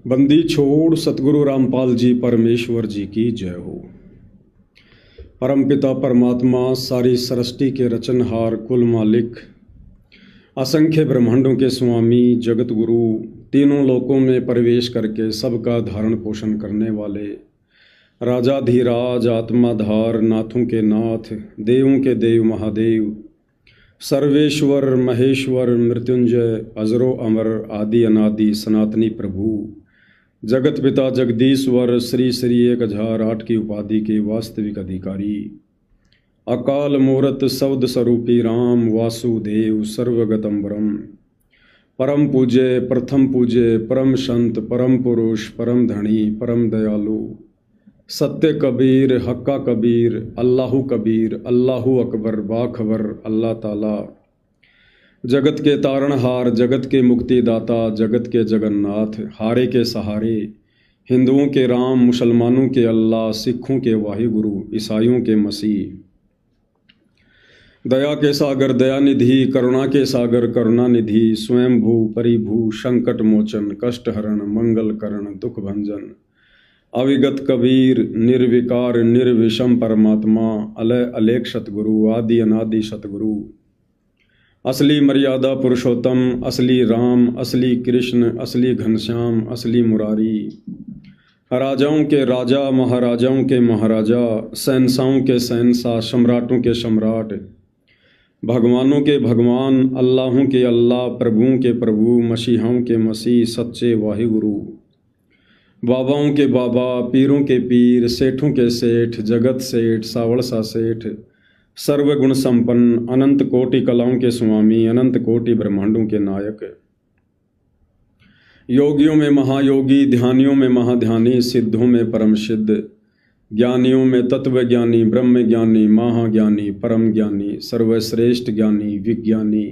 बंदी छोड़ सतगुरु रामपाल जी परमेश्वर जी की जय हो। परमपिता परमात्मा सारी सृष्टि के रचनहार कुल मालिक असंख्य ब्रह्मांडों के स्वामी जगत गुरु तीनों लोकों में प्रवेश करके सबका धारण पोषण करने वाले राजाधिराज आत्माधार नाथों के नाथ देवों के देव महादेव सर्वेश्वर महेश्वर मृत्युंजय अजरो अमर आदि अनादि सनातनी प्रभु जगत पिता जगदीश्वर श्री श्री 1008 की उपाधि के वास्तविक अधिकारी अकाल मूर्त शब्द स्वरूपी राम वासुदेव सर्वगतम ब्रह्म परम पूज्य प्रथम पूज्य परम संत परम पुरुष परम धनी परम दयालु सत्य कबीर हक्का कबीर अल्लाहु कबीर अल्लाहु अकबर बाखबर अल्लाह ताला जगत के तारणहार जगत के मुक्तिदाता जगत के जगन्नाथ हारे के सहारे हिंदुओं के राम मुसलमानों के अल्लाह सिखों के वाहिगुरु ईसाइयों के मसीह दया के सागर दयानिधि करुणा के सागर करुणानिधि स्वयंभू परिभू संकट मोचन कष्टहरण मंगल करण दुख भंजन अविगत कबीर निर्विकार निर्विषम परमात्मा अलय अलेख सतगुरु आदि अनादि सतगुरु असली मर्यादा पुरुषोत्तम असली राम असली कृष्ण असली घनश्याम असली मुरारी राजाओं के राजा महाराजाओं के महाराजा शहंशाहों के शहंशाह सम्राटों के सम्राट भगवानों के भगवान अल्लाहों के अल्लाह प्रभुओं के प्रभु मसीहाओं के मसीह सच्चे वाहिगुरु बाबाओं के बाबा पीरों के पीर सेठों के सेठ जगत सेठ सावड़सा सेठ सर्वगुण संपन्न अनंत कोटि कलाओं के स्वामी अनंत कोटि ब्रह्मांडों के नायक योगियों में महायोगी ध्यानियों में महाध्यानी सिद्धों में परम सिद्ध ज्ञानियों में तत्व ज्ञानी ब्रह्म ज्ञानी महाज्ञानी परम ज्ञानी सर्वश्रेष्ठ ज्ञानी विज्ञानी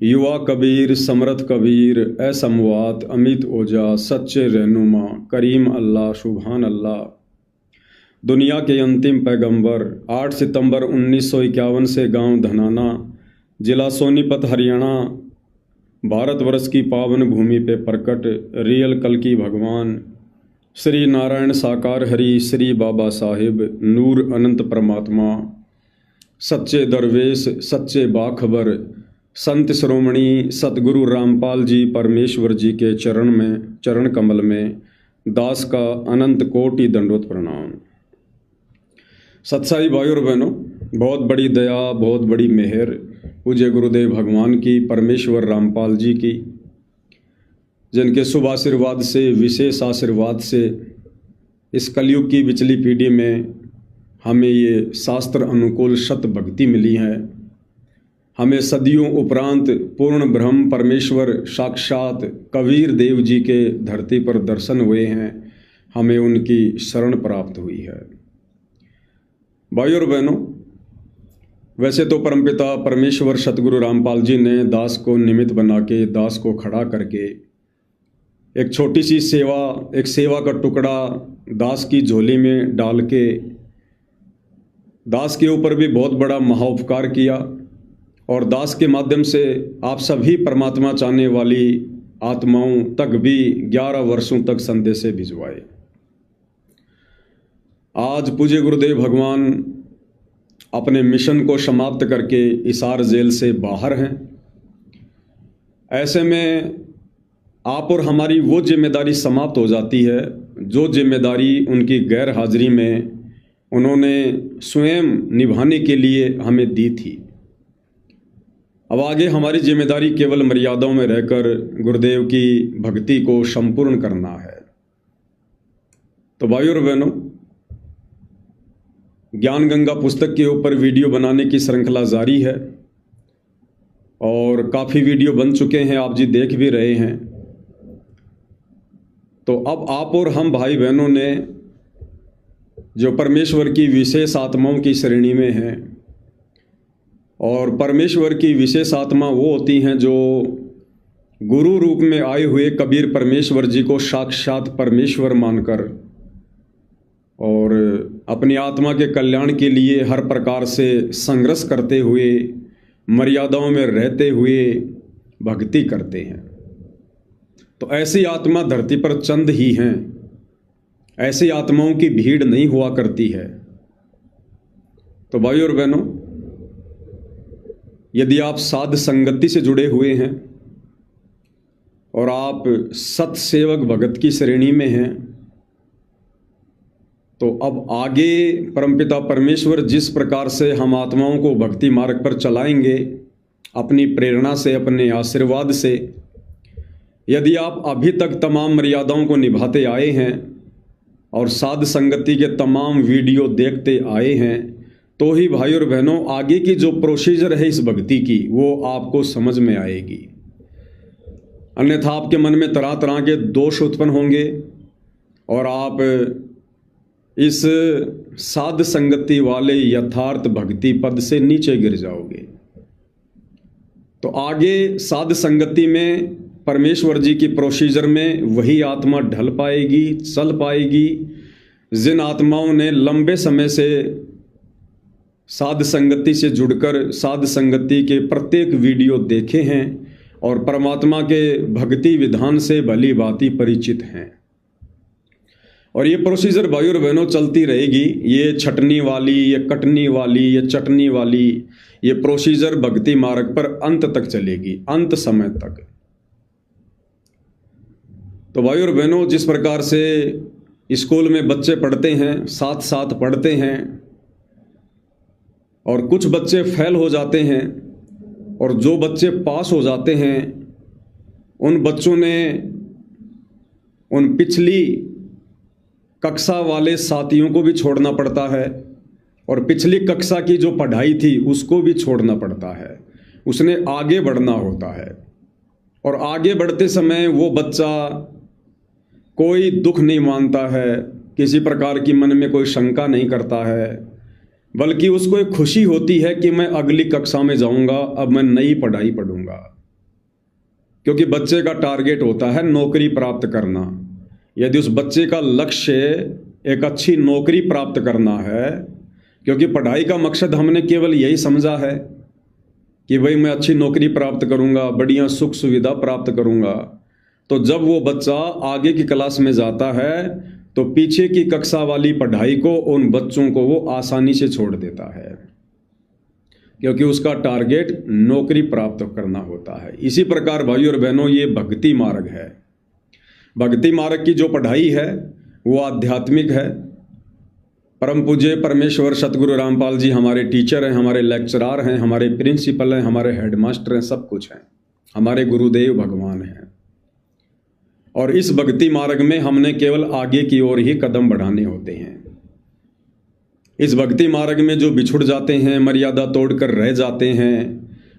युवा कबीर समर्थ कबीर असमवात अमित ओजा सच्चे रहनुमा करीम अल्लाह सुभान अल्लाह दुनिया के अंतिम पैगंबर 8 सितंबर 1951 से गांव धनाना जिला सोनीपत हरियाणा भारतवर्ष की पावन भूमि पे प्रकट रियल कल्कि भगवान श्री नारायण साकार हरि श्री बाबा साहिब नूर अनंत परमात्मा सच्चे दरवेश सच्चे बाखबर संत श्रोमणी सतगुरु रामपाल जी परमेश्वर जी के चरण कमल में दास का अनंत कोटि दंडोत प्रणाम। सत्साई भाई और बहनों, बहुत बड़ी दया बहुत बड़ी मेहर पूज्य गुरुदेव भगवान की परमेश्वर रामपाल जी की, जिनके शुभ आशीर्वाद से विशेष आशीर्वाद से इस कलयुग की बिचली पीढ़ी में हमें ये शास्त्र अनुकूल सत भक्ति मिली है। हमें सदियों उपरांत पूर्ण ब्रह्म परमेश्वर साक्षात कबीर देव जी के धरती पर दर्शन हुए हैं, हमें उनकी शरण प्राप्त हुई है। भाई और बहनों, वैसे तो परमपिता परमेश्वर सतगुरु रामपाल जी ने दास को निमित्त बना के दास को खड़ा करके एक छोटी सी सेवा एक सेवा का टुकड़ा दास की झोली में डाल के दास के ऊपर भी बहुत बड़ा महाउपकार किया और दास के माध्यम से आप सभी परमात्मा चाहने वाली आत्माओं तक भी 11 वर्षों तक संदेश भिजवाए। आज पूज्य गुरुदेव भगवान अपने मिशन को समाप्त करके हिसार जेल से बाहर हैं। ऐसे में आप और हमारी वो जिम्मेदारी समाप्त हो जाती है जो जिम्मेदारी उनकी गैर हाजिरी में उन्होंने स्वयं निभाने के लिए हमें दी थी। अब आगे हमारी जिम्मेदारी केवल मर्यादाओं में रहकर गुरुदेव की भक्ति को संपूर्ण करना है। तो भाइयों और बहनों, ज्ञान गंगा पुस्तक के ऊपर वीडियो बनाने की श्रृंखला जारी है और काफ़ी वीडियो बन चुके हैं, आप जी देख भी रहे हैं। तो अब आप और हम भाई बहनों ने जो परमेश्वर की विशेष आत्माओं की श्रेणी में हैं, और परमेश्वर की विशेष आत्मा वो होती हैं जो गुरु रूप में आए हुए कबीर परमेश्वर जी को साक्षात परमेश्वर मानकर और अपनी आत्मा के कल्याण के लिए हर प्रकार से संघर्ष करते हुए मर्यादाओं में रहते हुए भक्ति करते हैं। तो ऐसी आत्मा धरती पर चंद ही हैं, ऐसी आत्माओं की भीड़ नहीं हुआ करती है। तो भाई और बहनों, यदि आप साध संगति से जुड़े हुए हैं और आप सत्सेवक भगत की श्रेणी में हैं, तो अब आगे परमपिता परमेश्वर जिस प्रकार से हम आत्माओं को भक्ति मार्ग पर चलाएंगे, अपनी प्रेरणा से, अपने आशीर्वाद से, यदि आप अभी तक तमाम मर्यादाओं को निभाते आए हैं और साध संगति के तमाम वीडियो देखते आए हैं, तो ही भाई और बहनों आगे की जो प्रोसीजर है इस भक्ति की वो आपको समझ में आएगी। अन्यथा आपके मन में तरह तरह के दोष उत्पन्न होंगे और आप इस साध संगति वाले यथार्थ भक्ति पद से नीचे गिर जाओगे। तो आगे साध संगति में परमेश्वर जी की प्रोसीजर में वही आत्मा ढल पाएगी, चल पाएगी जिन आत्माओं ने लंबे समय से साध संगति से जुड़कर साध संगति के प्रत्येक वीडियो देखे हैं और परमात्मा के भक्ति विधान से भली भांति परिचित हैं। और ये प्रोसीजर भाई और बहनों चलती रहेगी। ये छटनी वाली, ये कटनी वाली, ये चटनी वाली, ये प्रोसीजर भक्ति मार्ग पर अंत तक चलेगी, अंत समय तक। तो भाई और बहनों, जिस प्रकार से स्कूल में बच्चे पढ़ते हैं, साथ साथ पढ़ते हैं और कुछ बच्चे फेल हो जाते हैं और जो बच्चे पास हो जाते हैं उन बच्चों ने उन पिछली कक्षा वाले साथियों को भी छोड़ना पड़ता है और पिछली कक्षा की जो पढ़ाई थी उसको भी छोड़ना पड़ता है। उसने आगे बढ़ना होता है और आगे बढ़ते समय वो बच्चा कोई दुख नहीं मानता है, किसी प्रकार की मन में कोई शंका नहीं करता है, बल्कि उसको एक खुशी होती है कि मैं अगली कक्षा में जाऊंगा, अब मैं नई पढ़ाई पढ़ूंगा। क्योंकि बच्चे का टारगेट होता है नौकरी प्राप्त करना। यदि उस बच्चे का लक्ष्य एक अच्छी नौकरी प्राप्त करना है, क्योंकि पढ़ाई का मकसद हमने केवल यही समझा है कि भाई मैं अच्छी नौकरी प्राप्त करूंगा, बढ़िया सुख सुविधा प्राप्त करूंगा, तो जब वो बच्चा आगे की क्लास में जाता है तो पीछे की कक्षा वाली पढ़ाई को, उन बच्चों को वो आसानी से छोड़ देता है, क्योंकि उसका टारगेट नौकरी प्राप्त करना होता है। इसी प्रकार भाई और बहनों, ये भक्ति मार्ग है। भक्ति मार्ग की जो पढ़ाई है वो आध्यात्मिक है। परम पूज्य परमेश्वर सतगुरु रामपाल जी हमारे टीचर हैं, हमारे लेक्चरार हैं, हमारे प्रिंसिपल हैं, हमारे हेडमास्टर हैं, सब कुछ हैं, हमारे गुरुदेव भगवान हैं। और इस भक्ति मार्ग में हमने केवल आगे की ओर ही कदम बढ़ाने होते हैं। इस भक्ति मार्ग में जो बिछुड़ जाते हैं, मर्यादा तोड़कर रह जाते हैं,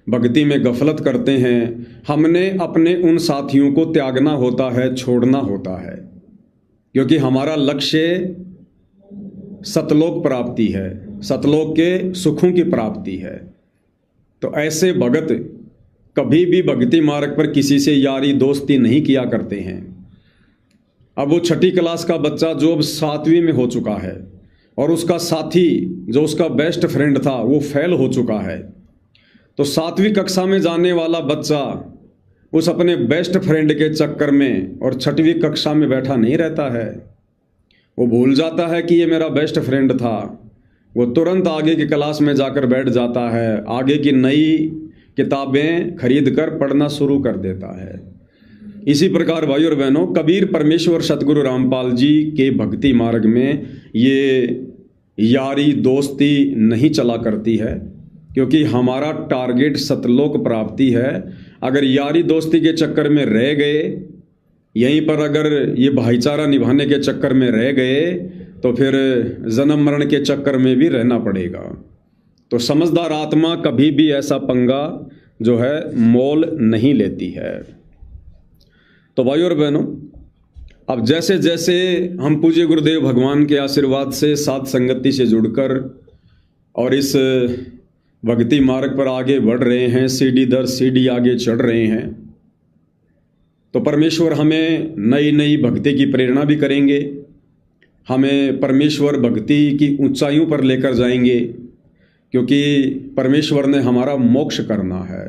भक्ति में गफलत करते हैं, हमने अपने उन साथियों को त्यागना होता है, छोड़ना होता है, क्योंकि हमारा लक्ष्य सतलोक प्राप्ति है, सतलोक के सुखों की प्राप्ति है। तो ऐसे भगत कभी भी भक्ति मार्ग पर किसी से यारी दोस्ती नहीं किया करते हैं। अब वो छठी क्लास का बच्चा जो अब 7वीं में हो चुका है और उसका साथी जो उसका बेस्ट फ्रेंड था वो फेल हो चुका है, तो 7वीं कक्षा में जाने वाला बच्चा उस अपने बेस्ट फ्रेंड के चक्कर में और 6वीं कक्षा में बैठा नहीं रहता है। वो भूल जाता है कि ये मेरा बेस्ट फ्रेंड था, वो तुरंत आगे की क्लास में जाकर बैठ जाता है, आगे की नई किताबें खरीद कर पढ़ना शुरू कर देता है। इसी प्रकार भाई और बहनों, कबीर परमेश्वर सतगुरु रामपाल जी के भक्ति मार्ग में ये यारी दोस्ती नहीं चला करती है, क्योंकि हमारा टारगेट सतलोक प्राप्ति है। अगर यारी दोस्ती के चक्कर में रह गए, यहीं पर अगर ये भाईचारा निभाने के चक्कर में रह गए, तो फिर जन्म मरण के चक्कर में भी रहना पड़ेगा। तो समझदार आत्मा कभी भी ऐसा पंगा जो है मोल नहीं लेती है। तो भाई और बहनों, अब जैसे जैसे हम पूज्य गुरुदेव भगवान के आशीर्वाद से साध संगति से जुड़कर और इस भक्ति मार्ग पर आगे बढ़ रहे हैं, सीढ़ी दर सीढ़ी आगे चढ़ रहे हैं, तो परमेश्वर हमें नई नई भक्ति की प्रेरणा भी करेंगे, हमें परमेश्वर भक्ति की ऊंचाइयों पर लेकर जाएंगे, क्योंकि परमेश्वर ने हमारा मोक्ष करना है।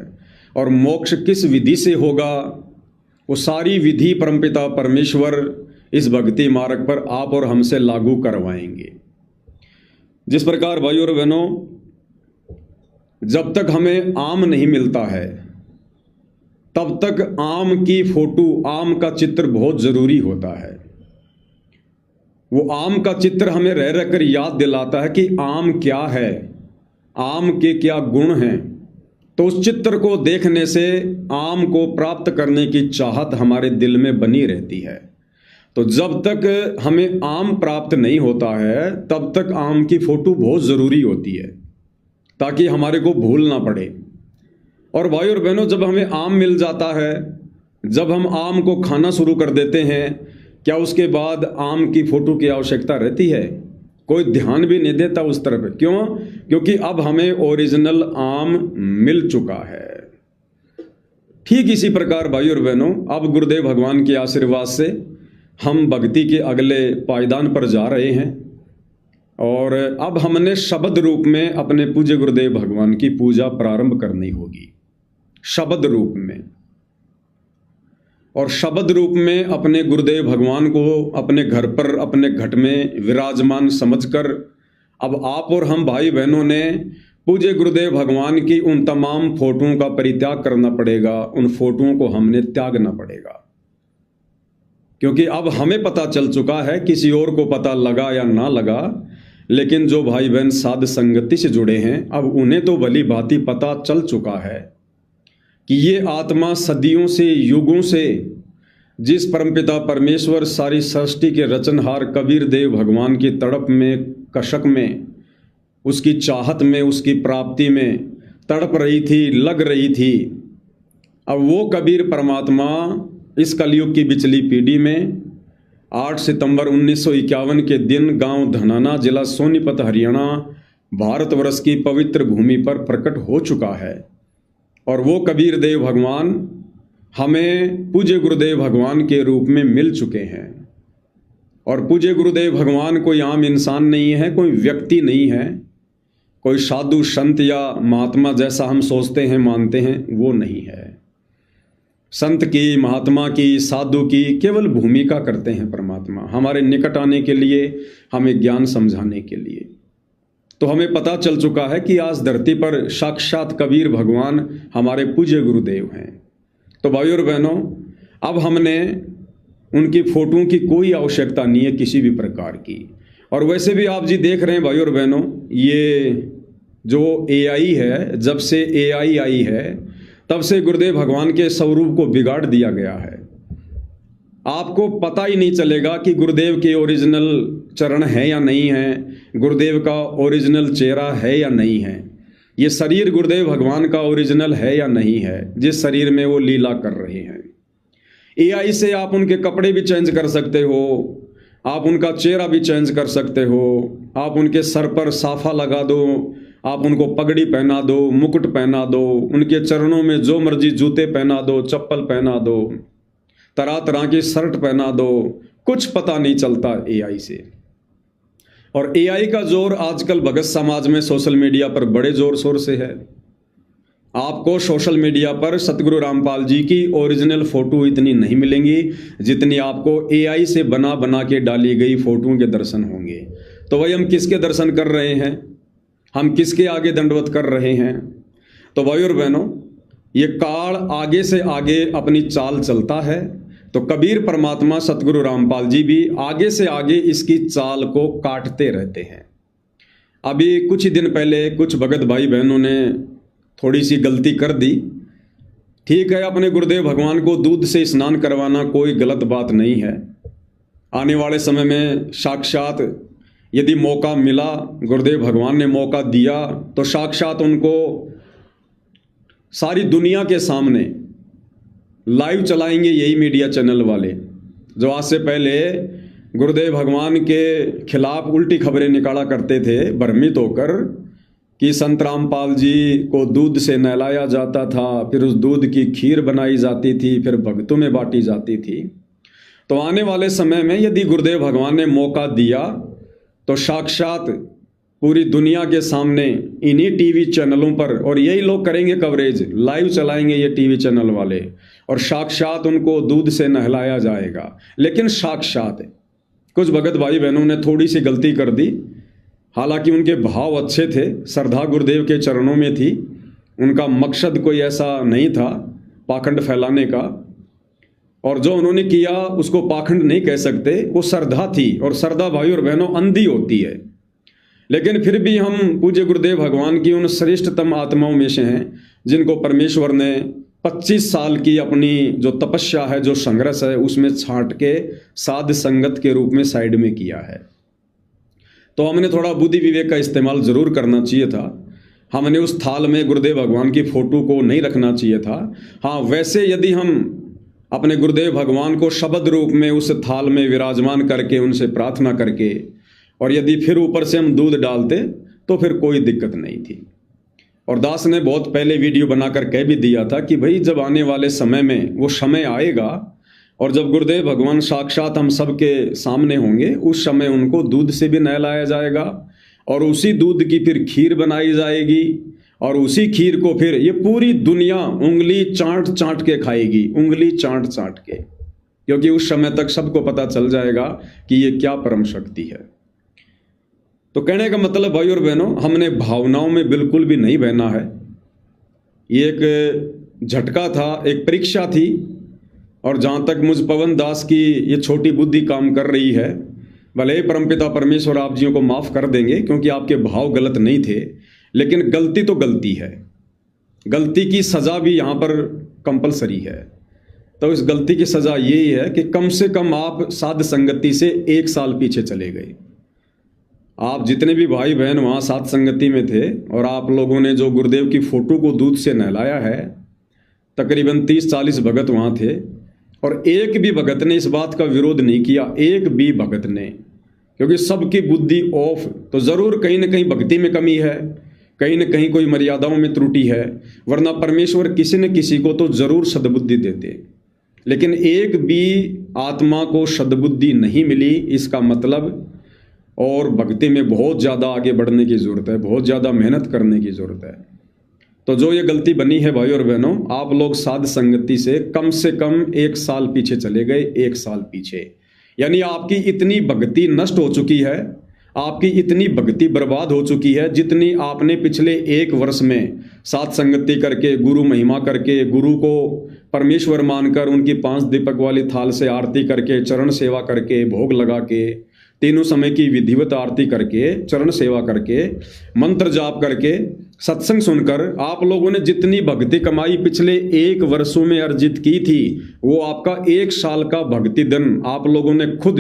और मोक्ष किस विधि से होगा वो सारी विधि परमपिता परमेश्वर इस भक्ति मार्ग पर आप और हमसे लागू करवाएंगे। जिस प्रकार भाइयों और बहनों, जब तक हमें आम नहीं मिलता है तब तक आम की फोटो, आम का चित्र बहुत जरूरी होता है। वो आम का चित्र हमें रह रहकर याद दिलाता है कि आम क्या है, आम के क्या गुण हैं। तो उस चित्र को देखने से आम को प्राप्त करने की चाहत हमारे दिल में बनी रहती है। तो जब तक हमें आम प्राप्त नहीं होता है तब तक आम की फोटो बहुत ज़रूरी होती है, ताकि हमारे को भूल ना पड़े। और भाई और बहनों, जब हमें आम मिल जाता है, जब हम आम को खाना शुरू कर देते हैं, क्या उसके बाद आम की फोटो की आवश्यकता रहती है? कोई ध्यान भी नहीं देता उस तरफ। क्यों? क्योंकि अब हमें ओरिजिनल आम मिल चुका है। ठीक इसी प्रकार भाई और बहनों, अब गुरुदेव भगवान के आशीर्वाद से हम भक्ति के अगले पायदान पर जा रहे हैं और अब हमने शब्द रूप में अपने पूज्य गुरुदेव भगवान की पूजा प्रारंभ करनी होगी, शब्द रूप में। और शब्द रूप में अपने गुरुदेव भगवान को अपने घर पर, अपने घट में विराजमान समझकर अब आप और हम भाई बहनों ने पूज्य गुरुदेव भगवान की उन तमाम फोटोओं का परित्याग करना पड़ेगा, उन फोटोओं को हमने त्यागना पड़ेगा। क्योंकि अब हमें पता चल चुका है, किसी और को पता लगा या ना लगा, लेकिन जो भाई बहन साध संगति से जुड़े हैं अब उन्हें तो भली भांति पता चल चुका है कि ये आत्मा सदियों से, युगों से जिस परमपिता परमेश्वर सारी सृष्टि के रचनहार कबीर देव भगवान की तड़प में, कशक में, उसकी चाहत में, उसकी प्राप्ति में तड़प रही थी, लग रही थी। अब वो कबीर परमात्मा इस कलयुग की बिचली पीढ़ी में 8 सितंबर 1951 के दिन गांव धनाना, जिला सोनीपत, हरियाणा, भारतवर्ष की पवित्र भूमि पर प्रकट हो चुका है। और वो कबीर देव भगवान हमें पूज्य गुरुदेव भगवान के रूप में मिल चुके हैं। और पूज्य गुरुदेव भगवान कोई आम इंसान नहीं है, कोई व्यक्ति नहीं है, कोई साधु संत या महात्मा जैसा हम सोचते हैं, मानते हैं, वो नहीं है। संत की, महात्मा की, साधु की केवल भूमिका करते हैं परमात्मा, हमारे निकट आने के लिए, हमें ज्ञान समझाने के लिए। तो हमें पता चल चुका है कि आज धरती पर साक्षात कबीर भगवान हमारे पूज्य गुरुदेव हैं। तो भाइयों और बहनों, अब हमने उनकी फोटों की कोई आवश्यकता नहीं है किसी भी प्रकार की। और वैसे भी आप जी देख रहे हैं भाइयों और बहनों, ये जो AI है, जब से AI आई है तब से गुरुदेव भगवान के स्वरूप को बिगाड़ दिया गया है। आपको पता ही नहीं चलेगा कि गुरुदेव के ओरिजिनल चरण है या नहीं है, गुरुदेव का ओरिजिनल चेहरा है या नहीं है, ये शरीर गुरुदेव भगवान का ओरिजिनल है या नहीं है, जिस शरीर में वो लीला कर रहे हैं। AI से आप उनके कपड़े भी चेंज कर सकते हो, आप उनका चेहरा भी चेंज कर सकते हो, आप उनके सर पर साफा लगा दो, आप उनको पगड़ी पहना दो, मुकुट पहना दो, उनके चरणों में जो मर्जी जूते पहना दो, चप्पल पहना दो, तरह तरह की शर्ट पहना दो, कुछ पता नहीं चलता AI से। और AI का जोर आजकल भगत समाज में सोशल मीडिया पर बड़े जोर शोर से है। आपको सोशल मीडिया पर सतगुरु रामपाल जी की ओरिजिनल फोटो इतनी नहीं मिलेंगी जितनी आपको AI से बना बना के डाली गई फोटोओं के दर्शन होंगे। तो भाई हम किसके दर्शन कर रहे हैं, हम किसके आगे दंडवत कर रहे हैं? तो भाई और बहनों, ये काल आगे से आगे अपनी चाल चलता है, तो कबीर परमात्मा सतगुरु रामपाल जी भी आगे से आगे इसकी चाल को काटते रहते हैं। अभी कुछ ही दिन पहले कुछ भगत भाई बहनों ने थोड़ी सी गलती कर दी। ठीक है, अपने गुरुदेव भगवान को दूध से स्नान करवाना कोई गलत बात नहीं है। आने वाले समय में साक्षात यदि मौका मिला, गुरुदेव भगवान ने मौका दिया, तो साक्षात उनको सारी दुनिया के सामने लाइव चलाएंगे यही मीडिया चैनल वाले, जो आज से पहले गुरुदेव भगवान के खिलाफ उल्टी खबरें निकाला करते थे भ्रमित होकर कि संत रामपाल जी को दूध से नहलाया जाता था, फिर उस दूध की खीर बनाई जाती थी, फिर भक्तों में बांटी जाती थी। तो आने वाले समय में यदि गुरुदेव भगवान ने मौका दिया तो साक्षात पूरी दुनिया के सामने इन्हीं टीवी चैनलों पर, और यही लोग करेंगे कवरेज, लाइव चलाएंगे ये टीवी चैनल वाले, और साक्षात उनको दूध से नहलाया जाएगा। लेकिन साक्षात कुछ भगत भाई बहनों ने थोड़ी सी गलती कर दी, हालांकि उनके भाव अच्छे थे, श्रद्धा गुरुदेव के चरणों में थी, उनका मकसद कोई ऐसा नहीं था पाखंड फैलाने का, और जो उन्होंने किया उसको पाखंड नहीं कह सकते, वो श्रद्धा थी, और श्रद्धा भाई और बहनों अंधी होती है। लेकिन फिर भी हम पूज्य गुरुदेव भगवान की उन श्रेष्ठतम आत्माओं में से हैं जिनको परमेश्वर ने 25 साल की अपनी जो तपस्या है, जो संघर्ष है, उसमें छांट के साध संगत के रूप में साइड में किया है। तो हमने थोड़ा बुद्धि विवेक का इस्तेमाल जरूर करना चाहिए था। हमने उस थाल में गुरुदेव भगवान की फोटो को नहीं रखना चाहिए था। हाँ, वैसे यदि हम अपने गुरुदेव भगवान को शब्द रूप में उस थाल में विराजमान करके उनसे प्रार्थना करके, और यदि फिर ऊपर से हम दूध डालते तो फिर कोई दिक्कत नहीं थी। और दास ने बहुत पहले वीडियो बनाकर कह भी दिया था कि भाई जब आने वाले समय में वो समय आएगा और जब गुरुदेव भगवान साक्षात हम सबके सामने होंगे, उस समय उनको दूध से भी नहलाया जाएगा और उसी दूध की फिर खीर बनाई जाएगी, और उसी खीर को फिर ये पूरी दुनिया उंगली चाट चाट के खाएगी, उंगली चाट चाट के, क्योंकि उस समय तक सबको पता चल जाएगा कि ये क्या परम शक्ति है। तो कहने का मतलब भाई और बहनों, हमने भावनाओं में बिल्कुल भी नहीं बहना है। ये एक झटका था, एक परीक्षा थी, और जहाँ तक मुझ पवन दास की ये छोटी बुद्धि काम कर रही है, भले ही परमपिता परमेश्वर आप जियों को माफ़ कर देंगे क्योंकि आपके भाव गलत नहीं थे, लेकिन गलती तो गलती है, गलती की सज़ा भी यहाँ पर कंपलसरी है। तो इस गलती की सज़ा यही है कि कम से कम आप साध संगति से 1 साल पीछे चले गए। आप जितने भी भाई बहन वहाँ साध संगति में थे और आप लोगों ने जो गुरुदेव की फोटो को दूध से नहलाया है, तकरीबन 30-40 भगत वहाँ थे, और एक भी भगत ने इस बात का विरोध नहीं किया, एक भी भगत ने, क्योंकि सबकी बुद्धि ऑफ। तो ज़रूर कहीं ना कहीं भक्ति में कमी है, कहीं ना कहीं कोई मर्यादाओं में त्रुटि है, वरना परमेश्वर किसी न किसी को तो ज़रूर सद्बुद्धि देते। लेकिन एक भी आत्मा को सद्बुद्धि नहीं मिली, इसका मतलब और भक्ति में बहुत ज़्यादा आगे बढ़ने की ज़रूरत है, बहुत ज़्यादा मेहनत करने की ज़रूरत है। तो जो ये गलती बनी है भाई और बहनों, आप लोग साध संगति से कम 1 साल पीछे चले गए, 1 साल पीछे। यानी आपकी इतनी भक्ति नष्ट हो चुकी है, आपकी इतनी भक्ति बर्बाद हो चुकी है, जितनी आपने पिछले 1 वर्ष में साध संगति करके, गुरु महिमा करके, गुरु को परमेश्वर मानकर उनकी 5 दीपक वाली थाल से आरती करके, चरण सेवा करके, भोग लगा के, तीनों समय की विधिवत आरती करके, चरण सेवा करके, मंत्र जाप करके, सत्संग सुनकर आप लोगों ने जितनी भक्ति कमाई पिछले 1 वर्षों में अर्जित की थी, वो आपका 1 साल का भक्ति धन आप लोगों ने खुद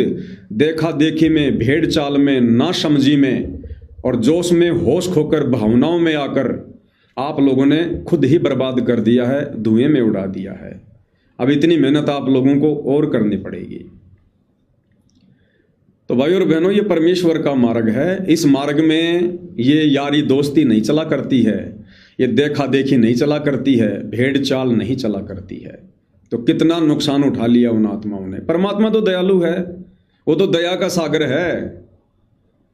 देखा देखी में, भेड़ चाल में, ना समझी में और जोश में होश खोकर भावनाओं में आकर आप लोगों ने खुद ही बर्बाद कर दिया है, धुएं में उड़ा दिया है। अब इतनी मेहनत आप लोगों को और करनी पड़ेगी। तो भाई और बहनों, ये परमेश्वर का मार्ग है। इस मार्ग में ये यारी दोस्ती नहीं चला करती है, ये देखा देखी नहीं चला करती है, भेड़ चाल नहीं चला करती है। तो कितना नुकसान उठा लिया उन आत्माओं ने। परमात्मा तो दयालु है, वो तो दया का सागर है,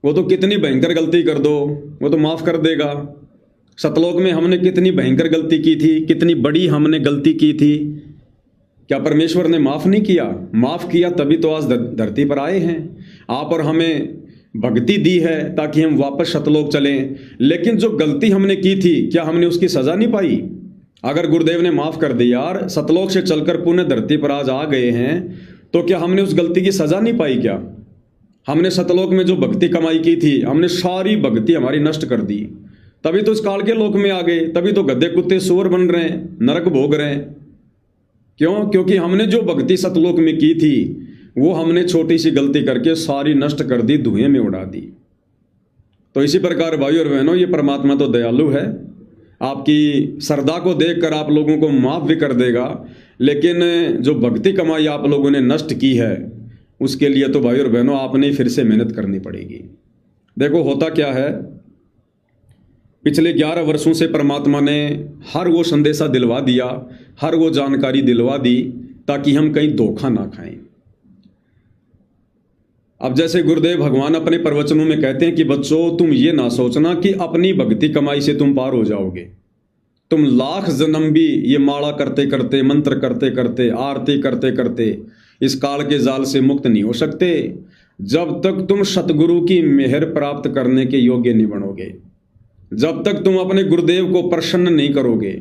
वो तो कितनी भयंकर गलती कर दो वो तो माफ़ कर देगा। सतलोक में हमने कितनी भयंकर गलती की थी, कितनी बड़ी हमने गलती की थी, क्या परमेश्वर ने माफ़ नहीं किया? माफ़ किया, तभी तो आज धरती पर आए हैं। आप और हमें भक्ति दी है ताकि हम वापस सतलोक चलें। लेकिन जो गलती हमने की थी, क्या हमने उसकी सज़ा नहीं पाई? अगर गुरुदेव ने माफ़ कर दी यार, सतलोक से चलकर पुण्य धरती पर आज आ गए हैं, तो क्या हमने उस गलती की सज़ा नहीं पाई? क्या हमने सतलोक में जो भक्ति कमाई की थी, हमने सारी भक्ति हमारी नष्ट कर दी, तभी तो इस काल के लोक में आ गए, तभी तो गधे कुत्ते सूअर बन रहे हैं, नरक भोग रहे हैं। क्यों? क्योंकि हमने जो भक्ति सतलोक में की थी, वो हमने छोटी सी गलती करके सारी नष्ट कर दी, धुएं में उड़ा दी। तो इसी प्रकार भाई और बहनों, ये परमात्मा तो दयालु है, आपकी श्रद्धा को देखकर आप लोगों को माफ़ भी कर देगा। लेकिन जो भक्ति कमाई आप लोगों ने नष्ट की है, उसके लिए तो भाई और बहनों आपने फिर से मेहनत करनी पड़ेगी। देखो होता क्या है, पिछले 11 वर्षों से परमात्मा ने हर वो संदेशा दिलवा दिया, हर वो जानकारी दिलवा दी, ताकि हम कहीं धोखा ना खाएं। अब जैसे गुरुदेव भगवान अपने प्रवचनों में कहते हैं कि बच्चों, तुम ये ना सोचना कि अपनी भक्ति कमाई से तुम पार हो जाओगे। तुम लाख जन्म भी ये माला करते करते, मंत्र करते करते, आरती करते करते इस काल के जाल से मुक्त नहीं हो सकते जब तक तुम सतगुरु की मेहर प्राप्त करने के योग्य नहीं बनोगे। जब तक तुम अपने गुरुदेव को प्रसन्न नहीं करोगे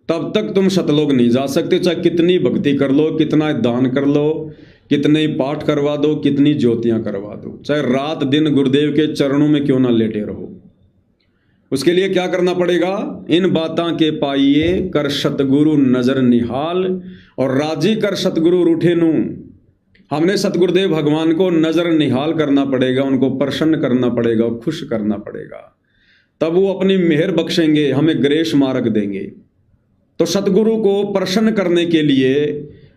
तब तक तुम सतलोक नहीं जा सकते। चाहे कितनी भक्ति कर लो, कितना दान कर लो, कितने पाठ करवा दो, कितनी ज्योतियां करवा दो, चाहे रात दिन गुरुदेव के चरणों में क्यों ना लेटे रहो, उसके लिए क्या करना पड़ेगा? इन बातां के पाइए कर सतगुरु नजर निहाल, और राजी कर सतगुरु रूठे नू। हमने सतगुरुदेव भगवान को नजर निहाल करना पड़ेगा, उनको प्रसन्न करना पड़ेगा, खुश करना पड़ेगा, तब वो अपनी मेहर बख्शेंगे, हमें ग्रेस मार्ग देंगे। तो सतगुरु को प्रसन्न करने के लिए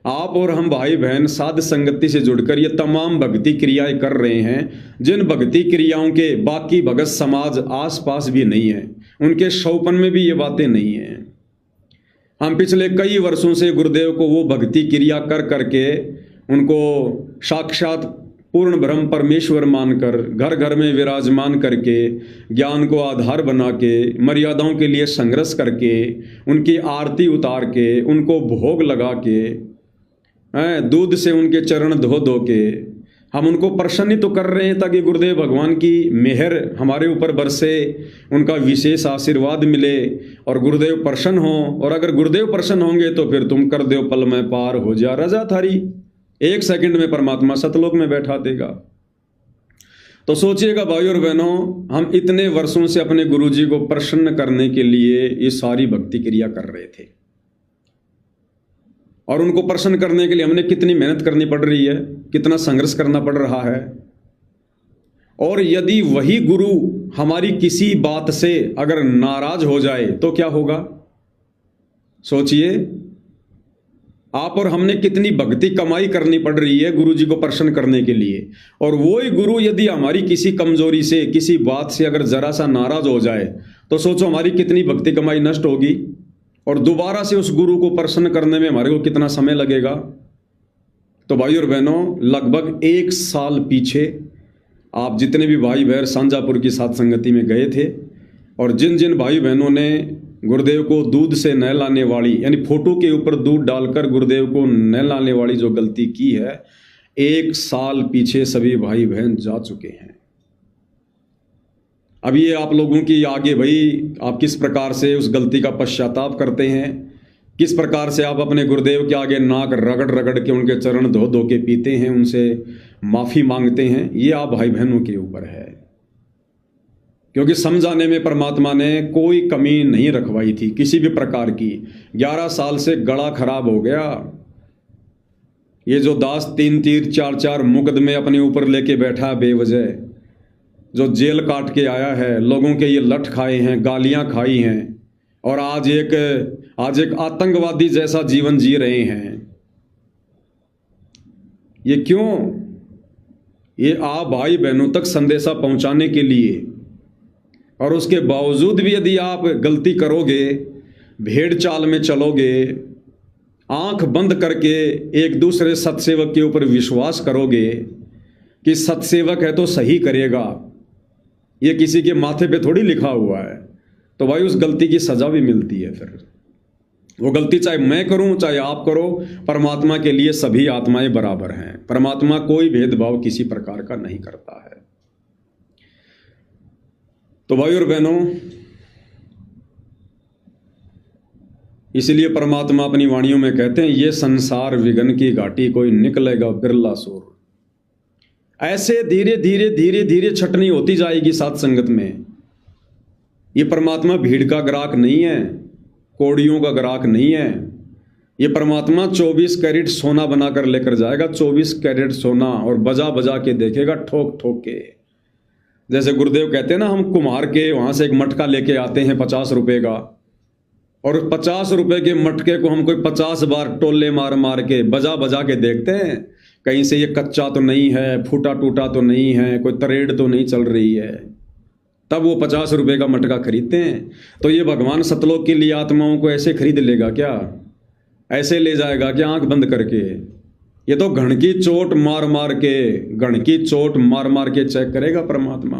आप और हम भाई बहन साध संगति से जुड़कर ये तमाम भक्ति क्रियाएं कर रहे हैं, जिन भक्ति क्रियाओं के बाकी भगत समाज आसपास भी नहीं है, उनके शौपन में भी ये बातें नहीं हैं। हम पिछले कई वर्षों से गुरुदेव को वो भक्ति क्रिया कर करके उनको साक्षात पूर्ण ब्रह्म परमेश्वर मानकर घर घर में विराजमान करके, ज्ञान को आधार बना के, मर्यादाओं के लिए संघर्ष करके, उनकी आरती उतार के, उनको भोग लगा के, दूध से उनके चरण धो धो के हम उनको प्रसन्न तो कर रहे हैं ताकि गुरुदेव भगवान की मेहर हमारे ऊपर बरसे, उनका विशेष आशीर्वाद मिले और गुरुदेव प्रसन्न हो। और अगर गुरुदेव प्रसन्न होंगे तो फिर तुम कर दो पल में पार हो जा रजा थारी, 1 सेकंड में परमात्मा सतलोक में बैठा देगा। तो सोचिएगा भाई और बहनों, हम इतने वर्षों से अपने गुरुजी को प्रसन्न करने के लिए ये सारी भक्ति क्रिया कर रहे थे, और उनको प्रसन्न करने के लिए हमने कितनी मेहनत करनी पड़ रही है, कितना संघर्ष करना पड़ रहा है। और यदि वही गुरु हमारी किसी बात से अगर नाराज हो जाए तो क्या होगा? सोचिए, आप और हमने कितनी भक्ति कमाई करनी पड़ रही है गुरु जी को प्रसन्न करने के लिए, और वही गुरु यदि हमारी किसी कमजोरी से, किसी बात से अगर जरा सा नाराज हो जाए तो सोचो हमारी कितनी भक्ति कमाई नष्ट होगी, और दोबारा से उस गुरु को प्रसन्न करने में हमारे को कितना समय लगेगा। तो भाई और बहनों, लगभग 1 साल पीछे आप जितने भी भाई बहन सांजापुर की साथ संगति में गए थे, और जिन जिन भाई बहनों ने गुरुदेव को दूध से नहलाने वाली, यानी फोटो के ऊपर दूध डालकर गुरुदेव को नहलाने वाली जो गलती की है, 1 साल पीछे सभी भाई बहन जा चुके हैं। अब ये आप लोगों की आगे भाई, आप किस प्रकार से उस गलती का पश्चाताप करते हैं, किस प्रकार से आप अपने गुरुदेव के आगे नाक रगड़ रगड़ के उनके चरण धो धो के पीते हैं, उनसे माफ़ी मांगते हैं, ये आप भाई बहनों के ऊपर है। क्योंकि समझाने में परमात्मा ने कोई कमी नहीं रखवाई थी किसी भी प्रकार की। 11 साल से गला खराब हो गया। ये जो दास 3 तीर 4 मुकदमे अपने ऊपर लेके बैठा बेवजह, जो जेल काट के आया है, लोगों के ये लठ खाए हैं, गालियां खाई हैं, और आज एक आतंकवादी जैसा जीवन जी रहे हैं। ये क्यों? ये आप भाई बहनों तक संदेशा पहुंचाने के लिए। और उसके बावजूद भी यदि आप गलती करोगे, भेड़ चाल में चलोगे, आंख बंद करके एक दूसरे सत्सेवक के ऊपर विश्वास करोगे कि सत्सेवक है तो सही करेगा, ये किसी के माथे पे थोड़ी लिखा हुआ है, तो भाई उस गलती की सजा भी मिलती है। फिर वो गलती चाहे मैं करूं चाहे आप करो, परमात्मा के लिए सभी आत्माएं बराबर हैं। परमात्मा कोई भेदभाव किसी प्रकार का नहीं करता है। तो भाई और बहनों, इसलिए परमात्मा अपनी वाणियों में कहते हैं, ये संसार विघन की घाटी कोई निकलेगा बिरला सूर। ऐसे धीरे धीरे धीरे धीरे छटनी होती जाएगी साथ संगत में। ये परमात्मा भीड़ का ग्राहक नहीं है, कौड़ियों का ग्राहक नहीं है। ये परमात्मा 24 कैरेट सोना बनाकर लेकर जाएगा, 24 कैरेट सोना, और बजा बजा के देखेगा, ठोक ठोक के। जैसे गुरुदेव कहते हैं ना, हम कुम्हार के वहां से एक मटका लेके आते हैं 50 रुपए का, और 50 रुपए के मटके को हम कोई 50 बार टोले मार मार के बजा बजा के देखते हैं, कहीं से ये कच्चा तो नहीं है, फूटा टूटा तो नहीं है, कोई तरेड़ तो नहीं चल रही है, तब वो 50 रुपए का मटका खरीदते हैं। तो ये भगवान सतलोक के लिए आत्माओं को ऐसे खरीद लेगा क्या? ऐसे ले जाएगा क्या आंख बंद करके? ये तो घण की चोट मार मार के चेक करेगा परमात्मा।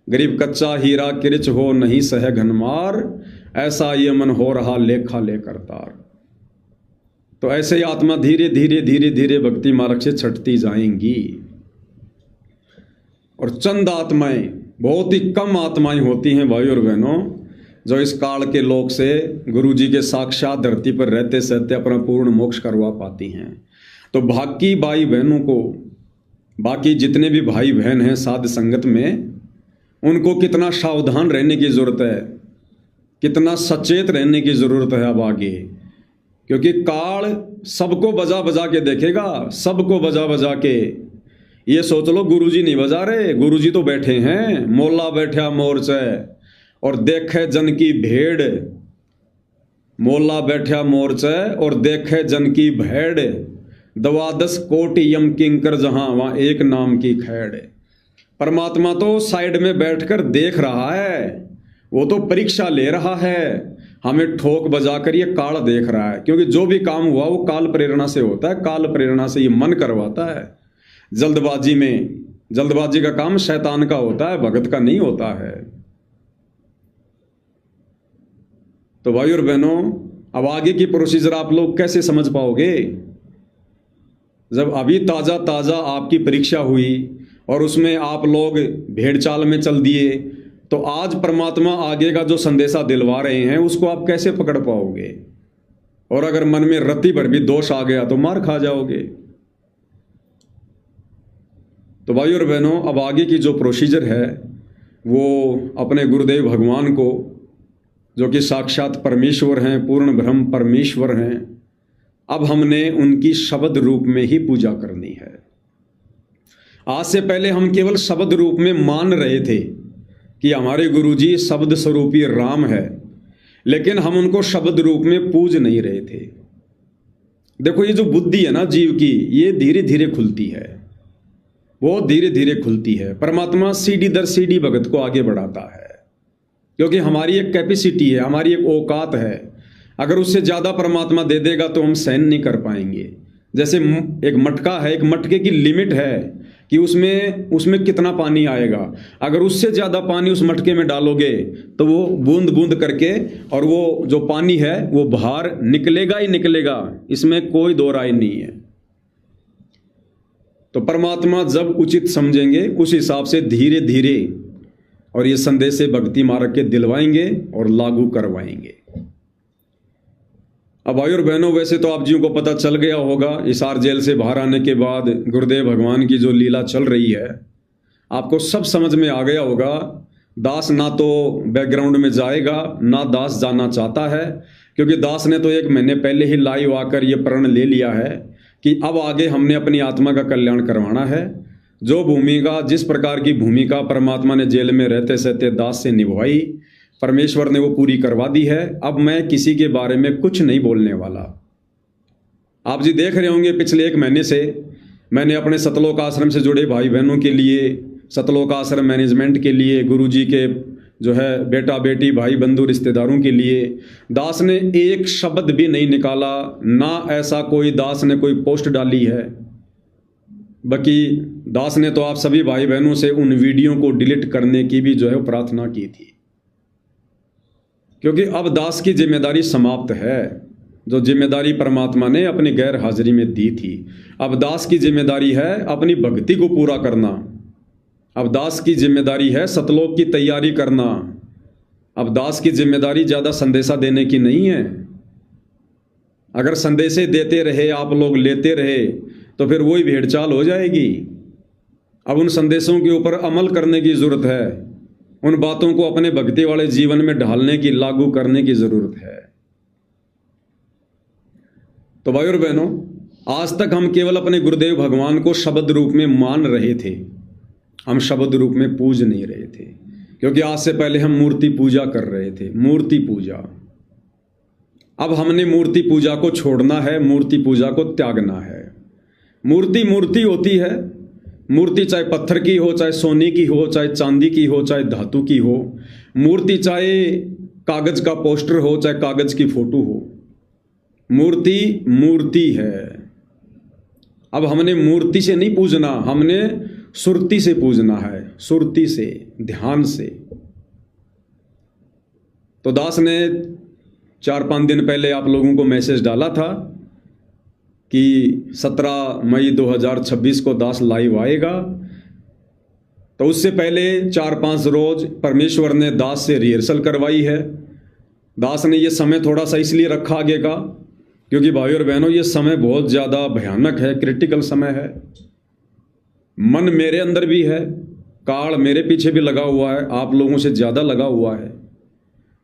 गरीब कच्चा हीरा किरच हो नहीं सह घनमार, ऐसा ये मन हो रहा लेखा लेकर तार। तो ऐसे ही आत्मा धीरे धीरे धीरे धीरे भक्ति मार्ग से छटती जाएंगी। और चंद आत्माएं, बहुत ही कम आत्माएं होती हैं भाई और बहनों, जो इस काल के लोक से गुरु जी के साक्षात धरती पर रहते सहते अपना पूर्ण मोक्ष करवा पाती हैं। तो बाकी भाई बहनों को, बाकी जितने भी भाई बहन हैं साध संगत में, उनको कितना सावधान रहने की ज़रूरत है, कितना सचेत रहने की ज़रूरत है अब आगे। क्योंकि काल सबको बजा बजा के देखेगा, सबको बजा बजा के। ये सोच लो गुरुजी नहीं बजा रहे, गुरुजी तो बैठे हैं, मोला बैठा मोर्चा और देखे जन की भेड़। मोला बैठा मोर्चा और देखे जन की भेड़, 12 कोटि यम किंकर जहां वहां एक नाम की खैड़। परमात्मा तो साइड में बैठकर देख रहा है, वो तो परीक्षा ले रहा है, हमें ठोक बजाकर ये काल देख रहा है। क्योंकि जो भी काम हुआ वो काल प्रेरणा से होता है, काल प्रेरणा से ये मन करवाता है। जल्दबाजी में, जल्दबाजी का काम शैतान का होता है, भगत का नहीं होता है। तो भाई और बहनों, अब आगे की प्रोसीजर आप लोग कैसे समझ पाओगे? जब अभी ताजा ताजा आपकी परीक्षा हुई और उसमें आप लोग भेड़ चाल में चल दिए, तो आज परमात्मा आगे का जो संदेशा दिलवा रहे हैं उसको आप कैसे पकड़ पाओगे? और अगर मन में रत्ती भर भी दोष आ गया तो मार खा जाओगे। तो भाई और बहनों, अब आगे की जो प्रोसीजर है वो अपने गुरुदेव भगवान को, जो कि साक्षात परमेश्वर हैं, पूर्ण ब्रह्म परमेश्वर हैं, अब हमने उनकी शब्द रूप में ही पूजा करनी है। आज से पहले हम केवल शब्द रूप में मान रहे थे कि हमारे गुरुजी शब्द स्वरूपी राम है, लेकिन हम उनको शब्द रूप में पूज नहीं रहे थे। देखो, ये जो बुद्धि है ना जीव की, ये धीरे धीरे खुलती है, वो धीरे धीरे खुलती है। परमात्मा सीढ़ी दर सीढ़ी भगत को आगे बढ़ाता है, क्योंकि हमारी एक कैपेसिटी है, हमारी एक औकात है। अगर उससे ज़्यादा परमात्मा दे देगा तो हम सहन नहीं कर पाएंगे। जैसे एक मटका है, एक मटके की लिमिट है कि उसमें कितना पानी आएगा। अगर उससे ज़्यादा पानी उस मटके में डालोगे तो वो बूंद बूंद करके, और वो जो पानी है वो बाहर निकलेगा ही निकलेगा, इसमें कोई दो राय नहीं है। तो परमात्मा जब उचित समझेंगे उस हिसाब से धीरे धीरे और ये संदेश भक्ति मार्ग के दिलवाएंगे और लागू करवाएंगे। अब भाई और बहनों, वैसे तो आप जी को पता चल गया होगा, हिसार जेल से बाहर आने के बाद गुरुदेव भगवान की जो लीला चल रही है आपको सब समझ में आ गया होगा। दास ना तो बैकग्राउंड में जाएगा, ना दास जाना चाहता है, क्योंकि दास ने तो 1 महीने पहले ही लाइव आकर ये प्रण ले लिया है कि अब आगे हमने अपनी आत्मा का कल्याण करवाना है। जो भूमिका, जिस प्रकार की भूमिका परमात्मा ने जेल में रहते सहते दास से निभाई, परमेश्वर ने वो पूरी करवा दी है। अब मैं किसी के बारे में कुछ नहीं बोलने वाला। आप जी देख रहे होंगे पिछले 1 महीने से मैंने अपने सतलोक आश्रम से जुड़े भाई बहनों के लिए, सतलोक आश्रम मैनेजमेंट के लिए, गुरुजी के जो है बेटा बेटी भाई बंधु रिश्तेदारों के लिए दास ने एक शब्द भी नहीं निकाला, ना ऐसा कोई दास ने कोई पोस्ट डाली है। बाकी दास ने तो आप सभी भाई बहनों से उन वीडियो को डिलीट करने की भी जो है प्रार्थना की थी, क्योंकि अब दास की जिम्मेदारी समाप्त है। जो जिम्मेदारी परमात्मा ने अपनी गैर हाजिरी में दी थी, अब दास की जिम्मेदारी है अपनी भक्ति को पूरा करना। अब दास की जिम्मेदारी है सतलोक की तैयारी करना। अब दास की जिम्मेदारी ज़्यादा संदेशा देने की नहीं है। अगर संदेशे देते रहे आप लोग, लेते रहे, तो फिर वही भेड़चाल हो जाएगी। अब उन संदेशों के ऊपर अमल करने की ज़रूरत है, उन बातों को अपने भक्ति वाले जीवन में ढालने की, लागू करने की ज़रूरत है। तो भाई और बहनों, आज तक हम केवल अपने गुरुदेव भगवान को शब्द रूप में मान रहे थे, हम शब्द रूप में पूज नहीं रहे थे, क्योंकि आज से पहले हम मूर्ति पूजा कर रहे थे, मूर्ति पूजा। अब हमने मूर्ति पूजा को छोड़ना है, मूर्ति पूजा को त्यागना है। मूर्ति मूर्ति होती है, मूर्ति चाहे पत्थर की हो, चाहे सोने की हो, चाहे चांदी की हो, चाहे धातु की हो। मूर्ति चाहे कागज का पोस्टर हो, चाहे कागज की फोटो हो, मूर्ति मूर्ति है। अब हमने मूर्ति से नहीं पूजना, हमने सुरति से पूजना है, सुरति से, ध्यान से। तो दास ने 4-5 दिन पहले आप लोगों को मैसेज डाला था कि 17 मई 2026 को दास लाइव आएगा। तो उससे पहले 4-5 रोज परमेश्वर ने दास से रिहर्सल करवाई है। दास ने ये समय थोड़ा सा इसलिए रखा आगे का, क्योंकि भाई और बहनों, ये समय बहुत ज़्यादा भयानक है, क्रिटिकल समय है। मन मेरे अंदर भी है, काल मेरे पीछे भी लगा हुआ है, आप लोगों से ज़्यादा लगा हुआ है।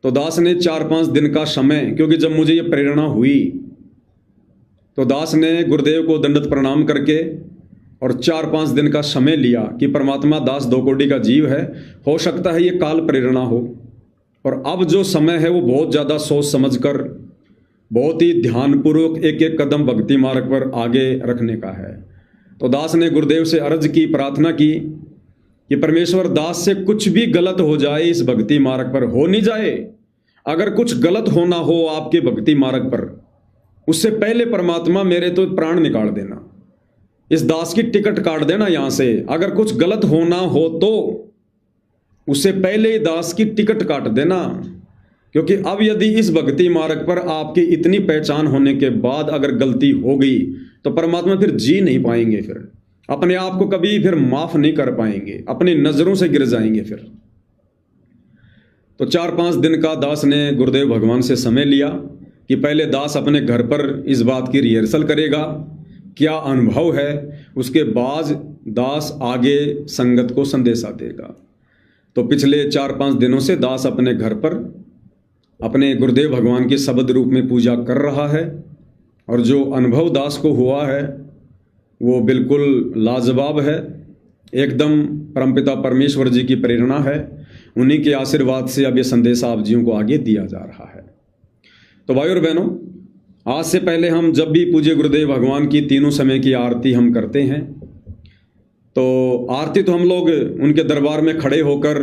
तो दास ने 4-5 दिन का समय, क्योंकि जब मुझे ये प्रेरणा हुई तो दास ने गुरुदेव को दंडवत प्रणाम करके और 4-5 दिन का समय लिया कि परमात्मा, दास 2 कोटि का जीव है, हो सकता है ये काल प्रेरणा हो। और अब जो समय है वो बहुत ज़्यादा सोच समझकर, बहुत ही ध्यानपूर्वक एक एक कदम भक्ति मार्ग पर आगे रखने का है। तो दास ने गुरुदेव से अर्ज की, प्रार्थना की कि परमेश्वर, दास से कुछ भी गलत हो जाए इस भक्ति मार्ग पर, हो नहीं जाए, अगर कुछ गलत होना हो आपके भक्ति मार्ग पर, उससे पहले परमात्मा मेरे तो प्राण निकाल देना, इस दास की टिकट काट देना यहां से। अगर कुछ गलत होना हो तो उससे पहले ही दास की टिकट काट देना, क्योंकि अब यदि इस भक्ति मार्ग पर आपकी इतनी पहचान होने के बाद अगर गलती हो गई तो परमात्मा फिर जी नहीं पाएंगे, फिर अपने आप को कभी फिर माफ नहीं कर पाएंगे, अपनी नजरों से गिर जाएंगे फिर। तो 4-5 दिन का दास ने गुरुदेव भगवान से समय लिया कि पहले दास अपने घर पर इस बात की रिहर्सल करेगा, क्या अनुभव है, उसके बाद दास आगे संगत को संदेशा देगा। तो पिछले 4-5 दिनों से दास अपने घर पर अपने गुरुदेव भगवान की शब्द रूप में पूजा कर रहा है, और जो अनुभव दास को हुआ है वो बिल्कुल लाजवाब है, एकदम परमपिता परमेश्वर जी की प्रेरणा है, उन्हीं के आशीर्वाद से अब ये संदेश आप जियों को आगे दिया जा रहा है। तो भाई और बहनों, आज से पहले हम जब भी पूज्य गुरुदेव भगवान की तीनों समय की आरती हम करते हैं, तो आरती तो हम लोग उनके दरबार में खड़े होकर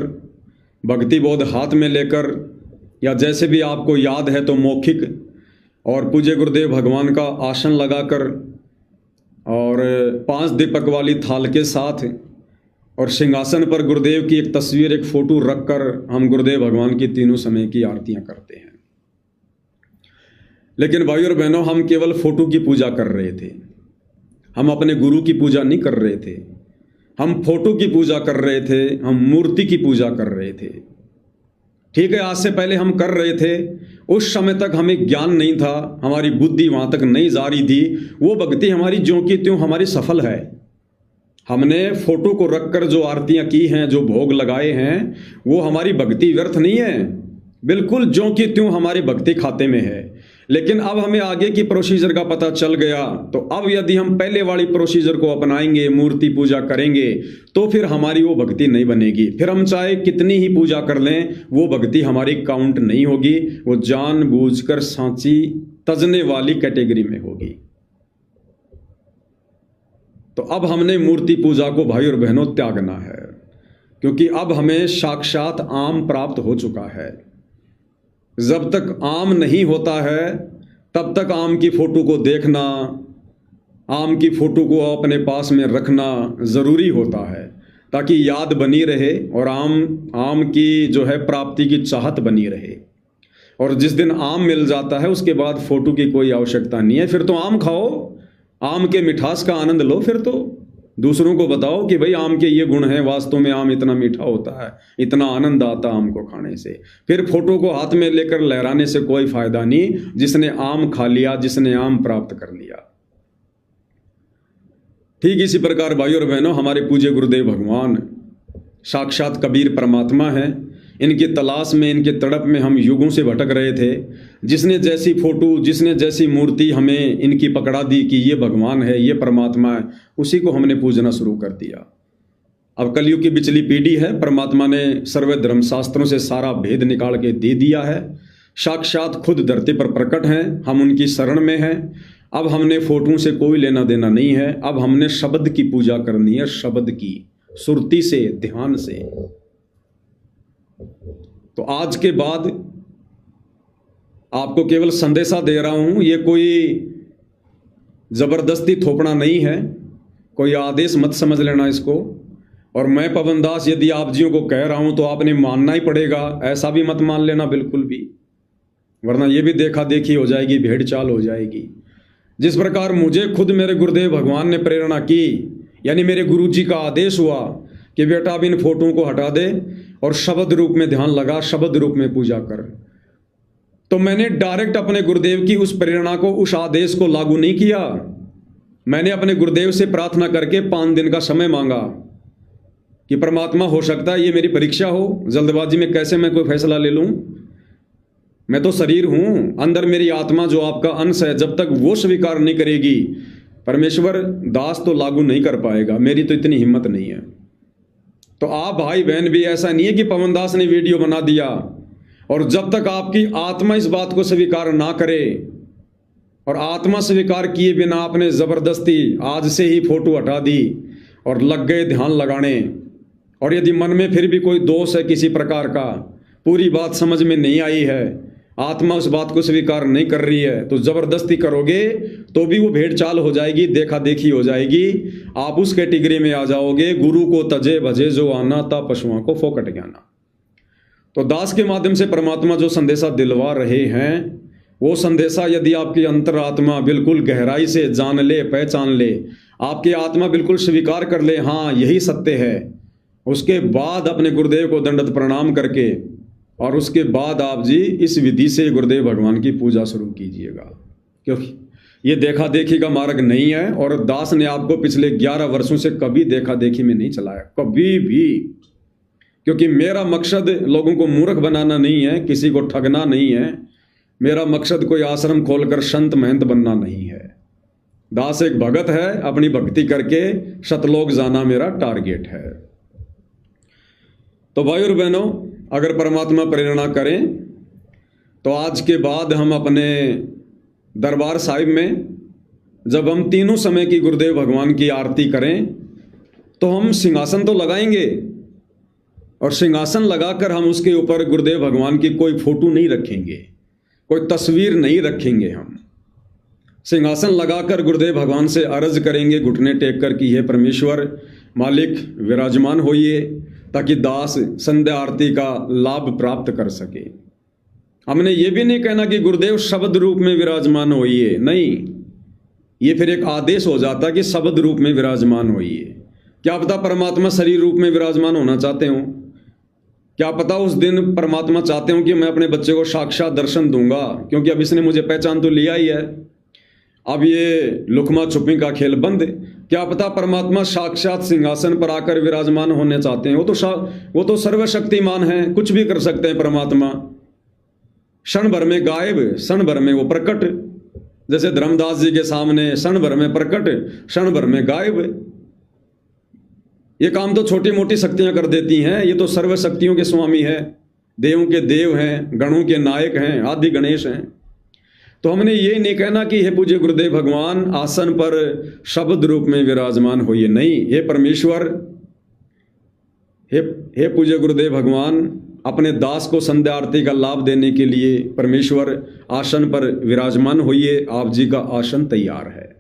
भक्ति बोध हाथ में लेकर, या जैसे भी आपको याद है तो मौखिक, और पूज्य गुरुदेव भगवान का आसन लगाकर और 5 दीपक वाली थाल के साथ और सिंहासन पर गुरुदेव की एक तस्वीर, एक फोटो रखकर हम गुरुदेव भगवान की तीनों समय की आरतियां करते हैं। लेकिन भाई और बहनों, हम केवल फोटो की पूजा कर रहे थे, हम अपने गुरु की पूजा नहीं कर रहे थे। हम फोटो की पूजा कर रहे थे, हम मूर्ति की पूजा कर रहे थे। ठीक है, आज से पहले हम कर रहे थे, उस समय तक हमें ज्ञान नहीं था, हमारी बुद्धि वहां तक नहीं जा रही थी, वो भक्ति हमारी ज्यों की त्यों हमारी सफल है। हमने फोटो को रखकर जो आरतियां की हैं, जो भोग लगाए हैं, वो हमारी भक्ति व्यर्थ नहीं है, बिल्कुल ज्यों की त्यों हमारी भक्ति खाते में है। लेकिन अब हमें आगे की प्रोसीजर का पता चल गया, तो अब यदि हम पहले वाली प्रोसीजर को अपनाएंगे, मूर्ति पूजा करेंगे, तो फिर हमारी वो भक्ति नहीं बनेगी। फिर हम चाहे कितनी ही पूजा कर लें, वो भक्ति हमारी काउंट नहीं होगी, वो जानबूझकर सांची तजने वाली कैटेगरी में होगी। तो अब हमने मूर्ति पूजा को भाई और बहनों त्यागना है, क्योंकि अब हमें साक्षात आम प्राप्त हो चुका है। जब तक आम नहीं होता है तब तक आम की फोटो को देखना, आम की फोटो को अपने पास में रखना ज़रूरी होता है, ताकि याद बनी रहे और आम की जो है प्राप्ति की चाहत बनी रहे। और जिस दिन आम मिल जाता है उसके बाद फोटो की कोई आवश्यकता नहीं है। फिर तो आम खाओ, आम के मिठास का आनंद लो, फिर तो दूसरों को बताओ कि भाई आम के ये गुण हैं, वास्तव में आम इतना मीठा होता है, इतना आनंद आता आम को खाने से। फिर फोटो को हाथ में लेकर लहराने से कोई फायदा नहीं, जिसने आम खा लिया, जिसने आम प्राप्त कर लिया। ठीक इसी प्रकार भाई और बहनों, हमारे पूज्य गुरुदेव भगवान साक्षात कबीर परमात्मा हैं। इनकी तलाश में, इनके तड़प में हम युगों से भटक रहे थे। जिसने जैसी फोटो, जिसने जैसी मूर्ति हमें इनकी पकड़ा दी कि ये भगवान है, ये परमात्मा है, उसी को हमने पूजना शुरू कर दिया। अब कलयुग की बिचली पीढ़ी है, परमात्मा ने सर्व धर्म शास्त्रों से सारा भेद निकाल के दे दिया है। साक्षात खुद धरती पर प्रकट हैं, हम उनकी शरण में हैं। अब हमने फोटो से कोई लेना देना नहीं है, अब हमने शब्द की पूजा करनी है, शब्द की, सुरती से, ध्यान से। तो आज के बाद आपको केवल संदेशा दे रहा हूं, ये कोई जबरदस्ती थोपना नहीं है, कोई आदेश मत समझ लेना इसको। और मैं पवन दास यदि आप जियों को कह रहा हूं तो आपने मानना ही पड़ेगा, ऐसा भी मत मान लेना बिल्कुल भी, वरना ये भी देखा देखी हो जाएगी, भेड़ चाल हो जाएगी। जिस प्रकार मुझे खुद मेरे गुरुदेव भगवान ने प्रेरणा की, यानी मेरे गुरु जी का आदेश हुआ कि बेटा अब इन फोटों को हटा दे और शब्द रूप में ध्यान लगा, शब्द रूप में पूजा कर, तो मैंने डायरेक्ट अपने गुरुदेव की उस प्रेरणा को, उस आदेश को लागू नहीं किया। मैंने अपने गुरुदेव से प्रार्थना करके 5 दिन का समय मांगा कि परमात्मा हो सकता है ये मेरी परीक्षा हो, जल्दबाजी में कैसे मैं कोई फैसला ले लूं, मैं तो शरीर हूं, अंदर मेरी आत्मा जो आपका अंश है, जब तक वो स्वीकार नहीं करेगी परमेश्वर दास तो लागू नहीं कर पाएगा, मेरी तो इतनी हिम्मत नहीं है। तो आप भाई बहन भी ऐसा नहीं है कि पवन दास ने वीडियो बना दिया और जब तक आपकी आत्मा इस बात को स्वीकार ना करे, और आत्मा स्वीकार किए बिना आपने जबरदस्ती आज से ही फोटो हटा दी और लग गए ध्यान लगाने, और यदि मन में फिर भी कोई दोष है किसी प्रकार का, पूरी बात समझ में नहीं आई है, आत्मा उस बात को स्वीकार नहीं कर रही है, तो जबरदस्ती करोगे तो भी वो भेड़ चाल हो जाएगी, देखा देखी हो जाएगी, आप उस कैटेगरी में आ जाओगे, गुरु को तजे भजे जो आना था पशुओं को फोकट ज्ञाना। तो दास के माध्यम से परमात्मा जो संदेशा दिलवा रहे हैं, वो संदेशा यदि आपकी अंतरात्मा बिल्कुल गहराई से जान ले, पहचान ले, आपकी आत्मा बिल्कुल स्वीकार कर ले, हाँ यही सत्य है, उसके बाद अपने गुरुदेव को दंडवत प्रणाम करके और उसके बाद आप जी इस विधि से गुरुदेव भगवान की पूजा शुरू कीजिएगा, क्योंकि ये देखा देखी का मार्ग नहीं है। और दास ने आपको पिछले 11 वर्षों से कभी देखा देखी में नहीं चलाया, कभी भी, क्योंकि मेरा मकसद लोगों को मूर्ख बनाना नहीं है, किसी को ठगना नहीं है, मेरा मकसद कोई आश्रम खोलकर संत महंत बनना नहीं है। दास एक भगत है, अपनी भक्ति करके सतलोक जाना मेरा टारगेट है। तो भाई और बहनों, अगर परमात्मा प्रेरणा करें तो आज के बाद हम अपने दरबार साहिब में जब हम तीनों समय की गुरुदेव भगवान की आरती करें तो हम सिंहासन तो लगाएंगे, और सिंहासन लगाकर हम उसके ऊपर गुरुदेव भगवान की कोई फोटो नहीं रखेंगे, कोई तस्वीर नहीं रखेंगे। हम सिंहासन लगाकर गुरुदेव भगवान से अर्ज करेंगे घुटने टेक कर कि हे परमेश्वर मालिक विराजमान होइए, ताकि दास संध्या आरती का लाभ प्राप्त कर सके। हमने ये भी नहीं कहना कि गुरुदेव शब्द रूप में विराजमान होइए, नहीं, ये फिर एक आदेश हो जाता कि शब्द रूप में विराजमान होइए। क्या पता परमात्मा शरीर रूप में विराजमान होना चाहते हो, क्या पता उस दिन परमात्मा चाहते हो कि मैं अपने बच्चे को साक्षात दर्शन दूंगा, क्योंकि अब इसने मुझे पहचान तो लिया ही है, अब ये लुकमा छुपी का खेल बंद। क्या पता परमात्मा साक्षात सिंहासन पर आकर विराजमान होने चाहते हैं, वो तो सर्वशक्तिमान है, कुछ भी कर सकते हैं परमात्मा। क्षण भर में गायब, क्षण भर में वो प्रकट, जैसे धर्मदास जी के सामने क्षण भर में प्रकट, क्षण भर में गायब। ये काम तो छोटी मोटी शक्तियां कर देती हैं, ये तो सर्वशक्तियों के स्वामी है, देवों के देव हैं, गणों के नायक हैं, आदि गणेश हैं। तो हमने ये नहीं कहना कि हे पूज्य गुरुदेव भगवान आसन पर शब्द रूप में विराजमान होइए, नहीं, हे परमेश्वर, हे पूज्य गुरुदेव भगवान, अपने दास को संध्या आरती का लाभ देने के लिए परमेश्वर आसन पर विराजमान होइए, आप जी का आसन तैयार है।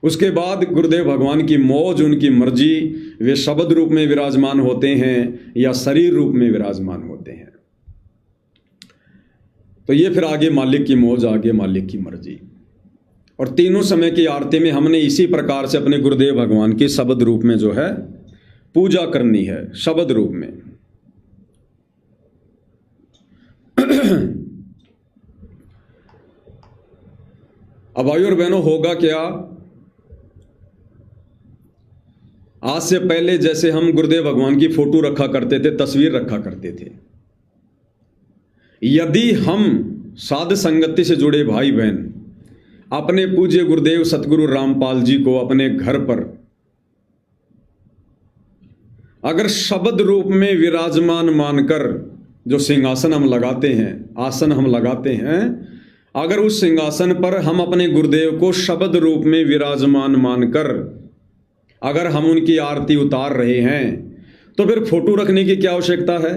उसके बाद गुरुदेव भगवान की मौज, उनकी मर्जी, वे शब्द रूप में विराजमान होते हैं या शरीर रूप में विराजमान होते हैं। तो ये फिर आगे मालिक की मौज, आगे मालिक की मर्जी। और तीनों समय की आरती में हमने इसी प्रकार से अपने गुरुदेव भगवान की शब्द रूप में जो है पूजा करनी है, शब्द रूप में। अब भाई और बहनों, होगा क्या, आज से पहले जैसे हम गुरुदेव भगवान की फोटो रखा करते थे, तस्वीर रखा करते थे, यदि हम साध संगति से जुड़े भाई बहन अपने पूज्य गुरुदेव सतगुरु रामपाल जी को अपने घर पर अगर शब्द रूप में विराजमान मानकर जो सिंहासन हम लगाते हैं, आसन हम लगाते हैं, अगर उस सिंहासन पर हम अपने गुरुदेव को शब्द रूप में विराजमान मानकर अगर हम उनकी आरती उतार रहे हैं, तो फिर फोटो रखने की क्या आवश्यकता है।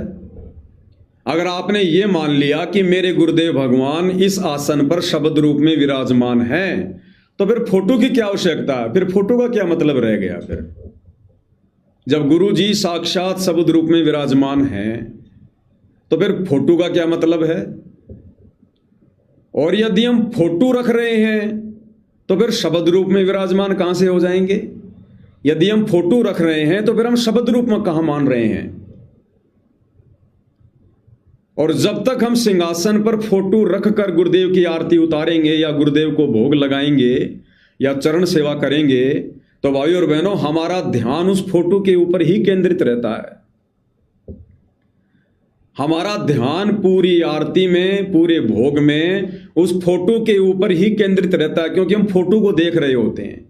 अगर आपने ये मान लिया कि मेरे गुरुदेव भगवान इस आसन पर शब्द रूप में विराजमान हैं, तो फिर फोटो की क्या आवश्यकता है, फिर फोटो का क्या मतलब रह गया। फिर जब गुरु जी साक्षात शब्द रूप में विराजमान हैं तो फिर फोटो का क्या मतलब है? और यदि हम फोटो रख रहे हैं तो फिर शब्द रूप में विराजमान कहां से हो जाएंगे? यदि हम फोटो रख रहे हैं तो फिर हम शब्द रूप में कहां मान रहे हैं? और जब तक हम सिंहासन पर फोटो रखकर गुरुदेव की आरती उतारेंगे या गुरुदेव को भोग लगाएंगे या चरण सेवा करेंगे तो भाइयों और बहनों, हमारा ध्यान उस फोटो के ऊपर ही केंद्रित रहता है। हमारा ध्यान पूरी आरती में, पूरे भोग में उस फोटो के ऊपर ही केंद्रित रहता है, क्योंकि हम फोटो को देख रहे होते हैं।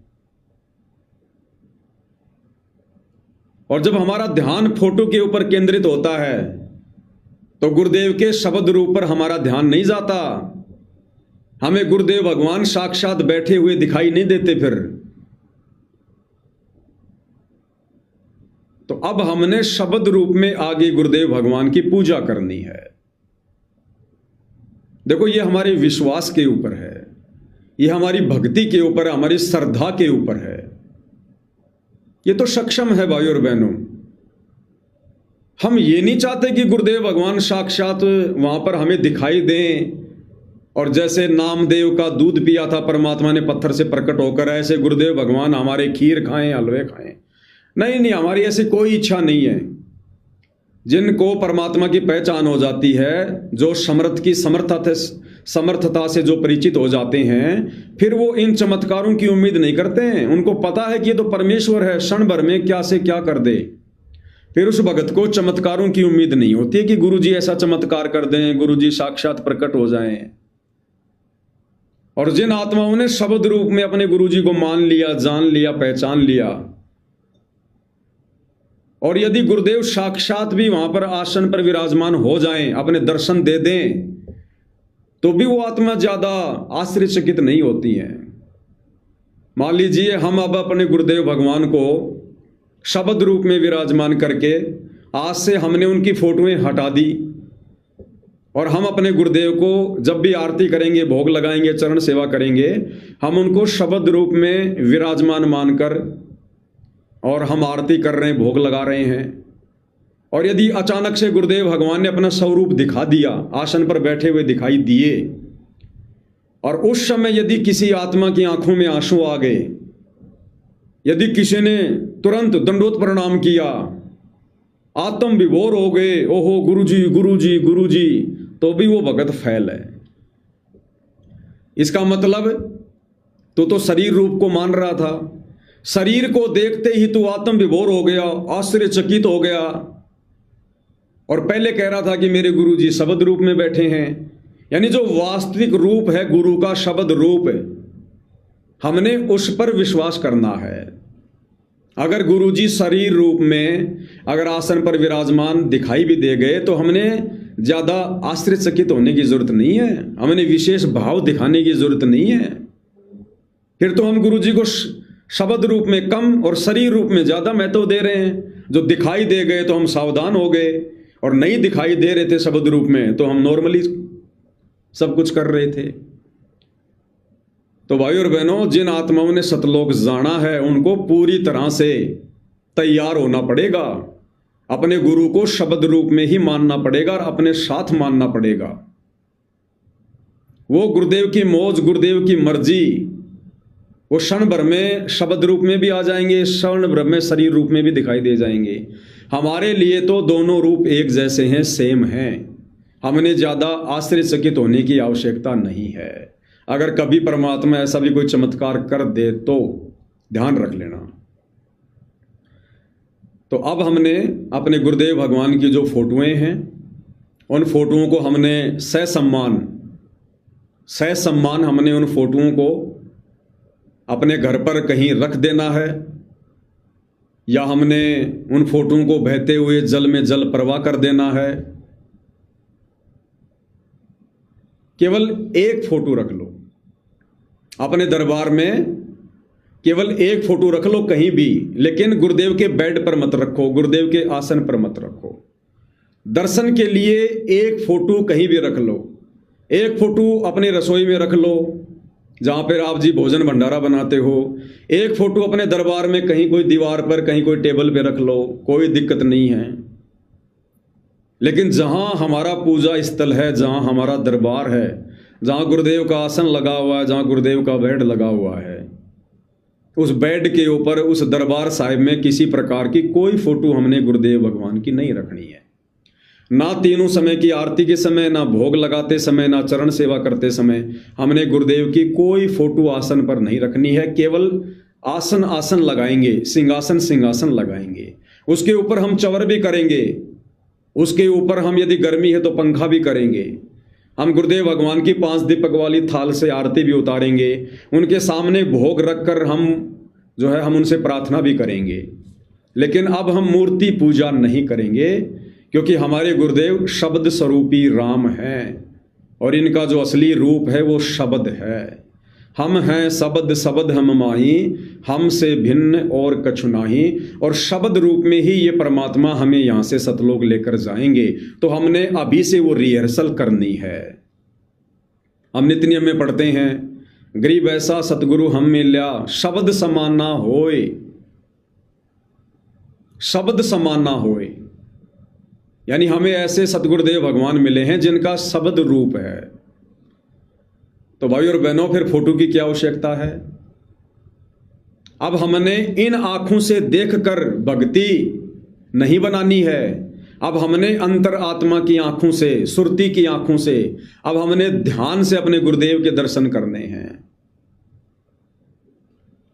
और जब हमारा ध्यान फोटो के ऊपर केंद्रित होता है तो गुरुदेव के शब्द रूप पर हमारा ध्यान नहीं जाता। हमें गुरुदेव भगवान साक्षात बैठे हुए दिखाई नहीं देते। फिर तो अब हमने शब्द रूप में आगे गुरुदेव भगवान की पूजा करनी है। देखो, ये हमारे विश्वास के ऊपर है, ये हमारी भक्ति के ऊपर है, हमारी श्रद्धा के ऊपर है। ये तो सक्षम है भाइयों और बहनों। हम ये नहीं चाहते कि गुरुदेव भगवान साक्षात वहां पर हमें दिखाई दें और जैसे नामदेव का दूध पिया था परमात्मा ने पत्थर से प्रकट होकर, ऐसे गुरुदेव भगवान हमारे खीर खाएं, हलवे खाएं। नहीं, हमारी ऐसी कोई इच्छा नहीं है। जिनको परमात्मा की पहचान हो जाती है, जो समर्थ की समर्थता से जो परिचित हो जाते हैं, फिर वो इन चमत्कारों की उम्मीद नहीं करते हैं। उनको पता है कि ये तो परमेश्वर है, क्षण भर में क्या से क्या कर दे। फिर उस भगत को चमत्कारों की उम्मीद नहीं होती है कि गुरु जी ऐसा चमत्कार कर दें, गुरु जी साक्षात प्रकट हो जाएं। और जिन आत्माओं ने शब्द रूप में अपने गुरु जी को मान लिया, जान लिया, पहचान लिया, और यदि गुरुदेव साक्षात भी वहां पर आसन पर विराजमान हो जाएं, अपने दर्शन दे दें, तो भी वो आत्मा ज्यादा आश्चर्यचकित नहीं होती हैं। मान लीजिए हम अब अपने गुरुदेव भगवान को शब्द रूप में विराजमान करके आज से हमने उनकी फोटोएं हटा दी और हम अपने गुरुदेव को जब भी आरती करेंगे, भोग लगाएंगे, चरण सेवा करेंगे, हम उनको शब्द रूप में विराजमान मानकर और हम आरती कर रहे हैं, भोग लगा रहे हैं। और यदि अचानक से गुरुदेव भगवान ने अपना स्वरूप दिखा दिया, आसन पर बैठे हुए दिखाई दिए, और उस समय यदि किसी आत्मा की आंखों में आंसू आ गए, यदि किसी ने तुरंत दंडोत प्रणाम किया, आत्म विभोर हो गए, ओहो गुरुजी गुरुजी गुरुजी, तो भी वो भगत फैल है। इसका मतलब तो शरीर रूप को मान रहा था, शरीर को देखते ही तो आत्म विभोर हो गया, आश्चर्यचकित हो गया, और पहले कह रहा था कि मेरे गुरु जी शब्द रूप में बैठे हैं। यानी जो वास्तविक रूप है गुरु का, शब्द रूप, हमने उस पर विश्वास करना है। अगर गुरु जी शरीर रूप में अगर आसन पर विराजमान दिखाई भी दे गए तो हमने ज्यादा आश्चर्यचकित होने की जरूरत नहीं है, हमने विशेष भाव दिखाने की जरूरत नहीं है। फिर तो हम गुरु जी को शब्द रूप में कम और शरीर रूप में ज्यादा महत्व दे रहे हैं। जो दिखाई दे गए तो हम सावधान हो गए, और नहीं दिखाई दे रहे थे शब्द रूप में तो हम नॉर्मली सब कुछ कर रहे थे। तो भाइयों और बहनों, जिन आत्माओं ने सतलोक जाना है उनको पूरी तरह से तैयार होना पड़ेगा, अपने गुरु को शब्द रूप में ही मानना पड़ेगा और अपने साथ मानना पड़ेगा। वो गुरुदेव की मौज, गुरुदेव की मर्जी, वो क्षण भर में शब्द रूप में भी आ जाएंगे, क्षण भर में शरीर रूप में भी दिखाई दे जाएंगे। हमारे लिए तो दोनों रूप एक जैसे हैं, सेम हैं। हमने ज्यादा आश्चर्यचकित होने की आवश्यकता नहीं है। अगर कभी परमात्मा ऐसा भी कोई चमत्कार कर दे तो ध्यान रख लेना। तो अब हमने अपने गुरुदेव भगवान की जो फोटोएं हैं, उन फोटोओं को हमने ससम्मान हमने उन फोटोओं को अपने घर पर कहीं रख देना है, या हमने उन फोटोओं को बहते हुए जल में जल प्रवाह कर देना है। केवल एक फोटो रख लो अपने दरबार में, केवल एक फोटो रख लो कहीं भी, लेकिन गुरुदेव के बेड पर मत रखो, गुरुदेव के आसन पर मत रखो। दर्शन के लिए एक फोटो कहीं भी रख लो, एक फोटो अपनी रसोई में रख लो, जहाँ पर आप जी भोजन भंडारा बनाते हो। एक फोटो अपने दरबार में कहीं कोई दीवार पर, कहीं कोई टेबल पे रख लो, कोई दिक्कत नहीं है। लेकिन जहाँ हमारा पूजा स्थल है, जहाँ हमारा दरबार है, जहाँ गुरुदेव का आसन लगा हुआ है, जहाँ गुरुदेव का बेड लगा हुआ है, उस बेड के ऊपर, उस दरबार साहिब में किसी प्रकार की कोई फोटो हमने गुरुदेव भगवान की नहीं रखनी है। ना तीनों समय की आरती के समय, ना भोग लगाते समय, ना चरण सेवा करते समय हमने गुरुदेव की कोई फोटो आसन पर नहीं रखनी है। केवल आसन आसन लगाएंगे, सिंहासन सिंहासन लगाएंगे। उसके ऊपर हम चवर भी करेंगे, उसके ऊपर हम यदि गर्मी है तो पंखा भी करेंगे। हम गुरुदेव भगवान की 5 दीपक वाली थाल से आरती भी उतारेंगे। उनके सामने भोग रखकर हम उनसे प्रार्थना भी करेंगे। लेकिन अब हम मूर्ति पूजा नहीं करेंगे, क्योंकि हमारे गुरुदेव शब्द स्वरूपी राम हैं और इनका जो असली रूप है वो शब्द है। हम हैं शब्द, शब्द हम माही, हमसे भिन्न और कछु नाही। और शब्द रूप में ही ये परमात्मा हमें यहाँ से सतलोक लेकर जाएंगे। तो हमने अभी से वो रिहर्सल करनी है। हम नित्य नियम में पढ़ते हैं, गरीब ऐसा सतगुरु हम मिल्या, शब्द समान ना होए, शब्द समान ना होए। यानी हमें ऐसे सतगुरुदेव भगवान मिले हैं जिनका शब्द रूप है। तो भाई और बहनों, फिर फोटो की क्या आवश्यकता है? अब हमने इन आंखों से देखकर भक्ति नहीं बनानी है। अब हमने अंतर आत्मा की आंखों से, सुरती की आंखों से, अब हमने ध्यान से अपने गुरुदेव के दर्शन करने हैं।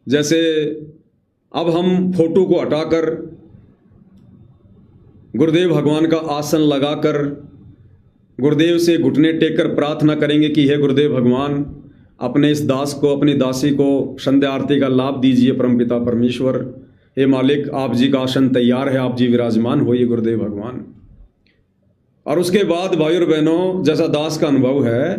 जैसे अब हम फोटो को हटाकर गुरुदेव भगवान का आसन लगाकर गुरुदेव से घुटने टेककर प्रार्थना करेंगे कि हे गुरुदेव भगवान, अपने इस दास को, अपनी दासी को संध्या आरती का लाभ दीजिए परमपिता परमेश्वर। हे मालिक, आप जी का आसन तैयार है, आप जी विराजमान होइए गुरुदेव भगवान। और उसके बाद भाई और बहनों, जैसा दास का अनुभव है,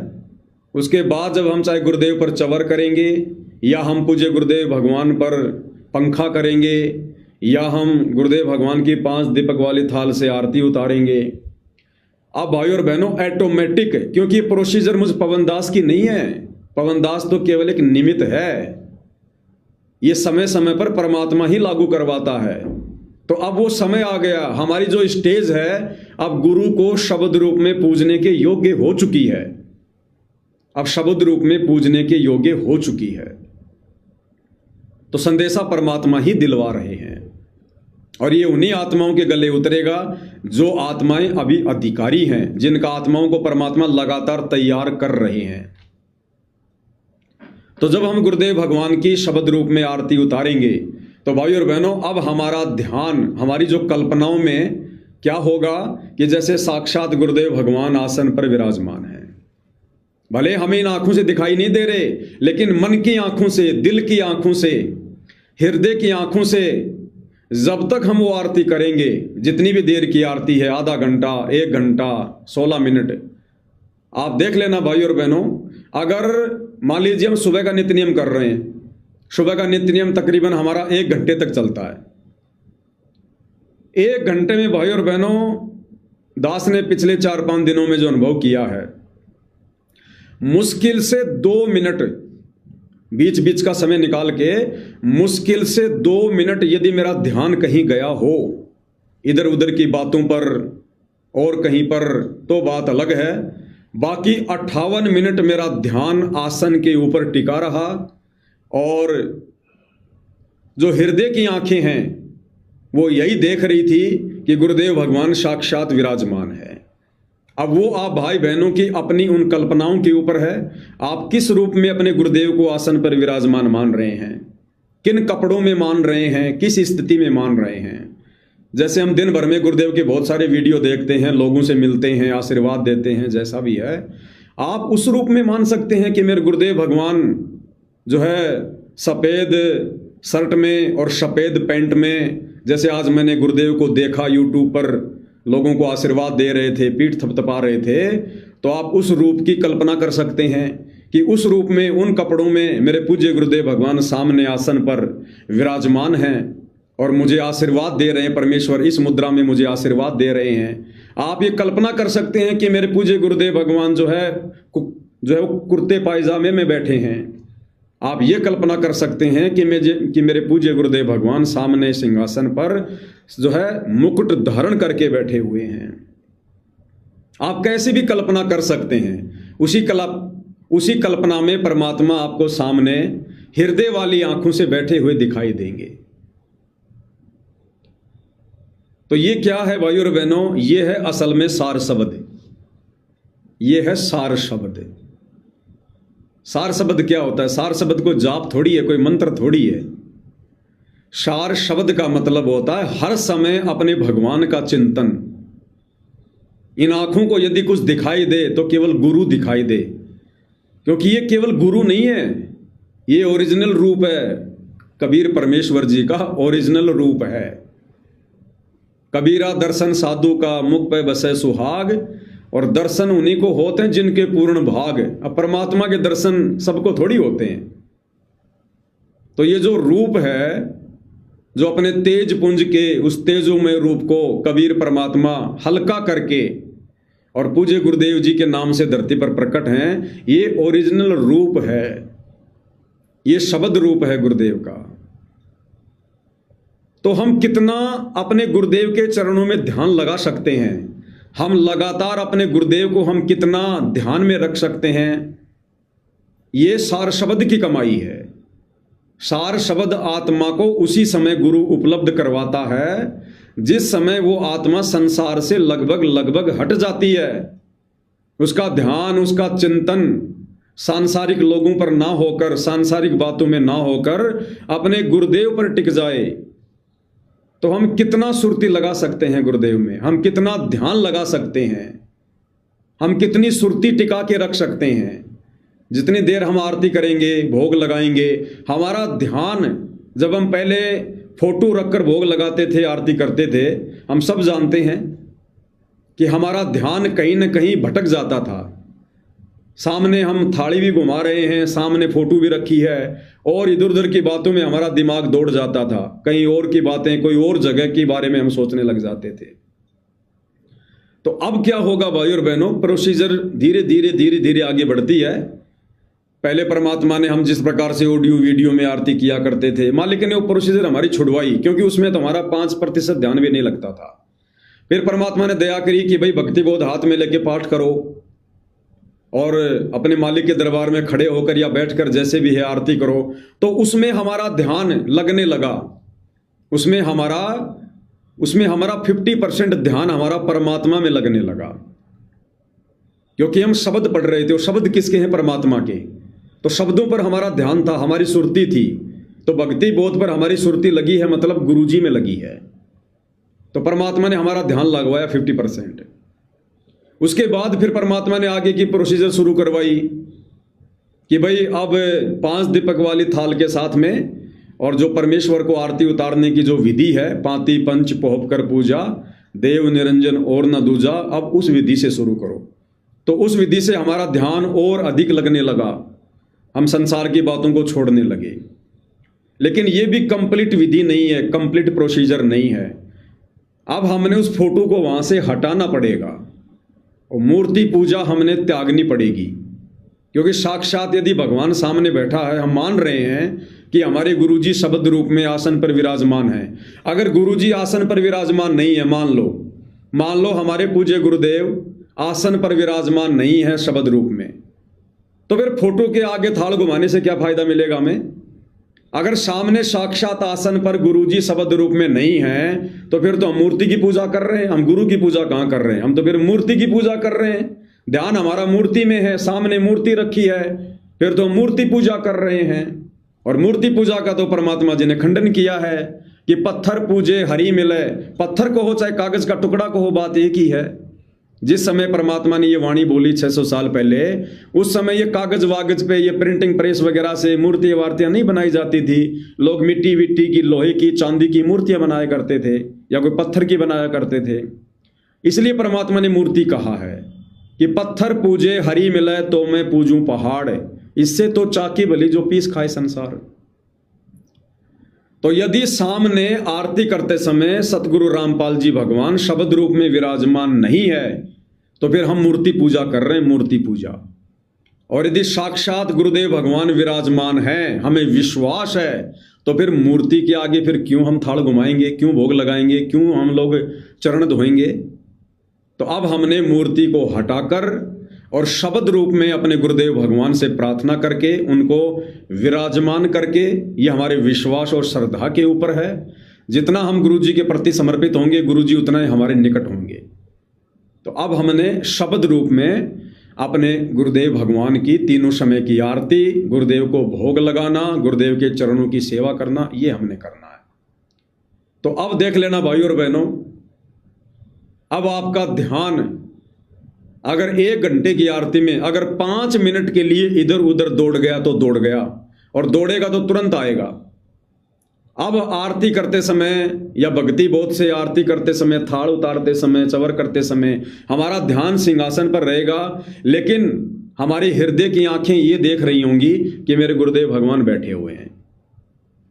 उसके बाद जब हम चाहे गुरुदेव पर चवर करेंगे, या हम पूज्य गुरुदेव भगवान पर पंखा करेंगे, या हम गुरुदेव भगवान की 5 दीपक वाली थाल से आरती उतारेंगे। अब भाई और बहनों, ऑटोमेटिक, क्योंकि ये प्रोसीजर मुझ पवन दास की नहीं है, पवन दास तो केवल एक निमित्त है। ये समय समय पर परमात्मा ही लागू करवाता है। तो अब वो समय आ गया, हमारी जो स्टेज है अब गुरु को शब्द रूप में पूजने के योग्य हो चुकी है। अब शब्द रूप में पूजने के योग्य हो चुकी है। तो संदेशा परमात्मा ही दिलवा रहे हैं, और ये उन्हीं आत्माओं के गले उतरेगा जो आत्माएं अभी अधिकारी हैं, जिनका आत्माओं को परमात्मा लगातार तैयार कर रहे हैं। तो जब हम गुरुदेव भगवान की शब्द रूप में आरती उतारेंगे, तो भाई और बहनों, अब हमारा ध्यान, हमारी जो कल्पनाओं में क्या होगा कि जैसे साक्षात गुरुदेव भगवान आसन पर विराजमान है। भले हमें इन आंखों से दिखाई नहीं दे रहे, लेकिन मन की आंखों से, दिल की आंखों से, हृदय की आंखों से जब तक हम वो आरती करेंगे, जितनी भी देर की आरती है, आधा घंटा, 1 घंटा, 16 मिनट, आप देख लेना भाई और बहनों। अगर मान लीजिए हम सुबह का नित्य नियम कर रहे हैं, सुबह का नित्य नियम तकरीबन हमारा 1 घंटे तक चलता है। 1 घंटे में भाई और बहनों, दास ने पिछले 4-5 दिनों में जो अनुभव किया है, मुश्किल से 2 मिनट बीच बीच का समय निकाल के, मुश्किल से 2 मिनट यदि मेरा ध्यान कहीं गया हो इधर उधर की बातों पर और कहीं पर, तो बात अलग है। बाकी 58 मिनट मेरा ध्यान आसन के ऊपर टिका रहा, और जो हृदय की आंखें हैं वो यही देख रही थी कि गुरुदेव भगवान साक्षात विराजमान है। अब वो आप भाई बहनों की अपनी उन कल्पनाओं के ऊपर है, आप किस रूप में अपने गुरुदेव को आसन पर विराजमान मान रहे हैं, किन कपड़ों में मान रहे हैं, किस स्थिति में मान रहे हैं। जैसे हम दिन भर में गुरुदेव के बहुत सारे वीडियो देखते हैं, लोगों से मिलते हैं, आशीर्वाद देते हैं, जैसा भी है, आप उस रूप में मान सकते हैं कि मेरे गुरुदेव भगवान जो है सफ़ेद शर्ट में और सफ़ेद पैंट में, जैसे आज मैंने गुरुदेव को देखा यूट्यूब पर, लोगों को आशीर्वाद दे रहे थे, पीठ थपथपा रहे थे, तो आप उस रूप की कल्पना कर सकते हैं कि उस रूप में, उन कपड़ों में मेरे पूज्य गुरुदेव भगवान सामने आसन पर विराजमान हैं और मुझे आशीर्वाद दे रहे हैं। परमेश्वर इस मुद्रा में मुझे आशीर्वाद दे रहे हैं। आप ये कल्पना कर सकते हैं कि मेरे पूज्य गुरुदेव भगवान जो है वो कुर्ते पायजामे में बैठे हैं, आप ये कल्पना कर सकते हैं कि मेरे पूज्य गुरुदेव भगवान सामने सिंहासन पर जो है मुकुट धारण करके बैठे हुए हैं। आप कैसे भी कल्पना कर सकते हैं। उसी कल्पना में परमात्मा आपको सामने हृदय वाली आंखों से बैठे हुए दिखाई देंगे। तो ये क्या है भाइयों और बहनों, ये है असल में सार शब्द। ये है सार शब्द। सार शब्द क्या होता है? सार शब्द को जाप थोड़ी है, कोई मंत्र थोड़ी है। सार शब्द का मतलब होता है हर समय अपने भगवान का चिंतन। इन आंखों को यदि कुछ दिखाई दे तो केवल गुरु दिखाई दे, क्योंकि ये केवल गुरु नहीं है, ये ओरिजिनल रूप है। कबीर परमेश्वर जी का ओरिजिनल रूप है। कबीरा दर्शन साधु का मुख पे बसे सुहाग, और दर्शन उन्हीं को होते हैं जिनके पूर्ण भाग। अब परमात्मा के दर्शन सबको थोड़ी होते हैं। तो ये जो रूप है, जो अपने तेज पुंज के उस तेजोमय रूप को कबीर परमात्मा हल्का करके और पूज्य गुरुदेव जी के नाम से धरती पर प्रकट हैं, ये ओरिजिनल रूप है, ये शब्द रूप है गुरुदेव का। तो हम कितना अपने गुरुदेव के चरणों में ध्यान लगा सकते हैं, हम लगातार अपने गुरुदेव को हम कितना ध्यान में रख सकते हैं, ये सार शब्द की कमाई है। सार शब्द आत्मा को उसी समय गुरु उपलब्ध करवाता है जिस समय वो आत्मा संसार से लगभग हट जाती है। उसका ध्यान, उसका चिंतन सांसारिक लोगों पर ना होकर, सांसारिक बातों में ना होकर अपने गुरुदेव पर टिक जाए। तो हम कितना सुरती लगा सकते हैं गुरुदेव में, हम कितना ध्यान लगा सकते हैं, हम कितनी सुरती टिका के रख सकते हैं। जितनी देर हम आरती करेंगे, भोग लगाएंगे, हमारा ध्यान, जब हम पहले फोटो रखकर भोग लगाते थे, आरती करते थे, हम सब जानते हैं कि हमारा ध्यान कहीं ना कहीं भटक जाता था। सामने हम थाली भी घुमा रहे हैं, सामने फोटो भी रखी है, और इधर उधर की बातों में हमारा दिमाग दौड़ जाता था। कहीं और की बातें, कोई और जगह के बारे में हम सोचने लग जाते थे। तो अब क्या होगा भाई और बहनों, प्रोसीजर धीरे धीरे आगे बढ़ती है। पहले परमात्मा ने हम जिस प्रकार से ऑडियो वीडियो में आरती किया करते थे, मालिक ने वो प्रोसीजर हमारी छुड़वाई, क्योंकि उसमें तो हमारा 5% ध्यान भी नहीं लगता था। फिर परमात्मा ने दया करी कि भाई भक्ति बोध हाथ में लेके पाठ करो और अपने मालिक के दरबार में खड़े होकर या बैठकर जैसे भी है आरती करो। तो उसमें हमारा ध्यान लगने लगा, उसमें हमारा 50% ध्यान हमारा परमात्मा में लगने लगा, क्योंकि हम शब्द पढ़ रहे थे। वो शब्द किसके हैं? परमात्मा के। तो शब्दों पर हमारा ध्यान था, हमारी सुरती थी। तो भक्ति बोध पर हमारी सुरती लगी है, मतलब गुरुजी में लगी है। तो परमात्मा ने हमारा ध्यान लगवाया 50%। उसके बाद फिर परमात्मा ने आगे की प्रोसीजर शुरू करवाई कि भाई अब 5 दीपक वाली थाल के साथ में, और जो परमेश्वर को आरती उतारने की जो विधि है, पाती पंच पोहप कर पूजा, देव निरंजन और न दूजा, अब उस विधि से शुरू करो। तो उस विधि से हमारा ध्यान और अधिक लगने लगा, हम संसार की बातों को छोड़ने लगे। लेकिन ये भी कंप्लीट विधि नहीं है, कंप्लीट प्रोसीजर नहीं है। अब हमने उस फोटो को वहां से हटाना पड़ेगा और मूर्ति पूजा हमने त्यागनी पड़ेगी, क्योंकि साक्षात यदि भगवान सामने बैठा है, हम मान रहे हैं कि हमारे गुरुजी शब्द रूप में आसन पर विराजमान है। अगर गुरुजी आसन पर विराजमान नहीं है, मान लो हमारे पूज्य गुरुदेव आसन पर विराजमान नहीं है शब्द रूप में, तो फिर फोटो के आगे थाल घुमाने से क्या फायदा मिलेगा हमें? अगर सामने साक्षात आसन पर गुरुजी शब्द रूप में नहीं है, तो फिर तो हम मूर्ति की पूजा कर रहे हैं। हम गुरु की पूजा कहाँ कर रहे हैं? हम तो फिर मूर्ति की पूजा कर रहे हैं। ध्यान हमारा मूर्ति में है, सामने मूर्ति रखी है, फिर तो मूर्ति पूजा कर रहे हैं। और मूर्ति पूजा का तो परमात्मा जी ने खंडन किया है कि पत्थर पूजे हरि मिले। पत्थर को हो चाहे कागज का टुकड़ा को हो, बात एक ही है। जिस समय परमात्मा ने ये वाणी बोली 600 साल पहले, उस समय ये कागज वागज पे, ये प्रिंटिंग प्रेस वगैरह से मूर्ति वार्तियां नहीं बनाई जाती थी। लोग मिट्टी विट्टी की, लोहे की, चांदी की मूर्तियां बनाया करते थे, या कोई पत्थर की बनाया करते थे। इसलिए परमात्मा ने मूर्ति कहा है कि पत्थर पूजे हरि मिले तो मैं पूजूं पहाड़, इससे तो चाकी भली जो पीस खाए संसार। तो यदि सामने आरती करते समय सतगुरु रामपाल जी भगवान शब्द रूप में विराजमान नहीं है, तो फिर हम मूर्ति पूजा कर रहे हैं, मूर्ति पूजा। और यदि साक्षात गुरुदेव भगवान विराजमान हैं, हमें विश्वास है, तो फिर मूर्ति के आगे फिर क्यों हम थाल घुमाएंगे, क्यों भोग लगाएंगे, क्यों हम लोग चरण धोएंगे। तो अब हमने मूर्ति को हटाकर और शब्द रूप में अपने गुरुदेव भगवान से प्रार्थना करके उनको विराजमान करके, ये हमारे विश्वास और श्रद्धा के ऊपर है। जितना हम गुरु जी के प्रति समर्पित होंगे, गुरु जी उतना ही हमारे निकट होंगे। तो अब हमने शब्द रूप में अपने गुरुदेव भगवान की तीनों समय की आरती, गुरुदेव को भोग लगाना, गुरुदेव के चरणों की सेवा करना, ये हमने करना है। तो अब देख लेना भाई और बहनों, अब आपका ध्यान अगर 1 घंटे की आरती में अगर 5 मिनट के लिए इधर उधर दौड़ गया तो दौड़ गया, और दौड़ेगा तो तुरंत आएगा। अब आरती करते समय या भक्ति बोध से आरती करते समय, थाल उतारते समय, चवर करते समय हमारा ध्यान सिंहासन पर रहेगा, लेकिन हमारी हृदय की आंखें ये देख रही होंगी कि मेरे गुरुदेव भगवान बैठे हुए हैं।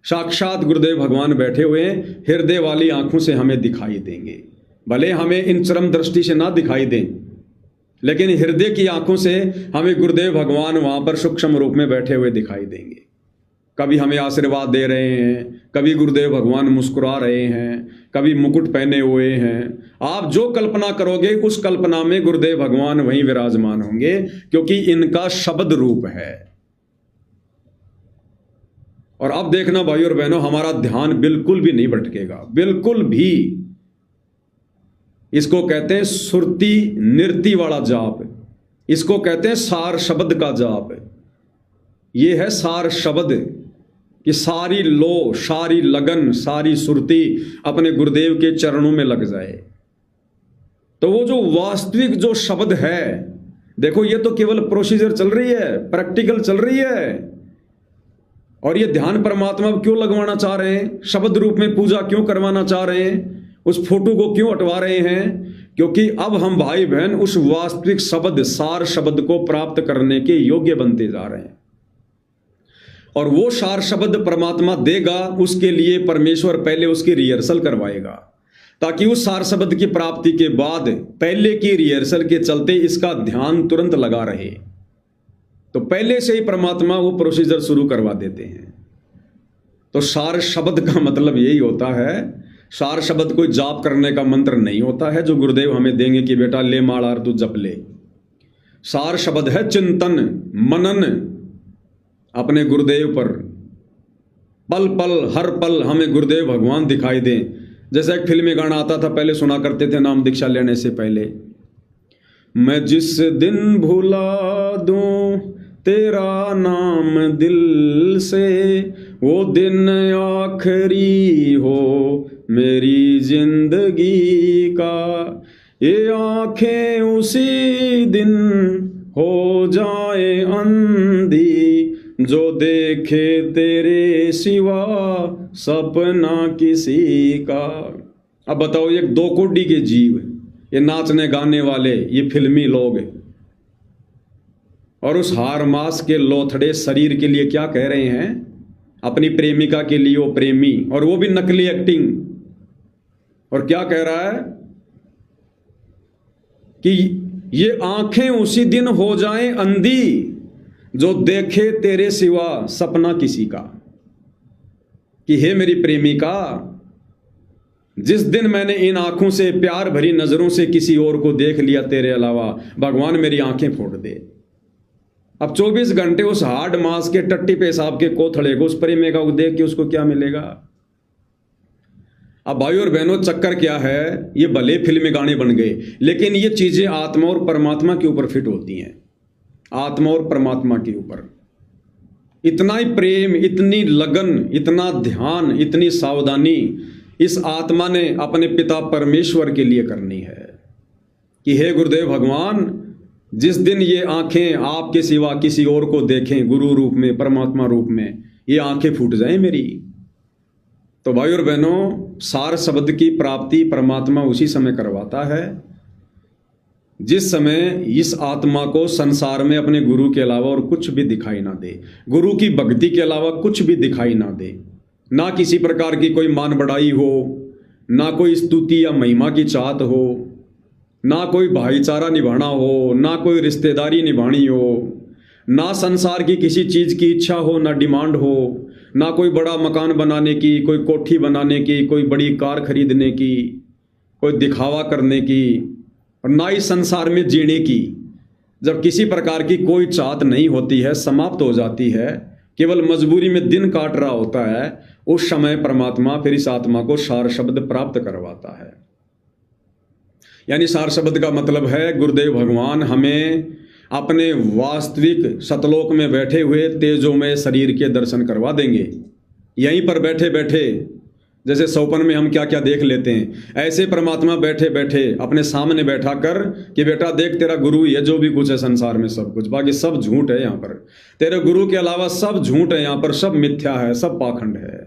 साक्षात गुरुदेव भगवान बैठे हुए हैं, हृदय वाली आंखों से हमें दिखाई देंगे। भले हमें इन चरम दृष्टि से ना दिखाई दें, लेकिन हृदय की आंखों से हमें गुरुदेव भगवान वहां पर सूक्ष्म रूप में बैठे हुए दिखाई देंगे। कभी हमें आशीर्वाद दे रहे हैं, कभी गुरुदेव भगवान मुस्कुरा रहे हैं, कभी मुकुट पहने हुए हैं। आप जो कल्पना करोगे उस कल्पना में गुरुदेव भगवान वहीं विराजमान होंगे, क्योंकि इनका शब्द रूप है। और अब देखना भाई और बहनों, हमारा ध्यान बिल्कुल भी नहीं भटकेगा, बिल्कुल भी। इसको कहते हैं सुरती निर्ति वाला जाप, इसको कहते हैं सार शब्द का जाप। ये है सार शब्द कि सारी लो, सारी लगन, सारी सुरती अपने गुरुदेव के चरणों में लग जाए। तो वो जो वास्तविक जो शब्द है, देखो ये तो केवल प्रोसीजर चल रही है, प्रैक्टिकल चल रही है। और ये ध्यान परमात्मा क्यों लगवाना चाह रहे हैं, शब्द रूप में पूजा क्यों करवाना चाह रहे हैं, उस फोटो को क्यों हटवा रहे हैं? क्योंकि अब हम भाई बहन उस वास्तविक शब्द, सार शब्द को प्राप्त करने के योग्य बनते जा रहे हैं। और वो सार शब्द परमात्मा देगा, उसके लिए परमेश्वर पहले उसकी रिहर्सल करवाएगा, ताकि उस सार शब्द की प्राप्ति के बाद पहले की रिहर्सल के चलते इसका ध्यान तुरंत लगा रहे। तो पहले से ही परमात्मा वो प्रोसीजर शुरू करवा देते हैं। तो सार शब्द का मतलब यही होता है। सार शब्द कोई जाप करने का मंत्र नहीं होता है जो गुरुदेव हमें देंगे कि बेटा ले मालार तू जप ले। सार शब्द है चिंतन, मनन अपने गुरुदेव पर। पल पल, हर पल हमें गुरुदेव भगवान दिखाई दें। जैसा एक फिल्मी गाना आता था, पहले सुना करते थे नाम दीक्षा लेने से पहले, मैं जिस दिन भुला दूं तेरा नाम दिल से, वो दिन आखिरी हो मेरी जिंदगी का। ये आंखें उसी दिन हो जाए अंधी, जो देखे तेरे सिवा सपना किसी का। अब बताओ, ये 2 कोड़ी के जीव, ये नाचने गाने वाले, ये फिल्मी लोग, और उस हार मास के लोथड़े शरीर के लिए क्या कह रहे हैं? अपनी प्रेमिका के लिए वो प्रेमी, और वो भी नकली एक्टिंग। और क्या कह रहा है कि ये आंखें उसी दिन हो जाएं अंधी, जो देखे तेरे सिवा सपना किसी का। कि हे मेरी प्रेमिका, जिस दिन मैंने इन आंखों से, प्यार भरी नजरों से किसी और को देख लिया तेरे अलावा, भगवान मेरी आंखें फोड़ दे। अब 24 घंटे उस हार्ड मास के टट्टी पेशाब के कोथड़े को, उस प्रेमिका को देख के उसको क्या मिलेगा? अब भाई और बहनों, चक्कर क्या है, ये भले फिल्मी गाने बन गए, लेकिन ये चीजें आत्मा और परमात्मा के ऊपर फिट होती हैं। आत्मा और परमात्मा के ऊपर इतना ही प्रेम, इतनी लगन, इतना ध्यान, इतनी सावधानी इस आत्मा ने अपने पिता परमेश्वर के लिए करनी है कि हे गुरुदेव भगवान, जिस दिन ये आंखें आपके सिवा किसी और को देखें, गुरु रूप में, परमात्मा रूप में, ये आंखें फूट जाएं मेरी। तो भाई और बहनों, सार शब्द की प्राप्ति परमात्मा उसी समय करवाता है जिस समय इस आत्मा को संसार में अपने गुरु के अलावा और कुछ भी दिखाई ना दे, गुरु की भक्ति के अलावा कुछ भी दिखाई ना दे। ना किसी प्रकार की कोई मान बढ़ाई हो, ना कोई स्तुति या महिमा की चाहत हो, ना कोई भाईचारा निभाना हो, ना कोई रिश्तेदारी निभानी हो, ना संसार की किसी चीज़ की इच्छा हो, ना डिमांड हो, ना कोई बड़ा मकान बनाने की, कोई कोठी बनाने की, कोई बड़ी कार खरीदने की, कोई दिखावा करने की, और ना ही संसार में जीने की। जब किसी प्रकार की कोई चाहत नहीं होती है, समाप्त हो जाती है, केवल मजबूरी में दिन काट रहा होता है, उस समय परमात्मा फिर इस आत्मा को सार शब्द प्राप्त करवाता है। यानी सार शब्द का मतलब है गुरुदेव भगवान हमें अपने वास्तविक सतलोक में बैठे हुए तेजोमय शरीर के दर्शन करवा देंगे। यहीं पर बैठे बैठे, जैसे सौपन में हम क्या क्या देख लेते हैं, ऐसे परमात्मा बैठे बैठे अपने सामने बैठा कर कि बेटा देख, तेरा गुरु ही है, जो भी कुछ है संसार में सब कुछ, बाकी सब झूठ है। यहाँ पर तेरे गुरु के अलावा सब झूठ है, यहाँ पर सब मिथ्या है, सब पाखंड है।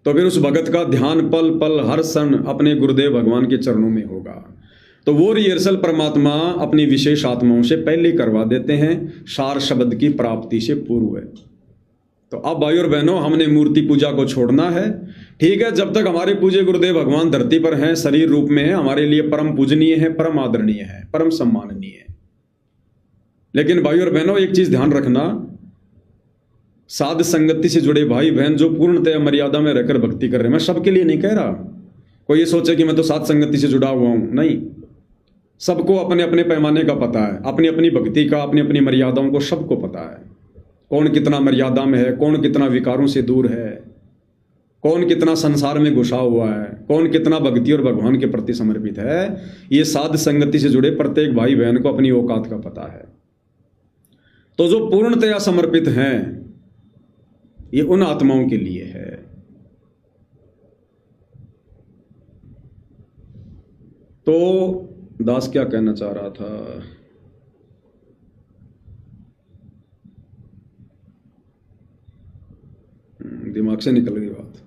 तो फिर उस भगत का ध्यान पल पल हर क्षण अपने गुरुदेव भगवान के चरणों में होगा। तो वो रिहर्सल परमात्मा अपनी विशेष आत्माओं से पहले करवा देते हैं, सार शब्द की प्राप्ति से पूर्व है। तो अब भाई और बहनों, हमने मूर्ति पूजा को छोड़ना है। ठीक है, जब तक हमारे पूज्य गुरुदेव भगवान धरती पर हैं, शरीर रूप में है, हमारे लिए परम पूजनीय है, परम आदरणीय है, परम सम्माननीय है। लेकिन भाई और बहनों, एक चीज ध्यान रखना, साध संगति से जुड़े भाई बहन जो पूर्णतया मर्यादा में रहकर भक्ति कर रहे हैं, मैं सबके लिए नहीं कह रहा, कोई ये सोचे कि मैं तो साध संगति से जुड़ा हुआ हूं, नहीं। सबको अपने अपने पैमाने का पता है, अपनी अपनी भक्ति का, अपनी अपनी मर्यादाओं को सबको पता है। कौन कितना मर्यादा में है, कौन कितना विकारों से दूर है, कौन कितना संसार में घुसा हुआ है, कौन कितना भक्ति और भगवान के प्रति समर्पित है। ये साध संगति से जुड़े प्रत्येक भाई बहन को अपनी औकात का पता है। तो जो पूर्णतया समर्पित हैं, ये उन आत्माओं के लिए है। तो दास क्या कहना चाह रहा था? दिमाग से निकल गई बात।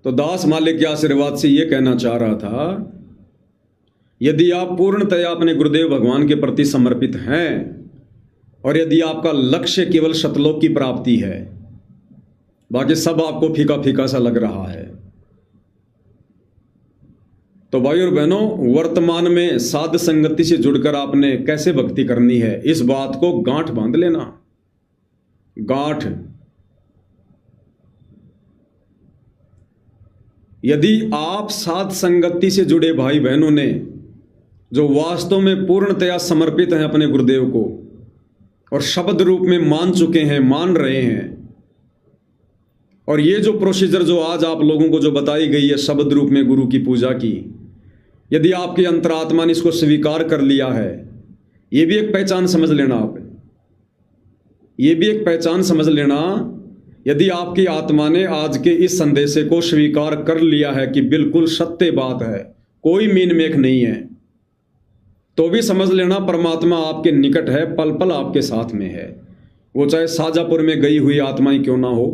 तो दास मालिक के आशीर्वाद से यह कहना चाह रहा था, यदि आप पूर्णतया अपने गुरुदेव भगवान के प्रति समर्पित हैं और यदि आपका लक्ष्य केवल सतलोक की प्राप्ति है, बाकी सब आपको फीका फीका सा लग रहा है, तो भाई और बहनों, वर्तमान में साध संगति से जुड़कर आपने कैसे भक्ति करनी है, इस बात को गांठ बांध लेना। गांठ, यदि आप साध संगति से जुड़े भाई बहनों ने जो वास्तव में पूर्णतया समर्पित हैं अपने गुरुदेव को और शब्द रूप में मान चुके हैं, मान रहे हैं, और ये जो प्रोसीजर जो आज आप लोगों को जो बताई गई है शब्द रूप में गुरु की पूजा की, यदि आपके अंतरात्मा ने इसको स्वीकार कर लिया है, ये भी एक पहचान समझ लेना। आप ये भी एक पहचान समझ लेना, यदि आपकी आत्मा ने आज के इस संदेश को स्वीकार कर लिया है कि बिल्कुल सत्य बात है, कोई मीन मेख नहीं है, तो भी समझ लेना परमात्मा आपके निकट है, पल पल आपके साथ में है। वो चाहे शाजापुर में गई हुई आत्माएं क्यों ना हो,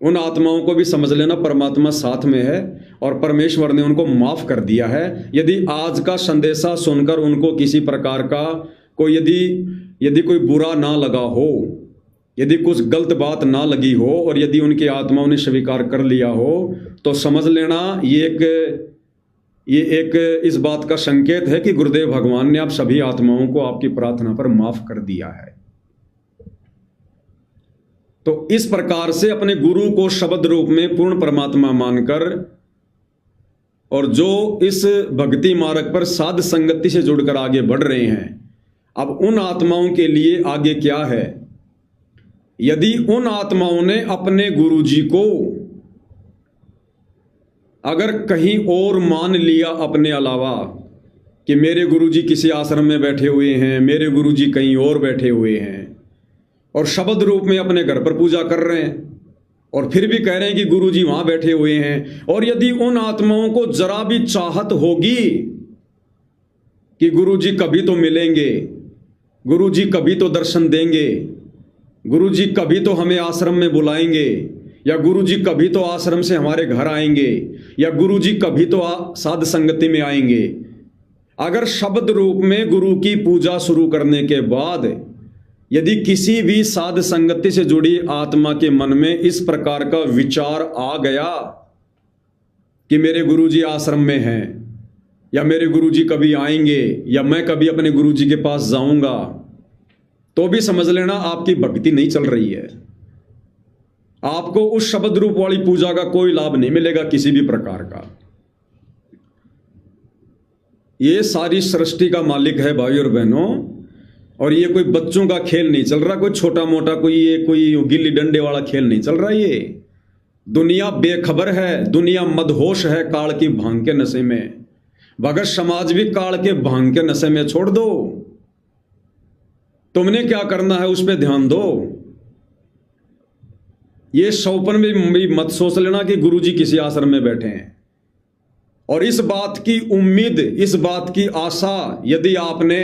उन आत्माओं को भी समझ लेना परमात्मा साथ में है और परमेश्वर ने उनको माफ कर दिया है। यदि आज का संदेशा सुनकर उनको किसी प्रकार का कोई यदि कोई बुरा ना लगा हो, यदि कुछ गलत बात ना लगी हो और यदि उनकी आत्माओं ने स्वीकार कर लिया हो, तो समझ लेना ये एक इस बात का संकेत है कि गुरुदेव भगवान ने आप सभी आत्माओं को आपकी प्रार्थना पर माफ कर दिया है। तो इस प्रकार से अपने गुरु को शब्द रूप में पूर्ण परमात्मा मानकर और जो इस भक्ति मार्ग पर साध संगति से जुड़कर आगे बढ़ रहे हैं, अब उन आत्माओं के लिए आगे क्या है? यदि उन आत्माओं ने अपने गुरुजी को अगर कहीं और मान लिया अपने अलावा कि मेरे गुरुजी किसी आश्रम में बैठे हुए हैं, मेरे गुरुजी कहीं और बैठे हुए हैं, और शब्द रूप में अपने घर पर पूजा कर रहे हैं और फिर भी कह रहे हैं कि गुरुजी वहां बैठे हुए हैं, और यदि उन आत्माओं को जरा भी चाहत होगी कि गुरुजी कभी तो मिलेंगे, गुरुजी कभी तो दर्शन देंगे, गुरुजी कभी तो हमें आश्रम में बुलाएंगे, या गुरुजी कभी तो आश्रम से हमारे घर आएंगे, या गुरुजी कभी तो साध संगति में आएंगे। अगर शब्द रूप में गुरु की पूजा शुरू करने के बाद यदि किसी भी साध संगति से जुड़ी आत्मा के मन में इस प्रकार का विचार आ गया कि मेरे गुरुजी आश्रम में हैं, या मेरे गुरुजी कभी आएंगे, या मैं कभी अपने गुरुजी के पास जाऊंगा, तो भी समझ लेना आपकी भक्ति नहीं चल रही है। आपको उस शब्द रूप वाली पूजा का कोई लाभ नहीं मिलेगा किसी भी प्रकार का। ये सारी सृष्टि का मालिक है भाई और बहनों, और ये कोई बच्चों का खेल नहीं चल रहा, कोई छोटा मोटा कोई गिल्ली डंडे वाला खेल नहीं चल रहा। ये दुनिया बेखबर है, दुनिया मदहोश है काल की भांग के नशे में। भगत समाज भी काल के भांग के नशे में छोड़ दो। तुमने क्या करना है उस पर ध्यान दो। ये सौपन में भी मत सोच लेना कि गुरुजी किसी आश्रम में बैठे हैं, और इस बात की उम्मीद, इस बात की आशा यदि आपने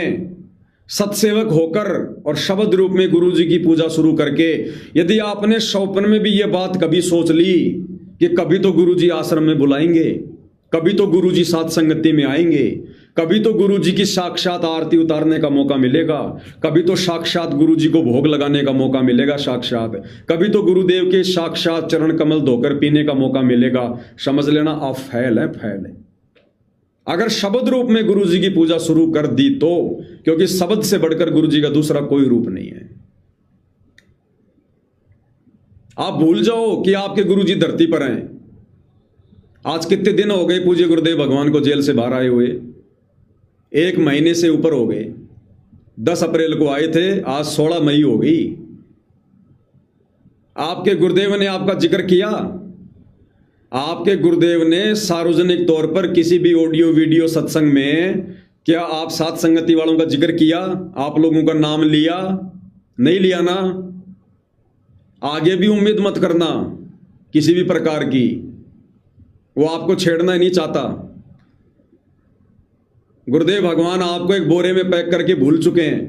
सत्सेवक होकर और शब्द रूप में गुरुजी की पूजा शुरू करके यदि आपने सौपन में भी ये बात कभी सोच ली कि कभी तो गुरुजी आश्रम में बुलाएंगे, कभी तो गुरुजी साथ संगति में आएंगे, कभी तो गुरुजी की साक्षात आरती उतारने का मौका मिलेगा, कभी तो साक्षात गुरुजी को भोग लगाने का मौका मिलेगा साक्षात, कभी तो गुरुदेव के साक्षात चरण कमल धोकर पीने का मौका मिलेगा, समझ लेना आप फैल है, फैल है। अगर शब्द रूप में गुरुजी की पूजा शुरू कर दी तो, क्योंकि शब्द से बढ़कर गुरुजी का दूसरा कोई रूप नहीं है। आप भूल जाओ कि आपके गुरुजी धरती पर हैं। आज कितने दिन हो गए पूज्य गुरुदेव भगवान को जेल से बाहर आए हुए? 1 महीने से ऊपर हो गए। 10 अप्रैल को आए थे, आज 16 मई हो गई। आपके गुरुदेव ने आपका जिक्र किया? आपके गुरुदेव ने सार्वजनिक तौर पर किसी भी ऑडियो वीडियो सत्संग में क्या आप साथ संगति वालों का जिक्र किया? आप लोगों का नाम लिया? नहीं लिया ना। आगे भी उम्मीद मत करना किसी भी प्रकार की, वो आपको छेड़ना ही नहीं चाहता। गुरुदेव भगवान आपको एक बोरे में पैक करके भूल चुके हैं।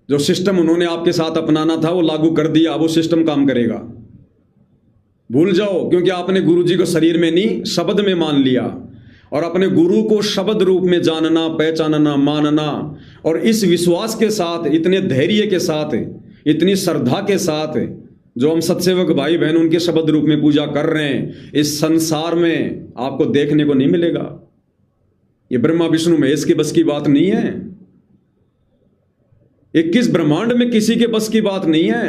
जो सिस्टम उन्होंने आपके साथ अपनाना था वो लागू कर दिया, वो सिस्टम काम करेगा। भूल जाओ, क्योंकि आपने गुरुजी को शरीर में नहीं शब्द में मान लिया, और अपने गुरु को शब्द रूप में जानना, पहचानना, मानना, और इस विश्वास के साथ, इतने धैर्य के साथ, इतनी श्रद्धा के साथ जो हम सत्सेवक भाई बहन उनके शब्द रूप में पूजा कर रहे हैं, इस संसार में आपको देखने को नहीं मिलेगा। ये ब्रह्मा विष्णु महेश के बस की बात नहीं है। 21 ब्रह्मांड में किसी के बस की बात नहीं है।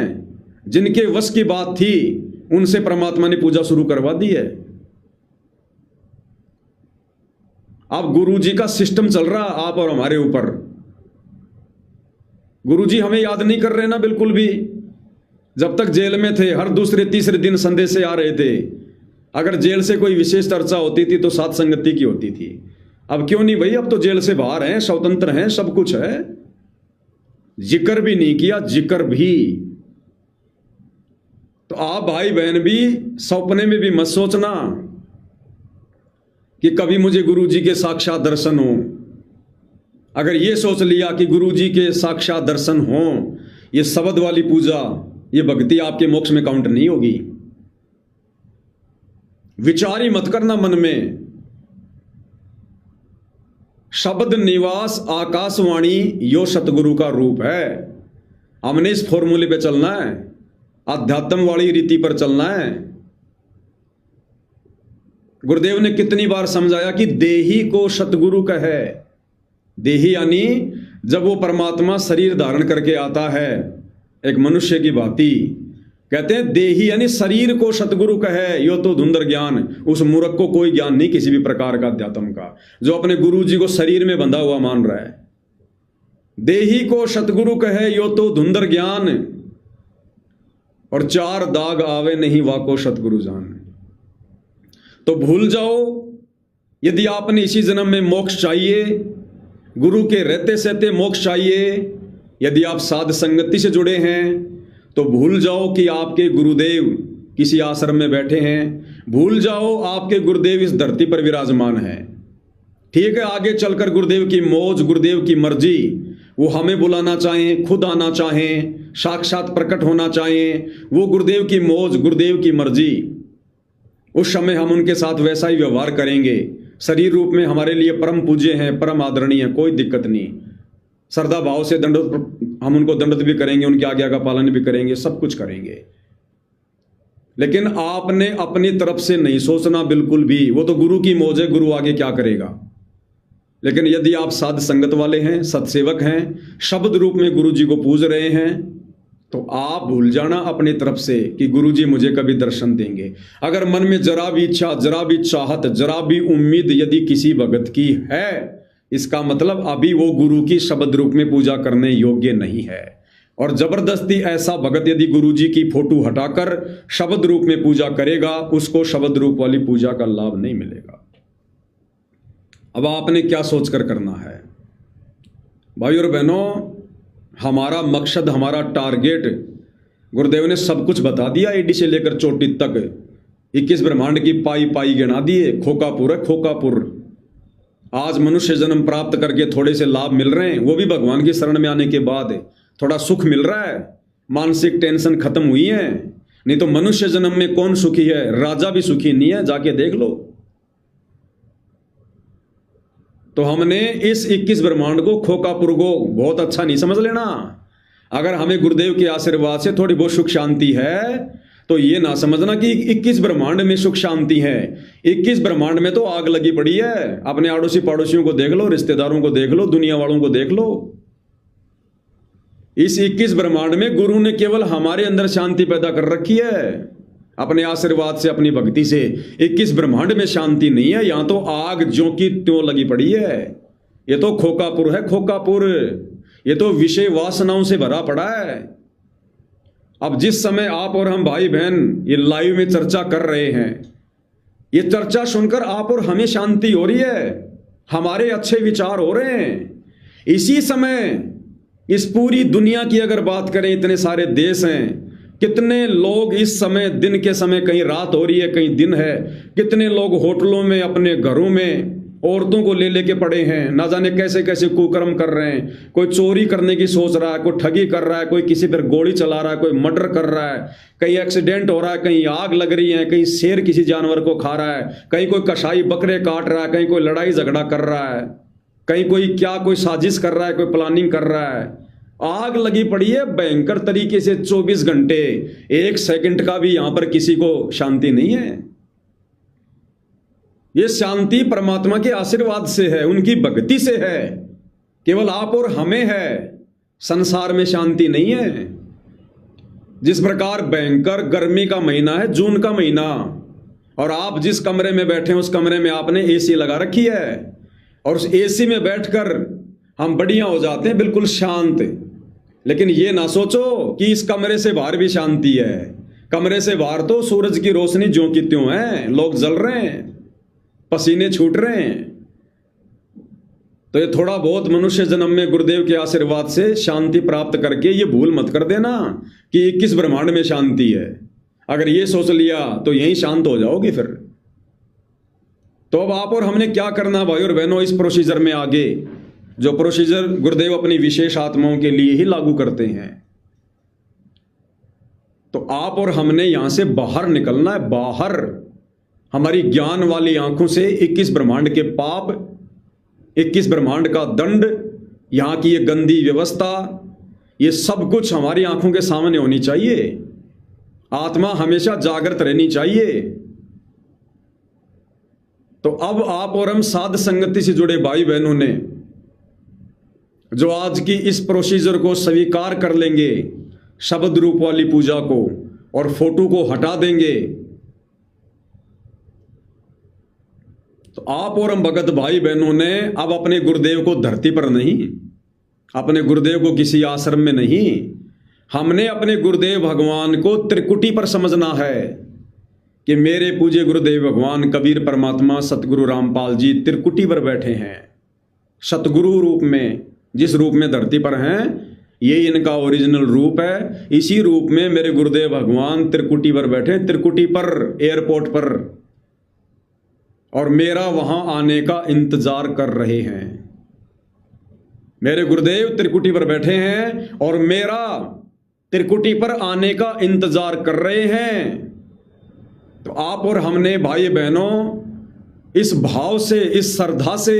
जिनके वश की बात थी उनसे परमात्मा ने पूजा शुरू करवा दी है। अब गुरुजी का सिस्टम चल रहा आप और हमारे ऊपर। गुरुजी हमें याद नहीं कर रहे ना बिल्कुल भी। जब तक जेल में थे हर दूसरे तीसरे दिन संदेशे आ रहे थे। अगर जेल से कोई विशेष चर्चा होती थी तो साथ संगति की होती थी। अब क्यों नहीं भाई, अब तो जेल से बाहर हैं, स्वतंत्र हैं, सब कुछ है। जिक्र भी नहीं किया, जिक्र भी। तो आप भाई बहन भी सपने में भी मत सोचना कि कभी मुझे गुरुजी के साक्षात दर्शन हो। अगर ये सोच लिया कि गुरुजी के साक्षात दर्शन हो, ये शब्द वाली पूजा, ये भक्ति आपके मोक्ष में काउंट नहीं होगी। विचार ही मत करना मन में। शब्द निवास आकाशवाणी यो सतगुरु का रूप है। हमने इस फॉर्मूले पे चलना है, अध्यात्म वाली रीति पर चलना है। गुरुदेव ने कितनी बार समझाया कि देही को सतगुरु कहे। देही यानी जब वो परमात्मा शरीर धारण करके आता है एक मनुष्य की भांति, कहते हैं देही यानी शरीर को सतगुरु कहे। यो तो धुंधर ज्ञान, उस मूर्ख को कोई ज्ञान नहीं किसी भी प्रकार का अध्यात्म का, जो अपने गुरु जी को शरीर में बंधा हुआ मान रहा है। देही को सतगुरु कहे यो तो धुंधर ज्ञान, और 4 दाग आवे नहीं वाको सतगुरु जान। तो भूल जाओ, यदि आपने इसी जन्म में मोक्ष चाहिए, गुरु के रहते सहते मोक्ष चाहिए, यदि आप साध संगति से जुड़े हैं, तो भूल जाओ कि आपके गुरुदेव किसी आश्रम में बैठे हैं। भूल जाओ आपके गुरुदेव इस धरती पर विराजमान है। ठीक है, आगे चलकर गुरुदेव की मौज, गुरुदेव की मर्जी, वो हमें बुलाना चाहें, खुद आना चाहें, साक्षात प्रकट होना चाहें, वो गुरुदेव की मौज, गुरुदेव की मर्जी, उस समय हम उनके साथ वैसा ही व्यवहार करेंगे। शरीर रूप में हमारे लिए परम पूज्य हैं, परम आदरणीय हैं, कोई दिक्कत नहीं। श्रद्धा भाव से दंडवत, हम उनको दंडवत भी करेंगे, उनकी आज्ञा का पालन भी करेंगे, सब कुछ करेंगे। लेकिन आपने अपनी तरफ से नहीं सोचना बिल्कुल भी। वो तो गुरु की मौज है, गुरु आगे क्या करेगा। लेकिन यदि आप साध संगत वाले हैं, सत्सेवक हैं, शब्द रूप में गुरु जी को पूज रहे हैं, तो आप भूल जाना अपनी तरफ से कि गुरु जी मुझे कभी दर्शन देंगे। अगर मन में जरा भी इच्छा, जरा भी चाहत, जरा भी उम्मीद यदि किसी भगत की है, इसका मतलब अभी वो गुरु की शब्द रूप में पूजा करने योग्य नहीं है। और जबरदस्ती ऐसा भगत यदि गुरु जी की फोटो हटाकर शब्द रूप में पूजा करेगा, उसको शब्द रूप वाली पूजा का लाभ नहीं मिलेगा। अब आपने क्या सोचकर करना है भाई और बहनों। हमारा मकसद, हमारा टारगेट, गुरुदेव ने सब कुछ बता दिया, एडी से लेकर चोटी तक 21 ब्रह्मांड की पाई पाई गिना दिए। खोकापुर है खोकापुर। आज मनुष्य जन्म प्राप्त करके थोड़े से लाभ मिल रहे हैं, वो भी भगवान की शरण में आने के बाद थोड़ा सुख मिल रहा है, मानसिक टेंशन खत्म हुई है। नहीं तो मनुष्य जन्म में कौन सुखी है? राजा भी सुखी नहीं है, जाके देख लो। तो हमने इस 21 ब्रह्मांड को, खोकापुर को बहुत अच्छा नहीं समझ लेना। अगर हमें गुरुदेव के आशीर्वाद से थोड़ी बहुत सुख शांति है, तो ये ना समझना कि 21 ब्रह्मांड में सुख शांति है। 21 ब्रह्मांड में तो आग लगी पड़ी है। अपने आड़ोसी पड़ोसियों को देख लो, रिश्तेदारों को देख लो, दुनिया वालों को देख लो। इस 21 ब्रह्मांड में गुरु ने केवल हमारे अंदर शांति पैदा कर रखी है, अपने आशीर्वाद से, अपनी भक्ति से। 21 ब्रह्मांड में शांति नहीं है, यहां तो आग ज्यों की त्यों लगी पड़ी है। ये तो खोकापुर है खोकापुर। ये तो विषय वासनाओं से भरा पड़ा है। अब जिस समय आप और हम भाई बहन ये लाइव में चर्चा कर रहे हैं, ये चर्चा सुनकर आप और हमें शांति हो रही है, हमारे अच्छे विचार हो रहे हैं। इसी समय इस पूरी दुनिया की अगर बात करें, इतने सारे देश हैं, कितने लोग इस समय, दिन के समय कहीं रात हो रही है, कहीं दिन है, कितने लोग होटलों में, अपने घरों में औरतों को ले लेके पड़े हैं, ना जाने कैसे कैसे कुकर्म कर रहे हैं। कोई चोरी करने की सोच रहा है, कोई ठगी कर रहा है, कोई किसी पर गोली चला रहा है, कोई मर्डर कर रहा है, कहीं एक्सीडेंट हो रहा है, कहीं आग लग रही है, कहीं शेर किसी जानवर को खा रहा है, कहीं कोई कसाई बकरे काट रहा है, कहीं कोई लड़ाई झगड़ा कर रहा है, कहीं कोई क्या, कोई साजिश कर रहा है, कोई प्लानिंग कर रहा है। आग लगी पड़ी है भयंकर तरीके से 24 घंटे। एक सेकंड का भी यहां पर किसी को शांति नहीं है। ये शांति परमात्मा के आशीर्वाद से है, उनकी भक्ति से है, केवल आप और हमें है। संसार में शांति नहीं है। जिस प्रकार भयंकर गर्मी का महीना है, जून का महीना, और आप जिस कमरे में बैठे हैं उस कमरे में आपने एसी लगा रखी है, और उस एसी में बैठकर हम बढ़िया हो जाते हैं, बिल्कुल शांत। लेकिन ये ना सोचो कि इस कमरे से बाहर भी शांति है। कमरे से बाहर तो सूरज की रोशनी ज्यों की त्यों है, लोग जल रहे हैं, पसीने छूट रहे हैं। तो ये थोड़ा बहुत मनुष्य जन्म में गुरुदेव के आशीर्वाद से शांति प्राप्त करके ये भूल मत कर देना कि 21 ब्रह्मांड में शांति है। अगर ये सोच लिया तो यहीं शांत हो जाओगे फिर। तो अब आप और हमने क्या करना भाई और बहनों, इस प्रोसीजर में आगे, जो प्रोसीजर गुरुदेव अपनी विशेष आत्माओं के लिए ही लागू करते हैं। तो आप और हमने यहां से बाहर निकलना है, बाहर। हमारी ज्ञान वाली आंखों से 21 ब्रह्मांड के पाप, 21 ब्रह्मांड का दंड, यहां की ये गंदी व्यवस्था, ये सब कुछ हमारी आंखों के सामने होनी चाहिए। आत्मा हमेशा जागृत रहनी चाहिए। तो अब आप और हम साध संगति से जुड़े भाई बहनों ने जो आज की इस प्रोसीजर को स्वीकार कर लेंगे, शब्द रूप वाली पूजा को, और फोटो को हटा देंगे, तो आप और हम भगत भाई बहनों ने अब अपने गुरुदेव को धरती पर नहीं, अपने गुरुदेव को किसी आश्रम में नहीं, हमने अपने गुरुदेव भगवान को त्रिकुटी पर समझना है कि मेरे पूज्य गुरुदेव भगवान कबीर परमात्मा सतगुरु रामपाल जी त्रिकुटी पर बैठे हैं। सतगुरु रूप में, जिस रूप में धरती पर हैं, ये इनका ओरिजिनल रूप है। इसी रूप में मेरे गुरुदेव भगवान त्रिकुटी पर बैठे, त्रिकुटी पर, एयरपोर्ट पर, और मेरा वहां आने का इंतजार कर रहे हैं। मेरे गुरुदेव त्रिकुटी पर बैठे हैं और मेरा त्रिकुटी पर आने का इंतजार कर रहे हैं। तो आप और हमने भाई बहनों इस भाव से, इस श्रद्धा से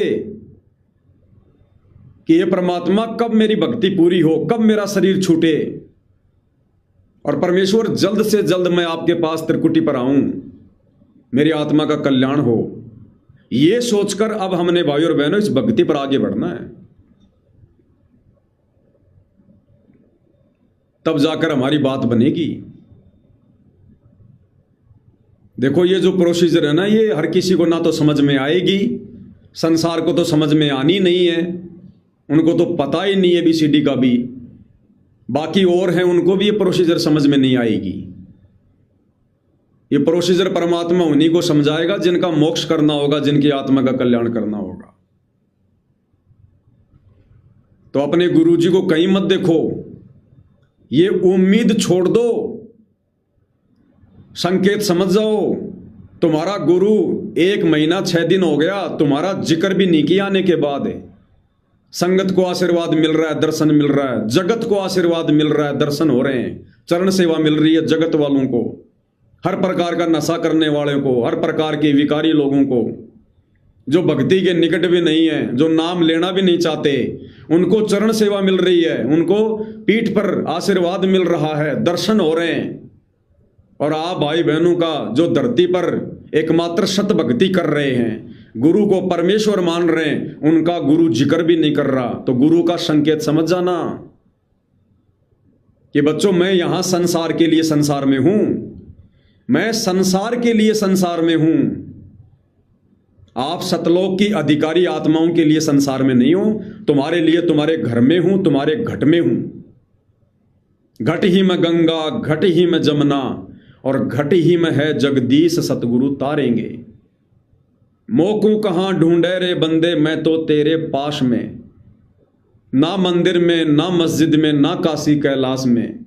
कि ये परमात्मा कब मेरी भक्ति पूरी हो, कब मेरा शरीर छूटे और परमेश्वर जल्द से जल्द मैं आपके पास त्रिकुटी पर आऊं, मेरी आत्मा का कल्याण हो, ये सोचकर अब हमने भाई और बहनों इस भक्ति पर आगे बढ़ना है। तब जाकर हमारी बात बनेगी। देखो ये जो प्रोसीजर है ना, ये हर किसी को ना तो समझ में आएगी, संसार को तो समझ में आनी नहीं है, उनको तो पता ही नहीं है ABCD का भी। बाकी और हैं उनको भी ये प्रोसीजर समझ में नहीं आएगी। ये प्रोसीजर परमात्मा उन्हीं को समझाएगा जिनका मोक्ष करना होगा, जिनकी आत्मा का कल्याण करना होगा। तो अपने गुरुजी को कहीं मत देखो, ये उम्मीद छोड़ दो, संकेत समझ जाओ। तुम्हारा गुरु 1 महीना 6 दिन हो गया, तुम्हारा जिक्र भी नहीं किया आने के बाद है। संगत को आशीर्वाद मिल रहा है, दर्शन मिल रहा है, जगत को आशीर्वाद मिल रहा है, दर्शन हो रहे हैं, चरण सेवा मिल रही है जगत वालों को, हर प्रकार का नशा करने वाले को, हर प्रकार के विकारी लोगों को, जो भक्ति के निकट भी नहीं है, जो नाम लेना भी नहीं चाहते, उनको चरण सेवा मिल रही है, उनको पीठ पर आशीर्वाद मिल रहा है, दर्शन हो रहे हैं। और आप भाई बहनों का जो धरती पर एकमात्र सत भक्ति कर रहे हैं, गुरु को परमेश्वर मान रहे हैं, उनका गुरु जिक्र भी नहीं कर रहा। तो गुरु का संकेत समझ जाना कि बच्चों मैं यहां संसार के लिए संसार में हूं, मैं संसार के लिए संसार में हूं। आप सतलोक की अधिकारी आत्माओं के लिए संसार में नहीं हो, तुम्हारे लिए तुम्हारे घर में हूं, तुम्हारे घट में हूं। घट ही में गंगा, घट ही में जमुना और घट ही में है जगदीश सतगुरु तारेंगे। मोकू कहां ढूंढे रे बंदे, मैं तो तेरे पास में, ना मंदिर में, ना मस्जिद में, ना काशी कैलाश में,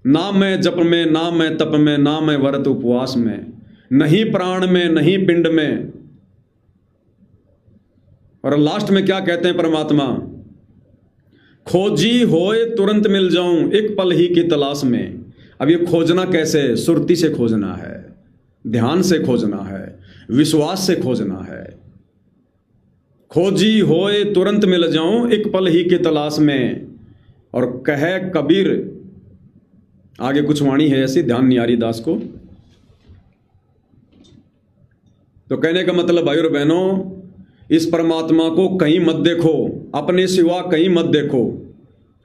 ना मैं जप में, ना मैं तप में, ना मैं व्रत उपवास में, नहीं प्राण में, नहीं पिंड में। और लास्ट में क्या कहते हैं परमात्मा, खोजी होए तुरंत मिल जाऊं, एक पल ही की तलाश में। अब ये खोजना कैसे? सुरती से खोजना है, ध्यान से खोजना है, विश्वास से खोजना है। खोजी होए तुरंत मिल जाऊं, एक पल ही की तलाश में। और कहे कबीर, आगे कुछ वाणी है ऐसी, ध्यान नहीं आ रही दास को। तो कहने का मतलब भाई और बहनों, इस परमात्मा को कहीं मत देखो, अपने सिवा कहीं मत देखो,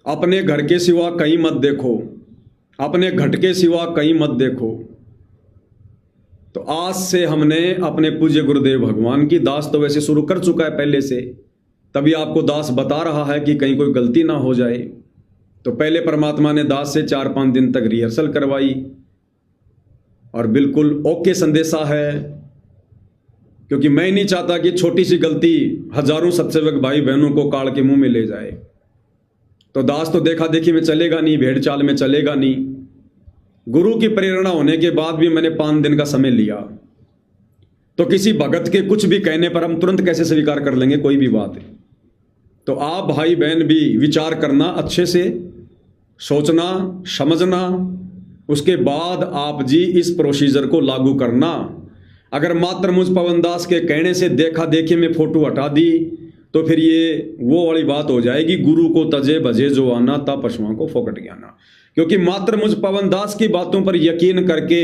अपने घर के सिवा कहीं मत देखो, अपने घट के सिवा कहीं मत देखो। तो आज से हमने अपने पूज्य गुरुदेव भगवान की, दास तो वैसे शुरू कर चुका है पहले से, तभी आपको दास बता रहा है कि कहीं कोई गलती ना हो जाए। तो पहले परमात्मा ने दास से 4-5 दिन तक रिहर्सल करवाई और बिल्कुल ओके संदेशा है, क्योंकि मैं नहीं चाहता कि छोटी सी गलती हजारों सत्सेवक भाई बहनों को काल के मुंह में ले जाए। तो दास तो देखा देखी में चलेगा नहीं, भेड़ चाल में चलेगा नहीं। गुरु की प्रेरणा होने के बाद भी मैंने 5 दिन का समय लिया। तो किसी भगत के कुछ भी कहने पर हम तुरंत कैसे स्वीकार कर लेंगे कोई भी बात है? तो आप भाई बहन भी विचार करना, अच्छे से सोचना, समझना, उसके बाद आप जी इस प्रोसीजर को लागू करना। अगर मात्र मुझ पवन दास के कहने से देखा देखी में फोटो हटा दी तो फिर ये वो वाली बात हो जाएगी, गुरु को तजे भजे जो आना, ता पशुओं को फोकट ज्ञाना। क्योंकि मात्र मुझ पवन दास की बातों पर यकीन करके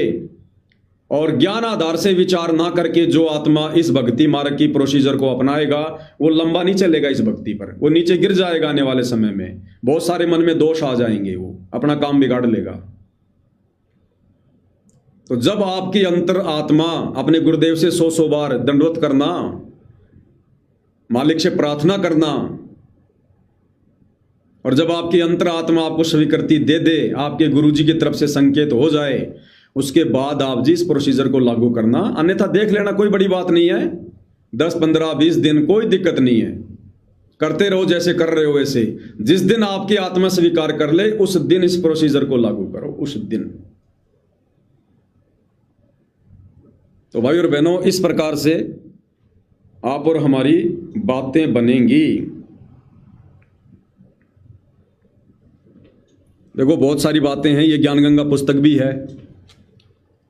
और ज्ञान आधार से विचार ना करके जो आत्मा इस भक्ति मार्ग की प्रोसीजर को अपनाएगा, वो लंबा नहीं चलेगा इस भक्ति पर, वो नीचे गिर जाएगा। आने वाले समय में बहुत सारे मन में दोष आ जाएंगे, वो अपना काम बिगाड़ लेगा। तो जब आपकी अंतर आत्मा अपने गुरुदेव से 100 बार दंडवत करना, मालिक से प्रार्थना करना, और जब आपकी अंतर आत्मा आपको स्वीकृति दे दे, आपके गुरुजी की तरफ से संकेत हो जाए, उसके बाद आप जी इस प्रोसीजर को लागू करना। अन्यथा देख लेना, कोई बड़ी बात नहीं है, 10, 15, 20 दिन कोई दिक्कत नहीं है, करते रहो जैसे कर रहे हो वैसे। जिस दिन आपकी आत्मा स्वीकार कर ले उस दिन इस प्रोसीजर को लागू करो, उस दिन। तो भाई और बहनों, इस प्रकार से आप और हमारी बातें बनेंगी। देखो बहुत सारी बातें हैं, ये ज्ञानगंगा पुस्तक भी है,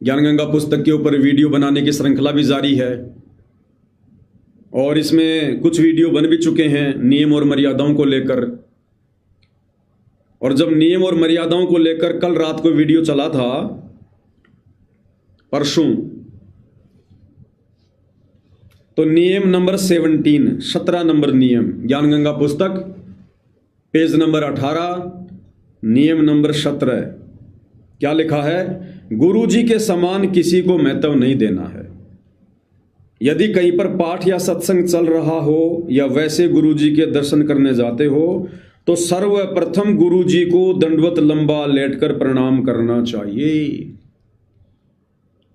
ज्ञानगंगा पुस्तक के ऊपर वीडियो बनाने की श्रृंखला भी जारी है और इसमें कुछ वीडियो बन भी चुके हैं नियम और मर्यादाओं को लेकर। और जब नियम और मर्यादाओं को लेकर कल रात को वीडियो चला था, परसों, तो नियम नंबर 17 नंबर नियम, ज्ञानगंगा पुस्तक पेज नंबर 18, नियम नंबर 17, क्या लिखा है? गुरु जी के समान किसी को महत्व नहीं देना है। यदि कहीं पर पाठ या सत्संग चल रहा हो या वैसे गुरु जी के दर्शन करने जाते हो तो सर्वप्रथम गुरु जी को दंडवत लंबा लेटकर प्रणाम करना चाहिए।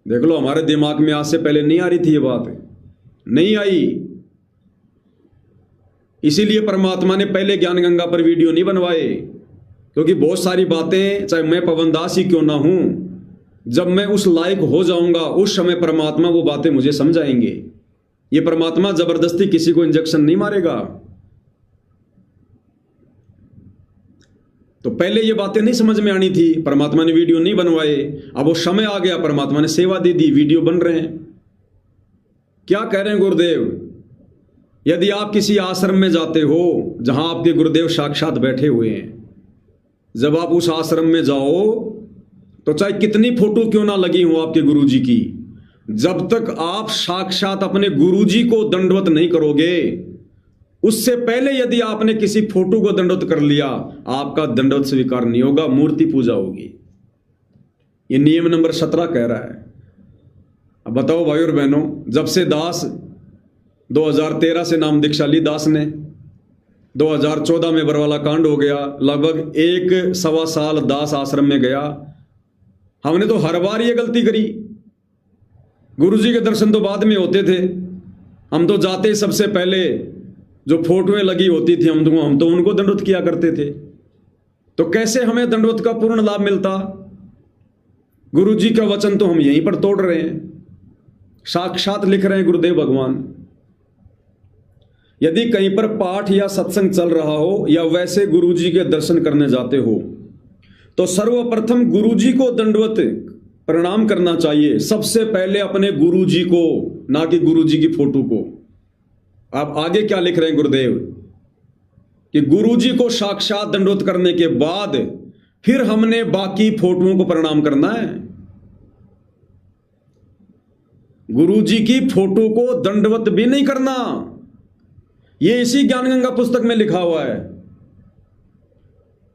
देख लो, हमारे दिमाग में आज से पहले नहीं आ रही थी ये बात, नहीं आई। इसीलिए परमात्मा ने पहले ज्ञानगंगा पर वीडियो नहीं बनवाए, क्योंकि बहुत सारी बातें, चाहे मैं पवनदास ही क्यों ना हूं, जब मैं उस लायक हो जाऊंगा उस समय परमात्मा वो बातें मुझे समझाएंगे। ये परमात्मा जबरदस्ती किसी को इंजेक्शन नहीं मारेगा। तो पहले ये बातें नहीं समझ में आनी थी, परमात्मा ने वीडियो नहीं बनवाए। अब वो समय आ गया, परमात्मा ने सेवा दे दी, वीडियो बन रहे हैं। क्या कह रहे हैं गुरुदेव? यदि आप किसी आश्रम में जाते हो जहां आपके गुरुदेव साक्षात बैठे हुए हैं, जब आप उस आश्रम में जाओ तो चाहे कितनी फोटो क्यों ना लगी हो आपके गुरुजी की, जब तक आप साक्षात अपने गुरुजी को दंडवत नहीं करोगे, उससे पहले यदि आपने किसी फोटो को दंडवत कर लिया, आपका दंडवत स्वीकार नहीं होगा, मूर्ति पूजा होगी। ये नियम नंबर 17 कह रहा है। अब बताओ भाई और बहनों, जब से दास 2013 से नाम दीक्षा ली दास ने, 2014 में बरवाला कांड हो गया, लगभग 1-1.25 साल दास आश्रम में गया। हमने तो हर बार ये गलती करी। गुरुजी के दर्शन तो बाद में होते थे, हम तो जाते सबसे पहले जो फोटोएं लगी होती थी हम तो उनको दंडवत किया करते थे। तो कैसे हमें दंडवत का पूर्ण लाभ मिलता? गुरुजी का वचन तो हम यहीं पर तोड़ रहे हैं, साक्षात लिख रहे हैं गुरुदेव भगवान। यदि कहीं पर पाठ या सत्संग चल रहा हो या वैसे गुरुजी के दर्शन करने जाते हो तो सर्वप्रथम गुरुजी को दंडवत प्रणाम करना चाहिए, सबसे पहले अपने गुरुजी को, ना कि गुरुजी की फोटो को। आप आगे क्या लिख रहे हैं गुरुदेव कि गुरुजी को साक्षात दंडवत करने के बाद फिर हमने बाकी फोटोओं को प्रणाम करना है। गुरुजी की फोटो को दंडवत भी नहीं करना, ये इसी ज्ञानगंगा पुस्तक में लिखा हुआ है।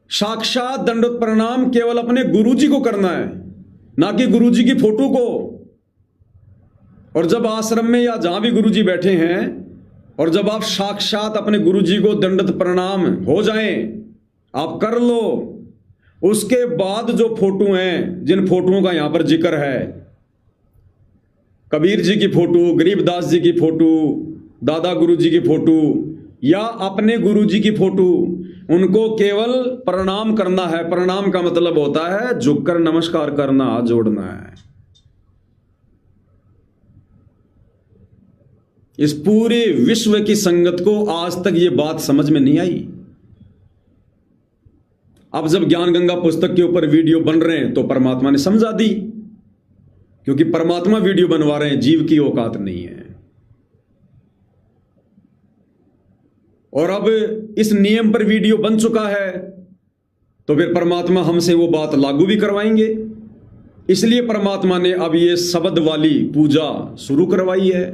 साक्षात दंडवत प्रणाम केवल अपने गुरुजी को करना है, ना कि गुरुजी की फोटो को। और जब आश्रम में या जहां भी गुरुजी बैठे हैं और जब आप साक्षात अपने गुरुजी को दंडवत प्रणाम हो जाएं, आप कर लो, उसके बाद जो फोटो हैं, जिन फोटोओं का यहां पर जिक्र है, कबीर जी की फोटो, गरीबदास जी की फोटो, दादा गुरुजी की फोटो या अपने गुरुजी की फोटो, उनको केवल प्रणाम करना है। प्रणाम का मतलब होता है झुककर नमस्कार करना, हाथ जोड़ना है। इस पूरे विश्व की संगत को आज तक ये बात समझ में नहीं आई। अब जब ज्ञानगंगा पुस्तक के ऊपर वीडियो बन रहे हैं तो परमात्मा ने समझा दी, क्योंकि परमात्मा वीडियो बनवा रहे हैं, जीव की औकात नहीं है। और अब इस नियम पर वीडियो बन चुका है तो फिर परमात्मा हमसे वो बात लागू भी करवाएंगे। इसलिए परमात्मा ने अब ये शब्द वाली पूजा शुरू करवाई है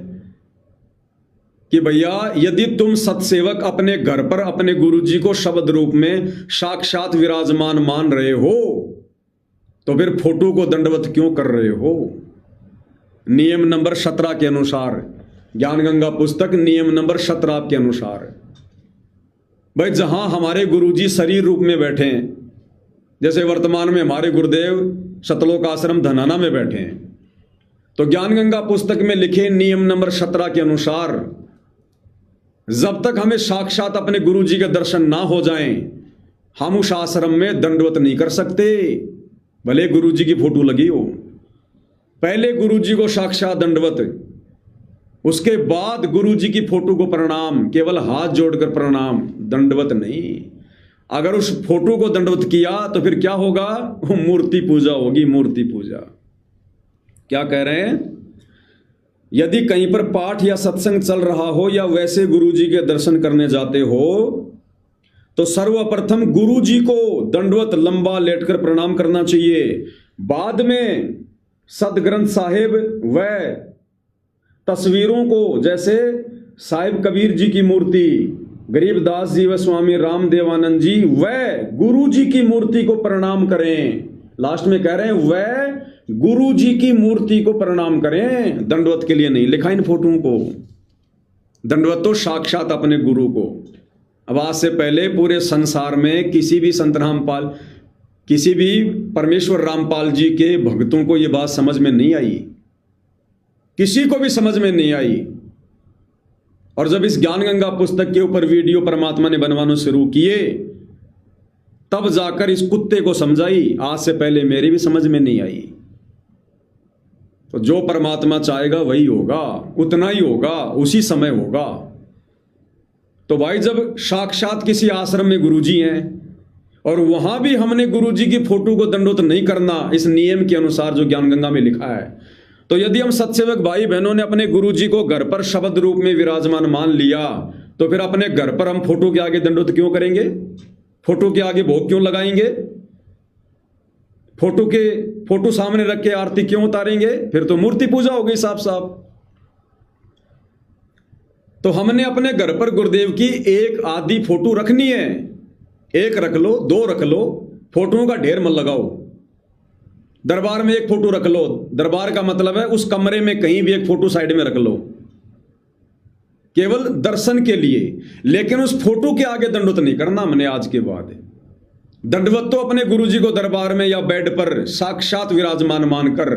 कि भैया यदि तुम सत्सेवक अपने घर पर अपने गुरुजी को शब्द रूप में साक्षात विराजमान मान रहे हो तो फिर फोटो को दंडवत क्यों कर रहे हो? नियम नंबर 17 के अनुसार, ज्ञानगंगा पुस्तक नियम नंबर 17 के अनुसार, भाई जहां हमारे गुरुजी शरीर रूप में बैठे हैं, जैसे वर्तमान में हमारे गुरुदेव सतलोक आश्रम धनाना में बैठे हैं, तो ज्ञानगंगा पुस्तक में लिखे नियम नंबर 17 के अनुसार जब तक हमें साक्षात अपने गुरुजी के दर्शन ना हो जाएं, हम उस आश्रम में दंडवत नहीं कर सकते, भले गुरुजी की फोटो लगी हो। पहले गुरुजी को साक्षात दंडवत, उसके बाद गुरुजी की फोटो को प्रणाम, केवल हाथ जोड़कर प्रणाम, दंडवत नहीं। अगर उस फोटो को दंडवत किया तो फिर क्या होगा? वो मूर्ति पूजा होगी, मूर्ति पूजा। क्या कह रहे हैं? यदि कहीं पर पाठ या सत्संग चल रहा हो या वैसे गुरुजी के दर्शन करने जाते हो तो सर्वप्रथम गुरुजी को दंडवत लंबा लेटकर प्रणाम करना चाहिए। बाद में सदग्रंथ साहिब व तस्वीरों को, जैसे साहिब कबीर जी की मूर्ति, गरीबदास जी व स्वामी रामदेवानंद जी व गुरु जी की मूर्ति को प्रणाम करें। लास्ट में कह रहे हैं व गुरु जी की मूर्ति को प्रणाम करें, दंडवत के लिए नहीं लिखा इन फोटों को। दंडवत तो साक्षात अपने गुरु को। अब आज से पहले पूरे संसार में किसी भी संत रामपाल, किसी भी परमेश्वर रामपाल जी के भक्तों को यह बात समझ में नहीं आई, किसी को भी समझ में नहीं आई। और जब इस ज्ञान गंगा पुस्तक के ऊपर वीडियो परमात्मा ने बनवाना शुरू किए तब जाकर इस कुत्ते को समझाई। आज से पहले मेरी भी समझ में नहीं आई। तो जो परमात्मा चाहेगा वही होगा, उतना ही होगा, उसी समय होगा। तो भाई जब साक्षात किसी आश्रम में गुरुजी हैं और वहां भी हमने गुरुजी की फोटो को दंडवत नहीं करना इस नियम के अनुसार जो ज्ञान गंगा में लिखा है, तो यदि हम सत्सेवक भाई बहनों ने अपने गुरुजी को घर पर शब्द रूप में विराजमान मान लिया तो फिर अपने घर पर हम फोटो के आगे दंडवत क्यों करेंगे? फोटो के आगे भोग क्यों लगाएंगे? फोटो सामने रख के आरती क्यों उतारेंगे? फिर तो मूर्ति पूजा हो गई साफ साफ। तो हमने अपने घर पर गुरुदेव की एक आधी फोटो रखनी है। एक रख लो, दो रख लो, फोटोओं का ढेर मत लगाओ। दरबार में एक फोटो रख लो, दरबार का मतलब है उस कमरे में कहीं भी एक फोटो साइड में रख लो, केवल दर्शन के लिए। लेकिन उस फोटो के आगे दंडवत नहीं करना हमने आज के बाद। दंडवत तो अपने गुरुजी को दरबार में या बेड पर साक्षात विराजमान मानकर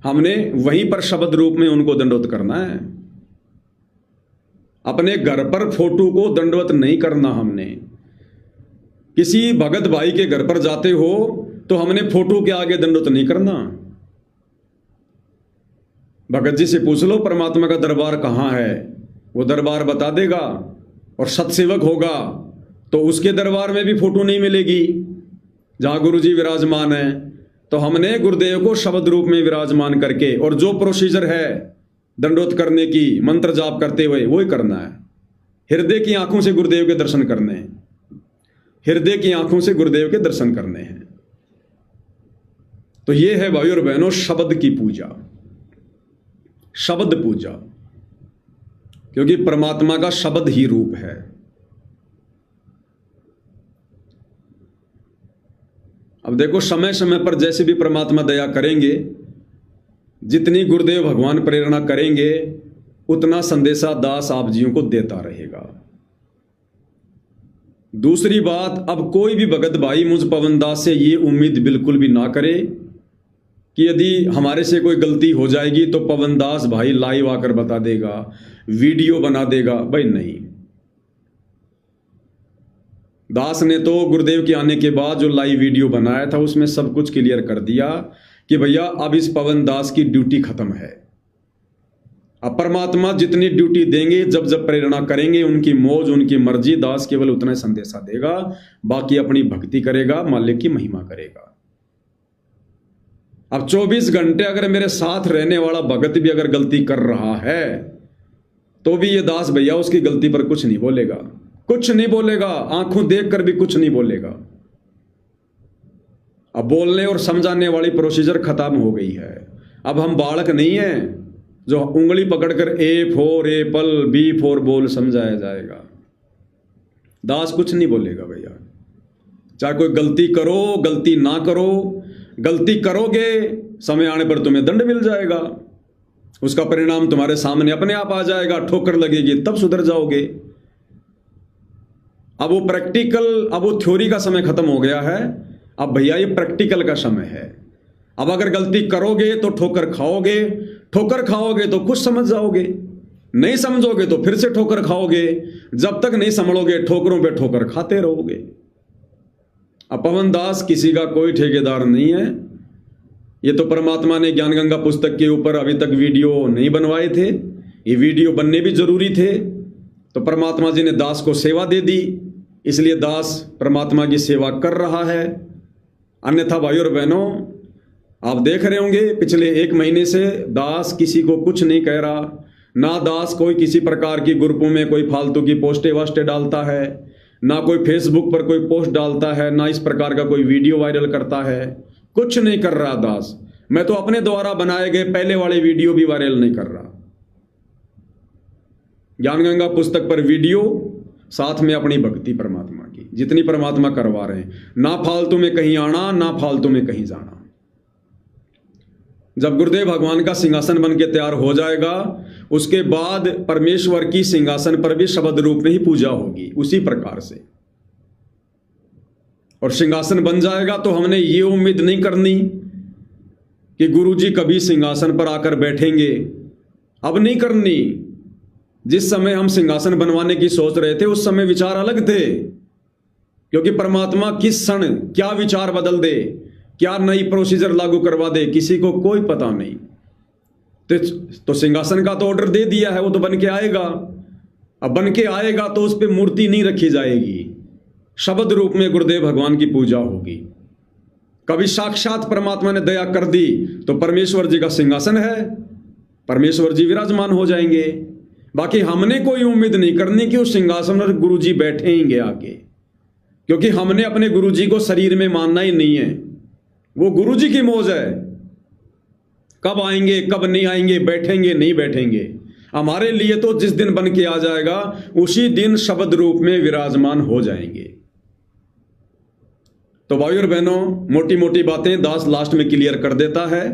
हमने वहीं पर शब्द रूप में उनको दंडवत करना है। अपने घर पर फोटो को दंडवत नहीं करना हमने। किसी भगत भाई के घर पर जाते हो तो हमने फोटो के आगे दंडवत नहीं करना। भगत जी से पूछ लो परमात्मा का दरबार कहां है, वो दरबार बता देगा। और सत्सेवक होगा तो उसके दरबार में भी फोटो नहीं मिलेगी जहां गुरुजी विराजमान है। तो हमने गुरुदेव को शब्द रूप में विराजमान करके और जो प्रोसीजर है दंडवत करने की, मंत्र जाप करते हुए, वो ही करना है। हृदय की आंखों से गुरुदेव के दर्शन करने हैं, हृदय की आंखों से गुरुदेव के दर्शन करने हैं। तो ये है भाई और बहनों शब्द की पूजा, शब्द पूजा, क्योंकि परमात्मा का शब्द ही रूप है। अब देखो समय समय पर जैसे भी परमात्मा दया करेंगे, जितनी गुरुदेव भगवान प्रेरणा करेंगे उतना संदेशा दास आप जियों को देता रहेगा। दूसरी बात, अब कोई भी भगत भाई मुझ पवन दास से ये उम्मीद बिल्कुल भी ना करे कि यदि हमारे से कोई गलती हो जाएगी तो पवन दास भाई लाइव आकर बता देगा, वीडियो बना देगा। भाई नहीं, दास ने तो गुरुदेव के आने के बाद जो लाइव वीडियो बनाया था उसमें सब कुछ क्लियर कर दिया कि भैया अब इस पवन दास की ड्यूटी खत्म है। अब परमात्मा जितनी ड्यूटी देंगे, जब जब प्रेरणा करेंगे, उनकी मौज उनकी मर्जी, दास केवल उतना संदेशा देगा, बाकी अपनी भक्ति करेगा, मालिक की महिमा करेगा। अब 24 घंटे अगर मेरे साथ रहने वाला भगत भी अगर गलती कर रहा है तो भी ये दास भैया उसकी गलती पर कुछ नहीं बोलेगा, कुछ नहीं बोलेगा, आंखों देखकर भी कुछ नहीं बोलेगा। अब बोलने और समझाने वाली प्रोसीजर खत्म हो गई है। अब हम बालक नहीं हैं जो उंगली पकड़कर A for apple, B for ball समझाया जाएगा। दास कुछ नहीं बोलेगा भैया, चाहे कोई गलती करो गलती ना करो, गलती करोगे समय आने पर तुम्हें दंड मिल जाएगा, उसका परिणाम तुम्हारे सामने अपने आप आ जाएगा, ठोकर लगेगी तब सुधर जाओगे। अब वो प्रैक्टिकल, अब वो थ्योरी का समय खत्म हो गया है, अब भैया ये प्रैक्टिकल का समय है। अब अगर गलती करोगे तो ठोकर खाओगे, ठोकर खाओगे तो कुछ समझ जाओगे, नहीं समझोगे तो फिर से ठोकर खाओगे, जब तक नहीं संभलोगे ठोकरों पे ठोकर खाते रहोगे। अब पवन दास किसी का कोई ठेकेदार नहीं है। ये तो परमात्मा ने ज्ञान गंगा पुस्तक के ऊपर अभी तक वीडियो नहीं बनवाए थे, ये वीडियो बनने भी जरूरी थे, तो परमात्मा जी ने दास को सेवा दे दी इसलिए दास परमात्मा की सेवा कर रहा है। अन्यथा भाइयों और बहनों, आप देख रहे होंगे पिछले 1 महीने से दास किसी को कुछ नहीं कह रहा। ना दास कोई किसी प्रकार की ग्रुपों में कोई फालतू की पोस्टें वास्टे डालता है, ना कोई फेसबुक पर कोई पोस्ट डालता है, ना इस प्रकार का कोई वीडियो वायरल करता है। कुछ नहीं कर रहा दास। मैं तो अपने द्वारा बनाए गए पहले वाले वीडियो भी वायरल नहीं कर रहा। ज्ञान गंगा पुस्तक पर वीडियो, साथ में अपनी भक्ति परमात्मा की जितनी परमात्मा करवा रहे हैं। ना फालतू में कहीं आना, ना फालतू में कहीं जाना। जब गुरुदेव भगवान का सिंहासन बन के तैयार हो जाएगा, उसके बाद परमेश्वर की सिंहासन पर भी शब्द रूप में ही पूजा होगी उसी प्रकार से। और सिंहासन बन जाएगा तो हमने ये उम्मीद नहीं करनी कि गुरुजी कभी सिंहासन पर आकर बैठेंगे। अब नहीं करनी। जिस समय हम सिंहासन बनवाने की सोच रहे थे उस समय विचार अलग थे, क्योंकि परमात्मा किस क्षण क्या विचार बदल दे, क्या नई प्रोसीजर लागू करवा दे, किसी को कोई पता नहीं। तो सिंहासन का तो ऑर्डर दे दिया है, वो तो बन के आएगा। अब बन के आएगा तो उस पर मूर्ति नहीं रखी जाएगी, शब्द रूप में गुरुदेव भगवान की पूजा होगी। कभी साक्षात परमात्मा ने दया कर दी तो परमेश्वर जी का सिंहासन है, परमेश्वर जी विराजमान हो जाएंगे। बाकी हमने कोई उम्मीद नहीं करनी कि उस सिंहासन पर गुरु जी बैठेंगे आके, क्योंकि हमने अपने गुरु जी को शरीर में मानना ही नहीं है। वो गुरु जी की मौज है, कब आएंगे कब नहीं आएंगे, बैठेंगे नहीं बैठेंगे। हमारे लिए तो जिस दिन बन के आ जाएगा उसी दिन शब्द रूप में विराजमान हो जाएंगे। तो भाइयों और बहनों, मोटी मोटी बातें दास लास्ट में क्लियर कर देता है।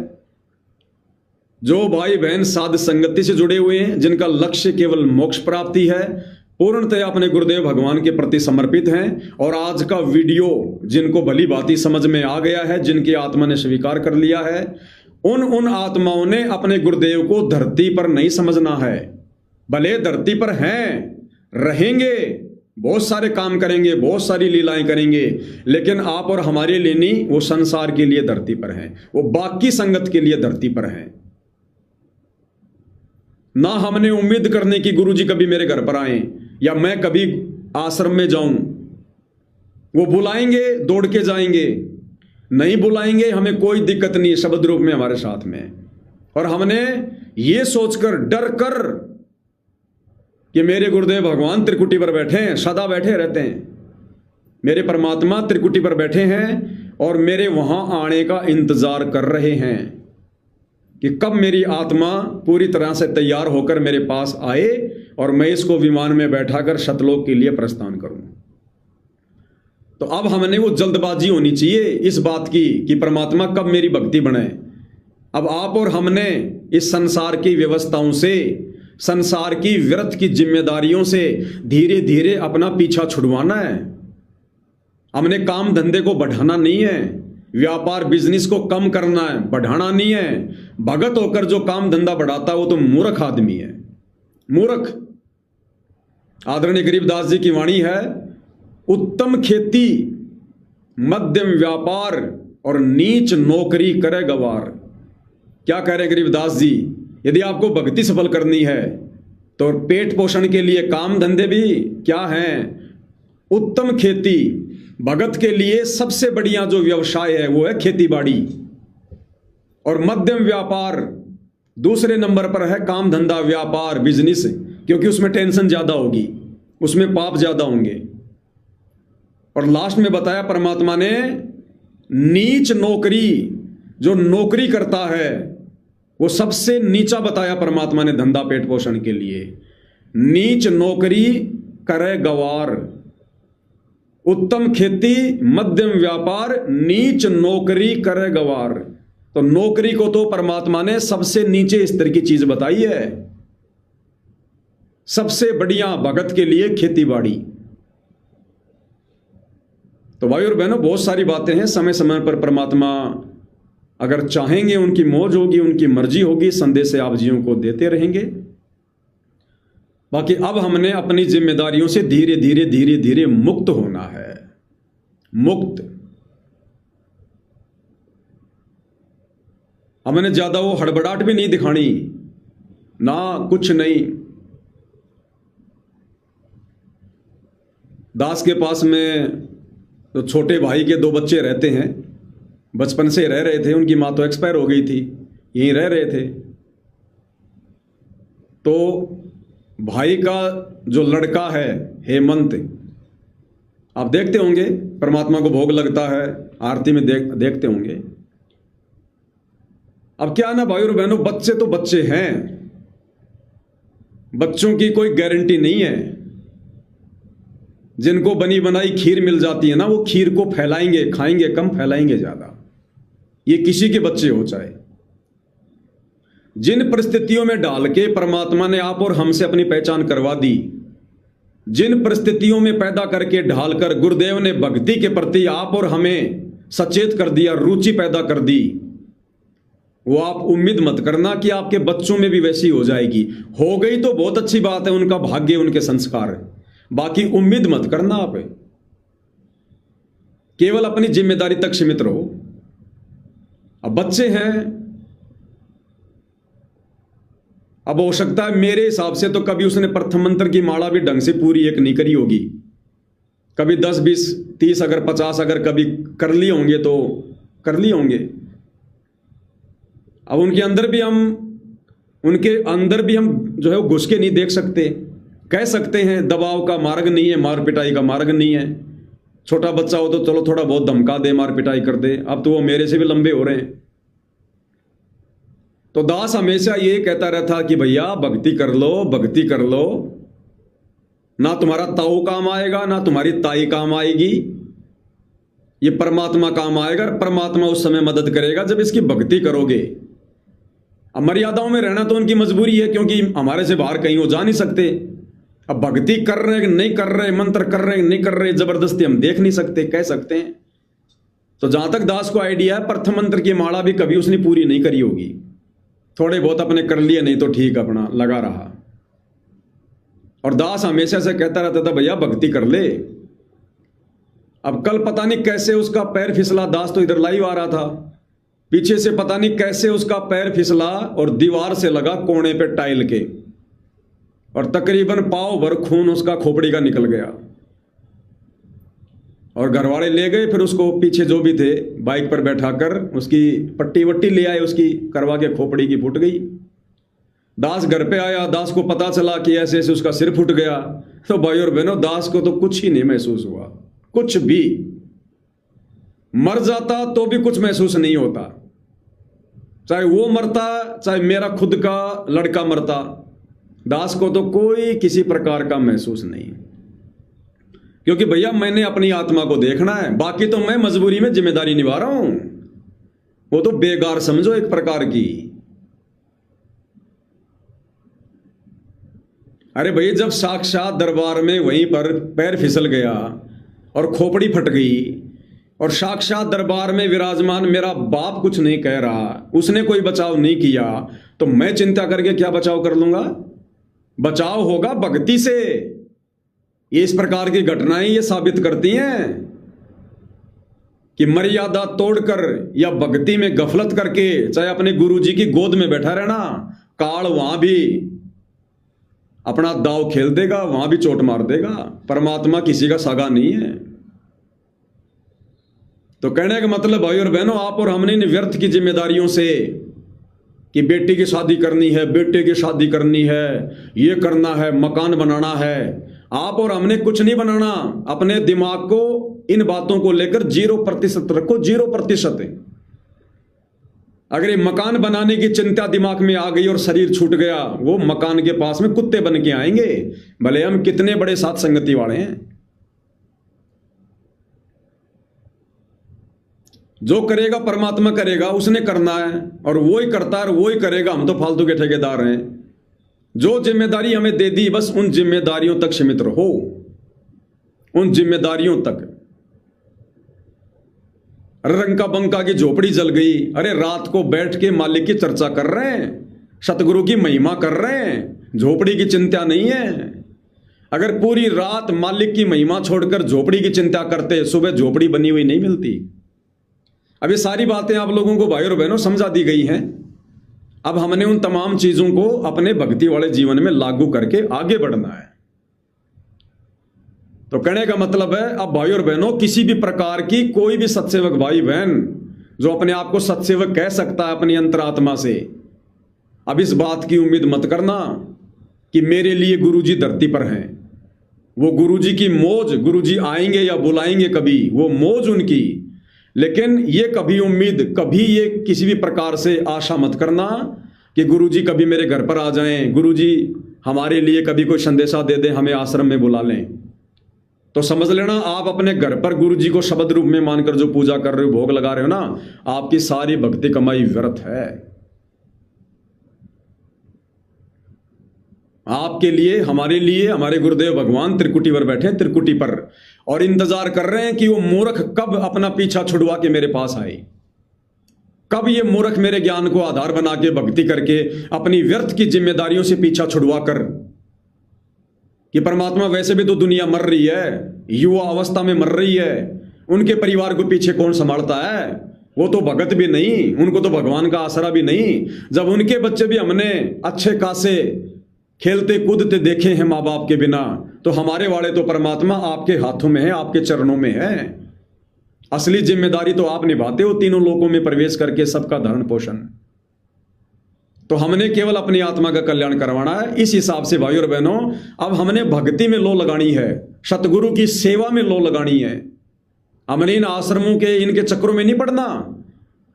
जो भाई बहन साध संगति से जुड़े हुए हैं, जिनका लक्ष्य केवल मोक्ष प्राप्ति है, पूर्णतया अपने गुरुदेव भगवान के प्रति समर्पित हैं, और आज का वीडियो जिनको भली भांति समझ में आ गया है, जिनकी आत्मा ने स्वीकार कर लिया है, उन आत्माओं ने अपने गुरुदेव को धरती पर नहीं समझना है। भले धरती पर हैं, रहेंगे, बहुत सारे काम करेंगे, बहुत सारी लीलाएं करेंगे, लेकिन आप और हमारे लिए नहीं, वो संसार के लिए धरती पर हैं, वो बाकी संगत के लिए धरती पर हैं। ना हमने उम्मीद करने की गुरुजी कभी मेरे घर पर आए या मैं कभी आश्रम में जाऊं। वो बुलाएंगे दौड़ के जाएंगे, नहीं बुलाएंगे हमें कोई दिक्कत नहीं, शब्द रूप में हमारे साथ में। और हमने ये सोचकर डर कर कि मेरे गुरुदेव भगवान त्रिकुटी पर बैठे हैं, सदा बैठे रहते हैं, मेरे परमात्मा त्रिकुटी पर बैठे हैं और मेरे वहां आने का इंतजार कर रहे हैं कि कब मेरी आत्मा पूरी तरह से तैयार होकर मेरे पास आए और मैं इसको विमान में बैठाकर सतलोक के लिए प्रस्थान करूं। तो अब हमने वो जल्दबाजी होनी चाहिए इस बात की कि परमात्मा कब मेरी भक्ति बने। अब आप और हमने इस संसार की व्यवस्थाओं से, संसार की व्यर्थ की जिम्मेदारियों से धीरे धीरे अपना पीछा छुड़वाना है। हमने काम धंधे को बढ़ाना नहीं है, व्यापार बिजनेस को कम करना है, बढ़ाना नहीं है। भगत होकर जो काम धंधा बढ़ाता है वो तो मूर्ख आदमी है, मूर्ख। आदरणीय गरीबदास जी की वाणी है, उत्तम खेती, मध्यम व्यापार और नीच नौकरी करे गवार। क्या कह रहे गरीबदास जी? यदि आपको भक्ति सफल करनी है तो पेट पोषण के लिए काम धंधे भी क्या हैं? उत्तम खेती। भगत के लिए सबसे बढ़िया जो व्यवसाय है वो है खेती बाड़ी, और मध्यम व्यापार दूसरे नंबर पर है, काम धंधा व्यापार बिजनेस, क्योंकि उसमें टेंशन ज्यादा होगी, उसमें पाप ज्यादा होंगे। और लास्ट में बताया परमात्मा ने नीच नौकरी, जो नौकरी करता है वो सबसे नीचा बताया परमात्मा ने धंधा पेट पोषण के लिए। नीच नौकरी करे गवार, उत्तम खेती, मध्यम व्यापार, नीच नौकरी करे गवार। तो नौकरी को तो परमात्मा ने सबसे नीचे स्तर की चीज बताई है। सबसे बढ़िया भगत के लिए खेती बाड़ी। तो भाई और बहनों, बहुत सारी बातें हैं, समय समय पर परमात्मा अगर चाहेंगे, उनकी मौज होगी, उनकी मर्जी होगी, संदेश आप जीवों को देते रहेंगे। बाकी अब हमने अपनी जिम्मेदारियों से धीरे धीरे धीरे धीरे मुक्त होना है, मुक्त। हमने ज्यादा वो हड़बड़ाहट भी नहीं दिखानी, ना कुछ नहीं। दास के पास में तो छोटे भाई के 2 बच्चे रहते हैं, बचपन से रह रहे थे, उनकी माँ तो एक्सपायर हो गई थी, यहीं रह रहे थे। तो भाई का जो लड़का है हेमंत, आप देखते होंगे परमात्मा को भोग लगता है, आरती में देखते होंगे। अब क्या ना भाई और बहनों, बच्चे तो बच्चे हैं, बच्चों की कोई गारंटी नहीं है। जिनको बनी बनाई खीर मिल जाती है ना, वो खीर को फैलाएंगे, खाएंगे कम, फैलाएंगे ज्यादा। ये किसी के बच्चे हो चाहे। जिन परिस्थितियों में डाल के परमात्मा ने आप और हमसे अपनी पहचान करवा दी, जिन परिस्थितियों में पैदा करके ढालकर गुरुदेव ने भक्ति के प्रति आप और हमें सचेत कर दिया, रुचि पैदा कर दी, वो आप उम्मीद मत करना कि आपके बच्चों में भी वैसी हो जाएगी। हो गई तो बहुत अच्छी बात है, उनका भाग्य, उनके संस्कार है, बाकी उम्मीद मत करना। आप केवल अपनी जिम्मेदारी तक सीमित रहो। अब बच्चे हैं, अब हो सकता है मेरे हिसाब से तो कभी उसने प्रथम मंत्र की माला भी ढंग से पूरी एक नहीं करी होगी, कभी 10, 20, 30, अगर 50 अगर कभी कर लिए होंगे तो कर लिए होंगे। अब उनके अंदर भी हम जो है वो घुस के नहीं देख सकते। कह सकते हैं दबाव का मार्ग नहीं है, मार पिटाई का मार्ग नहीं है। छोटा बच्चा हो तो चलो थोड़ा बहुत धमका दे, मार पिटाई कर दे, अब तो वो मेरे से भी लंबे हो रहे हैं। तो दास हमेशा ये कहता रहता कि भैया भक्ति कर लो, भक्ति कर लो, ना तुम्हारा ताऊ काम आएगा ना तुम्हारी ताई काम आएगी, ये परमात्मा काम आएगा। परमात्मा उस समय मदद करेगा जब इसकी भक्ति करोगे। अब मर्यादाओं में रहना तो उनकी मजबूरी है, क्योंकि हमारे से बाहर कहीं वो जा नहीं सकते। अब भक्ति कर रहे हैं नहीं कर रहे, मंत्र कर रहे हैं नहीं कर रहे, जबरदस्ती हम देख नहीं सकते, कह सकते हैं। तो जहां तक दास को आइडिया है, प्रथम मंत्र की माला भी कभी उसने पूरी नहीं करी होगी, थोड़े बहुत अपने कर लिए, नहीं तो ठीक अपना लगा रहा। और दास हमेशा से कहता रहता था भैया भक्ति कर ले। अब कल पता नहीं कैसे उसका पैर फिसला, दास तो इधर लाइव आ रहा था, पीछे से पता नहीं कैसे उसका पैर फिसला और दीवार से लगा कोने पे टाइल के, और तकरीबन पाव भर खून उसका खोपड़ी का निकल गया। और घरवाले ले गए, फिर उसको पीछे जो भी थे बाइक पर बैठाकर उसकी पट्टी वट्टी ले आए, उसकी करवा के खोपड़ी की फूट गई। दास घर पे आया, दास को पता चला कि ऐसे ऐसे उसका सिर फूट गया। तो भाई और बहनों, दास को तो कुछ ही नहीं महसूस हुआ, कुछ भी। मर जाता तो भी कुछ महसूस नहीं होता, चाहे वो मरता चाहे मेरा खुद का लड़का मरता, दास को तो कोई किसी प्रकार का महसूस नहीं, क्योंकि भैया मैंने अपनी आत्मा को देखना है, बाकी तो मैं मजबूरी में जिम्मेदारी निभा रहा हूं। वो तो बेगार समझो एक प्रकार की। अरे भैया, जब साक्षात दरबार में वहीं पर पैर फिसल गया और खोपड़ी फट गई, और साक्षात दरबार में विराजमान मेरा बाप कुछ नहीं कह रहा, उसने कोई बचाव नहीं किया, तो मैं चिंता करके क्या बचाव कर लूंगा? बचाव होगा भक्ति से। ये इस प्रकार की घटनाएं ये साबित करती हैं कि मर्यादा तोड़कर या भक्ति में गफलत करके, चाहे अपने गुरुजी की गोद में बैठा रहना, काल वहां भी अपना दाव खेल देगा, वहां भी चोट मार देगा। परमात्मा किसी का सागा नहीं है। तो कहने का मतलब भाई और बहनों, आप और हमने इन व्यर्थ की जिम्मेदारियों से कि बेटी की शादी करनी है, बेटे की शादी करनी है, ये करना है, मकान बनाना है, आप और हमने कुछ नहीं बनाना। अपने दिमाग को इन बातों को लेकर 0% रखो, 0%। अगर ये मकान बनाने की चिंता दिमाग में आ गई और शरीर छूट गया, वो मकान के पास में कुत्ते बन के आएंगे, भले हम कितने बड़े साथ संगति वाले हैं। जो करेगा परमात्मा करेगा, उसने करना है, और वो ही करता है और वो ही करेगा, हम तो फालतू के ठेकेदार हैं। जो जिम्मेदारी हमें दे दी, बस उन जिम्मेदारियों तक सीमित रहो, उन जिम्मेदारियों तक। रंका बंका की झोपड़ी जल गई, अरे रात को बैठ के मालिक की चर्चा कर रहे हैं, सतगुरु की महिमा कर रहे हैं, झोपड़ी की चिंता नहीं है। अगर पूरी रात मालिक की महिमा छोड़कर झोपड़ी की चिंता करते, सुबह झोपड़ी बनी हुई नहीं मिलती। अब ये सारी बातें आप लोगों को भाई और बहनों समझा दी गई हैं। अब हमने उन तमाम चीजों को अपने भक्ति वाले जीवन में लागू करके आगे बढ़ना है। तो कहने का मतलब है, अब भाई और बहनों, किसी भी प्रकार की कोई भी सत्सेवक भाई बहन जो अपने आप को सत्सेवक कह सकता है अपनी अंतरात्मा से, अब इस बात की उम्मीद मत करना कि मेरे लिए गुरुजी धरती पर हैं। वो गुरुजी की मौज, गुरुजी आएंगे या बुलाएंगे कभी, वो मौज उनकी। लेकिन ये कभी उम्मीद, कभी ये किसी भी प्रकार से आशा मत करना कि गुरुजी कभी मेरे घर पर आ जाएं, गुरुजी हमारे लिए कभी कोई संदेशा दे दें, हमें आश्रम में बुला लें। तो समझ लेना, आप अपने घर पर गुरुजी को शब्द रूप में मानकर जो पूजा कर रहे हो, भोग लगा रहे हो ना, आपकी सारी भक्ति कमाई व्यर्थ है। आपके लिए, हमारे लिए, हमारे गुरुदेव भगवान त्रिकुटी पर बैठे, त्रिकुटी पर, और इंतजार कर रहे हैं कि वो मूर्ख कब अपना पीछा छुड़वा के मेरे पास आए, कब ये मूर्ख मेरे ज्ञान को आधार बना के भक्ति करके अपनी व्यर्थ की जिम्मेदारियों से पीछा छुड़वा कर, कि परमात्मा वैसे भी तो दुनिया मर रही है, युवा अवस्था में मर रही है, उनके परिवार को पीछे कौन संभालता है, वो तो भगत भी नहीं, उनको तो भगवान का आसरा भी नहीं। जब उनके बच्चे भी हमने अच्छे खासे खेलते कूदते देखे हैं माँ बाप के बिना, तो हमारे वाले तो परमात्मा आपके हाथों में है, आपके चरणों में है। असली जिम्मेदारी तो आप निभाते हो, तीनों लोकों में प्रवेश करके सबका भरण पोषण। तो हमने केवल अपनी आत्मा का कल्याण करवाना है। इस हिसाब से भाई और बहनों, अब हमने भक्ति में लो लगानी है, सतगुरु की सेवा में लो लगानी है। हमने इन आश्रमों के, इनके चक्रों में नहीं पड़ना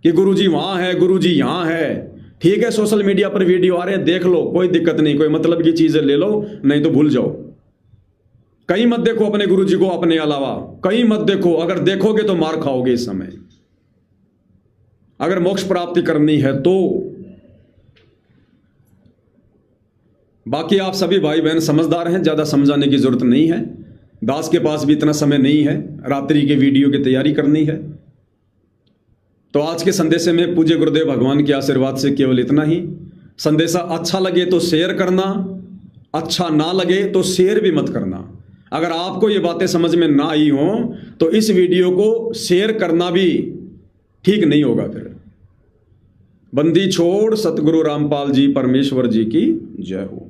कि गुरुजी वहां है, गुरुजी यहां है। ठीक है, सोशल मीडिया पर वीडियो आ रहे हैं, देख लो, कोई दिक्कत नहीं, कोई मतलब की चीजें ले लो, नहीं तो भूल जाओ। कहीं मत देखो अपने गुरुजी को अपने अलावा, कहीं मत देखो। अगर देखोगे तो मार खाओगे इस समय। अगर मोक्ष प्राप्ति करनी है तो। बाकी आप सभी भाई बहन समझदार हैं, ज्यादा समझाने की जरूरत नहीं है। दास के पास भी इतना समय नहीं है, रात्रि के वीडियो की तैयारी करनी है। तो आज के संदेश में पूज्य गुरुदेव भगवान के आशीर्वाद से केवल इतना ही। संदेशा अच्छा लगे तो शेयर करना, अच्छा ना लगे तो शेयर भी मत करना। अगर आपको ये बातें समझ में ना आई हो तो इस वीडियो को शेयर करना भी ठीक नहीं होगा। फिर बंदी छोड़ सतगुरु रामपाल जी परमेश्वर जी की जय हो।